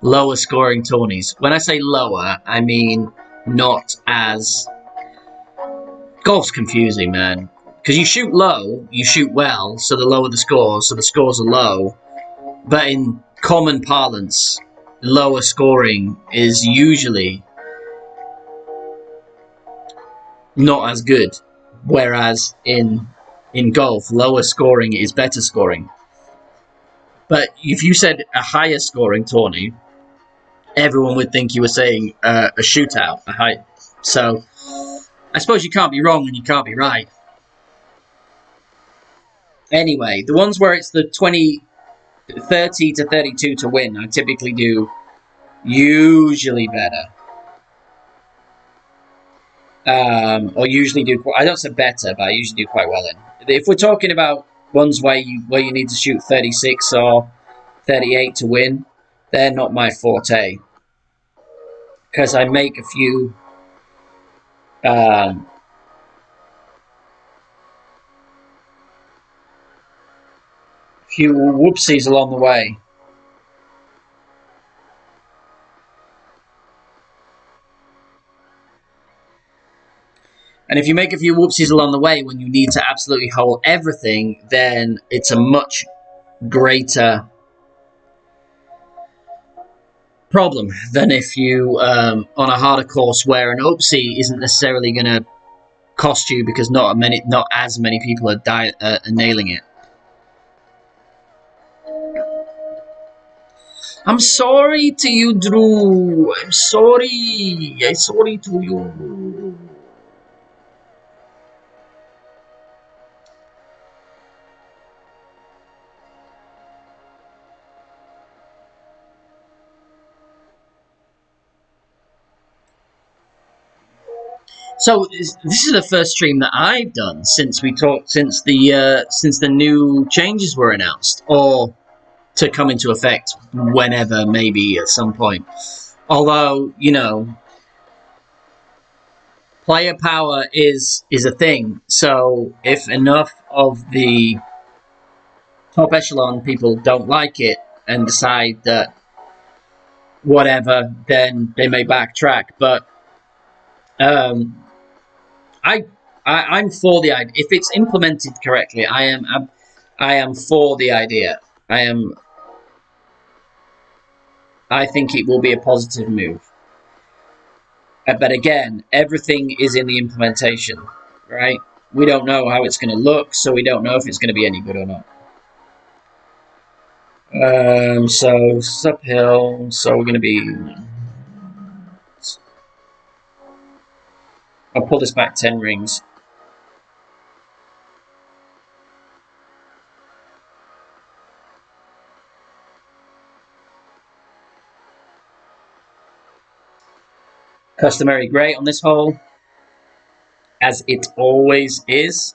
Speaker 1: lower scoring tourneys. When I say lower, I mean not as... Golf's confusing, man. Because you shoot low, you shoot well, so the lower the scores, so the scores are low. But in common parlance, lower scoring is usually not as good. Whereas in golf, lower scoring is better scoring. But if you said a higher scoring tourney, everyone would think you were saying a shootout. So I suppose you can't be wrong and you can't be right. Anyway, the ones where it's the 30 to 32 to win, I typically do usually better. Or usually do... I don't say better, but I usually do quite well in. If we're talking about ones where you need to shoot 36 or 38 to win, they're not my forte. Because I make a few... few whoopsies along the way. And if you make a few whoopsies along the way when you need to absolutely hold everything, then it's a much greater problem than if you on a harder course where an Oopsie isn't necessarily going to cost you because not as many people are nailing it. I'm sorry to you, Drew. I'm sorry. I'm sorry to you. So this is the first stream that I've done since the new changes were announced, or to come into effect whenever, maybe at some point. Although, you know, player power is a thing. So if enough of the top echelon people don't like it and decide that whatever, then they may backtrack. But um, I'm for the idea. If it's implemented correctly, I am for the idea. I think it will be a positive move. But again, everything is in the implementation, right? We don't know how it's going to look, so we don't know if it's going to be any good or not. So it's uphill, so we're going to be... I'll pull this back 10 rings. Customary great on this hole, as it always is.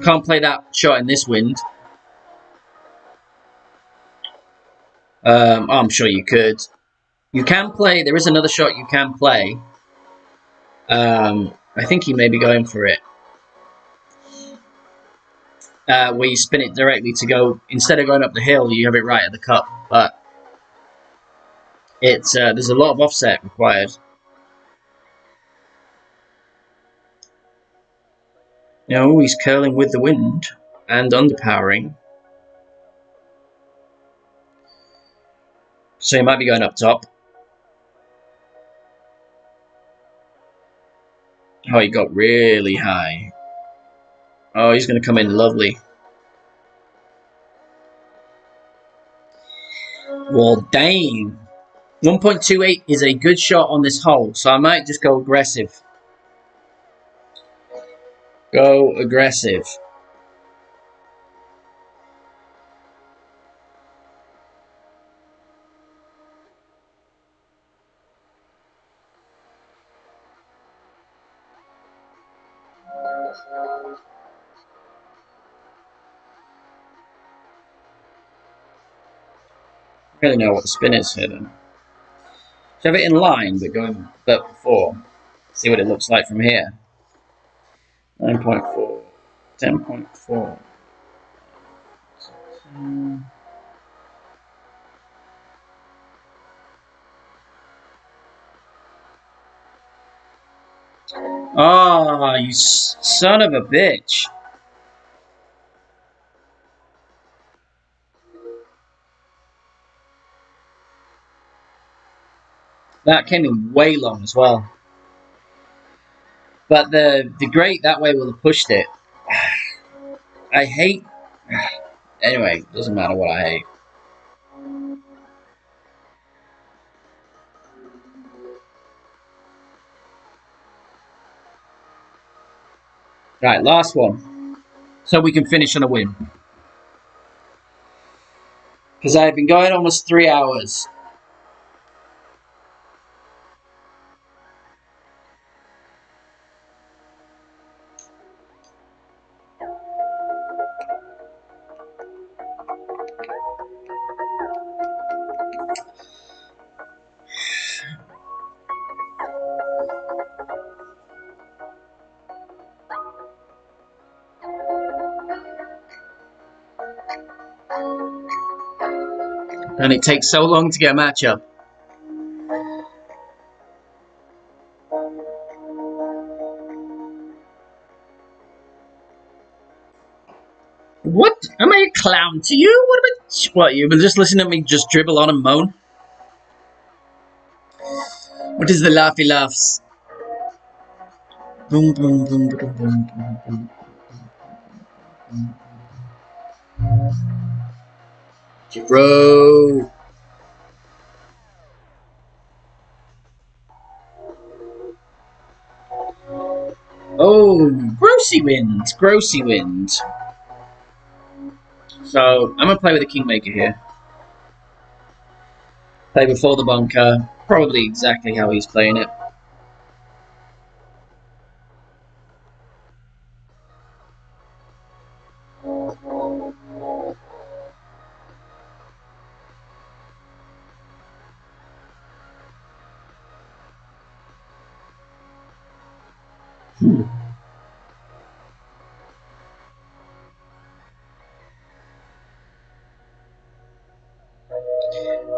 Speaker 1: Can't play that shot in this wind. I'm sure you could. You can play. There is another shot you can play. I think he may be going for it. Where you spin it directly to go, instead of going up the hill, you have it right at the cup. But it's there's a lot of offset required. No, he's curling with the wind and underpowering. So he might be going up top. Oh, he got really high. Oh, he's going to come in lovely. Well, dang. 1.28 is a good shot on this hole, so I might just go aggressive. Go aggressive. I don't really know what the spin is here then. So have it in line, but before. See what it looks like from here. 9.4, 10.4. Oh, you son of a bitch. That came in way long as well. But the great that way will have pushed it. I hate... Anyway, doesn't matter what I hate. Right, last one. So we can finish on a win. Because I've been going almost 3 hours. And it takes so long to get a matchup. What? Am I a clown to you? What, you've been just listening to me just dribble on and moan? What is the laughy laughs? Boom, boom, boom, boom, boom, boom, boom. Bro. Oh, grossy wind. So, I'm going to play with the Kingmaker here. Play before the bunker. Probably exactly how he's playing it.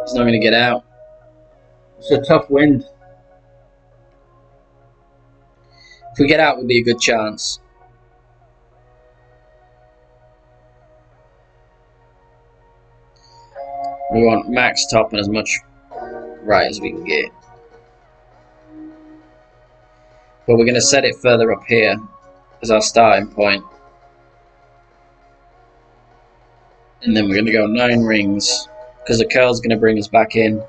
Speaker 1: He's not going to get out. It's a tough wind. If we get out, it would be a good chance. We want max top and as much right as we can get. But we're going to set it further up here as our starting point. And then we're going to go 9 rings, because the curl's going to bring us back in.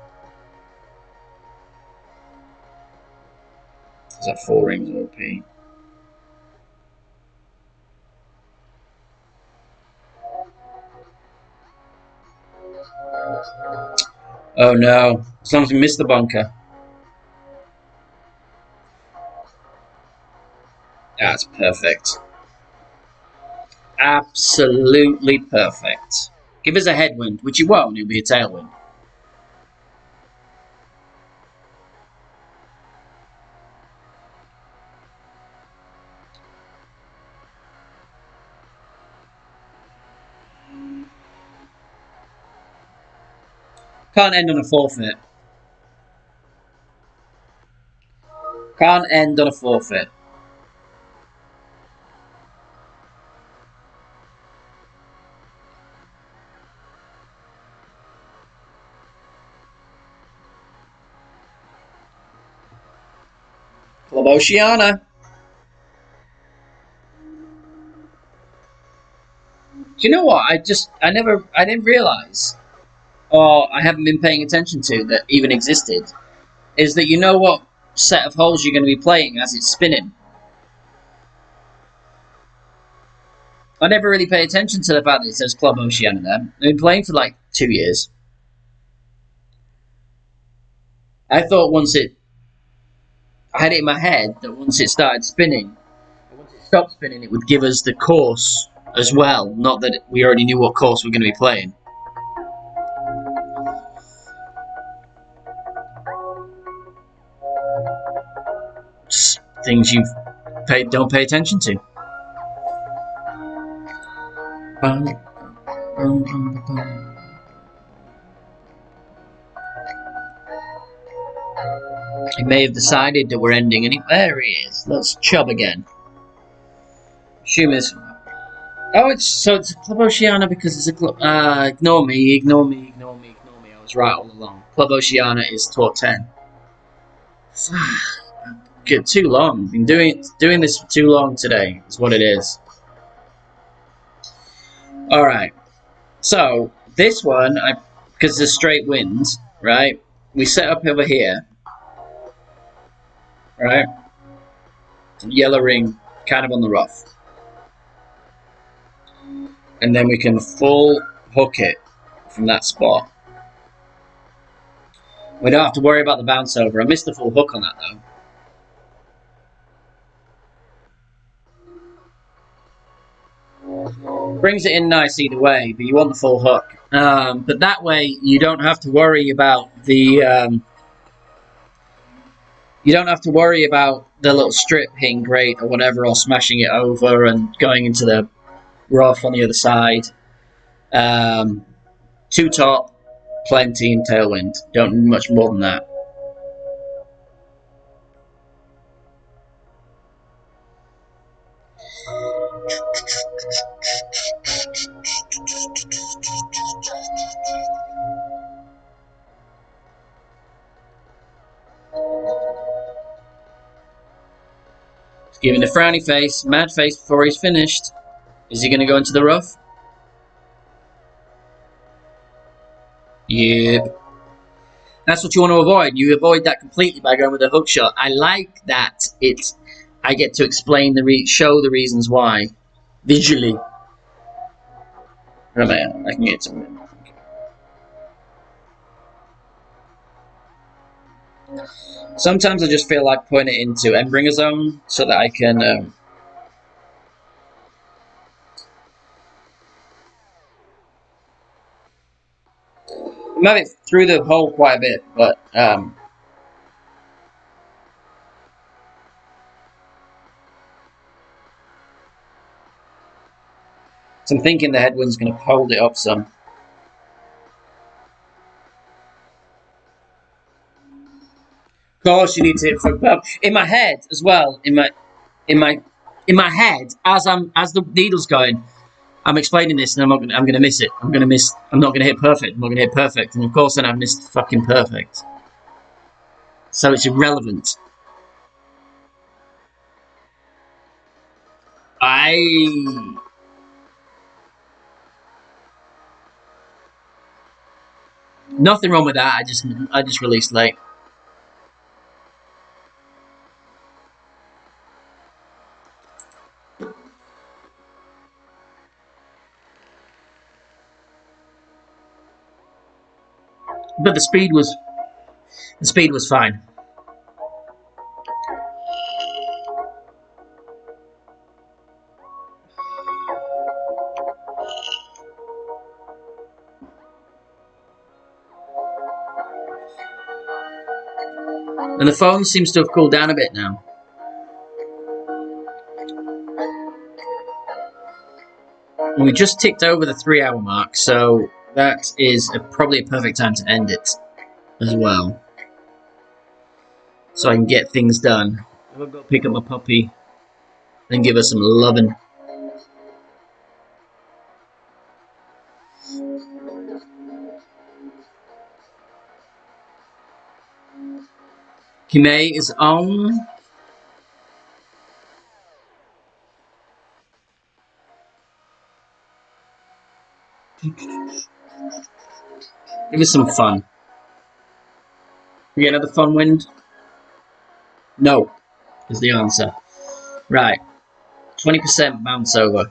Speaker 1: Is that 4 rings OP? Oh no, as long as we miss the bunker. That's perfect. Absolutely perfect. Give us a headwind, which you won't, it'll be a tailwind. Can't end on a forfeit. Can't end on a forfeit. Club Oceania. Do you know what? I didn't realise, or I haven't been paying attention to, that even existed, is that you know what set of holes you're going to be playing as it's spinning. I never really pay attention to the fact that it says Club Oceania there. I've been playing for like 2 years. I thought I had it in my head that once it started spinning, once it stopped spinning, it would give us the course as well. Not that we already knew what course we're going to be playing. Just things you don't pay attention to. He may have decided that we're ending, and there he is. Let's chub again. Assume it's... Oh, it's Club Oceania because it's a club. Ignore me. I was right all along. Club Oceania is Tour 10. Get too long. Been doing this for too long today. Is what it is. Alright. So, this one, because there's straight winds, right? We set up over here, right? Yellow ring, kind of on the rough. And then we can full hook it from that spot. We don't have to worry about the bounce over. I missed the full hook on that though. Brings it in nice either way, but you want the full hook. But that way you don't have to worry about the you don't have to worry about the little strip hitting grate or whatever, or smashing it over and going into the rough on the other side. Two top, plenty in tailwind. Don't need much more than that. He's giving a frowny face, mad face before he's finished. Is he going to go into the rough? Yep. That's what you want to avoid. You avoid that completely by going with a hook shot. I like that I get to explain show the reasons why visually. Where am I at? I can get some. Sometimes I just feel like putting it into Endbringer zone so that I can. I might have it through the hole quite a bit, but so I'm thinking the headwind's going to hold it up some. Of course, you need to hit for above. In my head as well. In my head, as the needle's going, I'm explaining this, and I'm going to miss it. I'm not going to hit perfect. I'm not going to hit perfect, and of course, then I've missed fucking perfect. So it's irrelevant. Nothing wrong with that. I just released late. But the speed was fine. And the phone seems to have cooled down a bit now. And we just ticked over the 3-hour mark, so that is probably a perfect time to end it as well. So I can get things done. I'm going to go pick up my puppy and give her some loving. Kime is on. Give us some fun. We get another fun wind? No, is the answer. Right. 20% bounce over.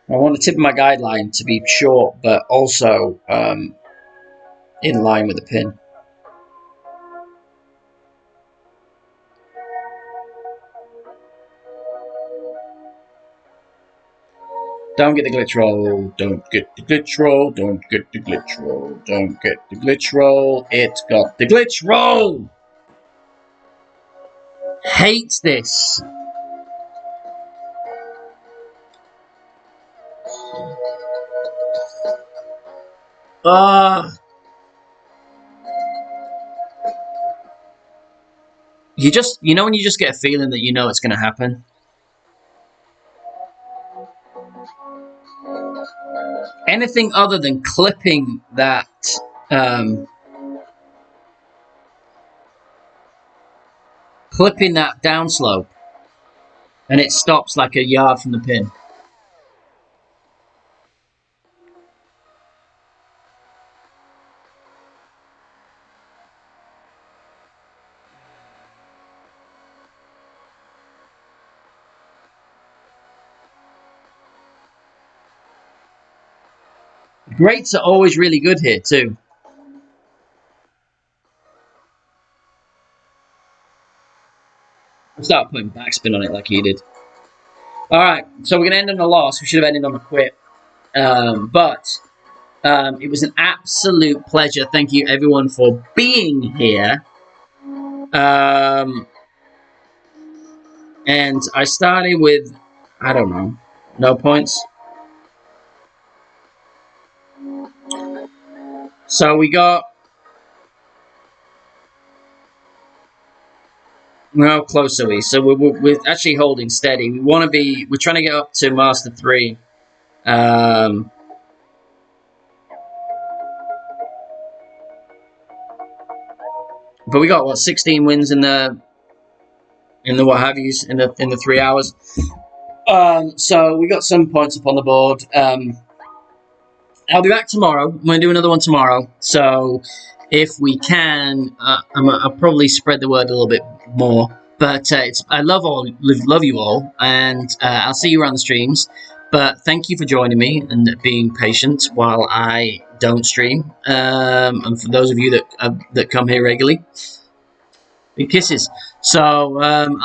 Speaker 1: I want the tip of my guideline to be short, but also in line with the pin. Don't get the glitch roll, don't get the glitch roll, don't get the glitch roll, don't get the glitch roll, it got the glitch roll! Hate this! Ah! you know when you just get a feeling that you know it's going to happen. Anything other than clipping that downslope, and it stops like a yard from the pin. Grates are always really good here too. I'll start putting backspin on it like he did. Alright, so we're going to end on a loss. We should have ended on a quit. But it was an absolute pleasure. Thank you, everyone, for being here. And I started with, I don't know, no points. So we got... How close are we? So we're actually holding steady. We want to be... We're trying to get up to Master 3. But we got, what, 16 wins in the what have yous, in the 3 hours. So we got some points up on the board. I'll be back tomorrow. I'm going to do another one tomorrow. So if we can, I'll probably spread the word a little bit more. But I love you all, and I'll see you around the streams. But thank you for joining me and being patient while I don't stream. And for those of you that come here regularly, big kisses. So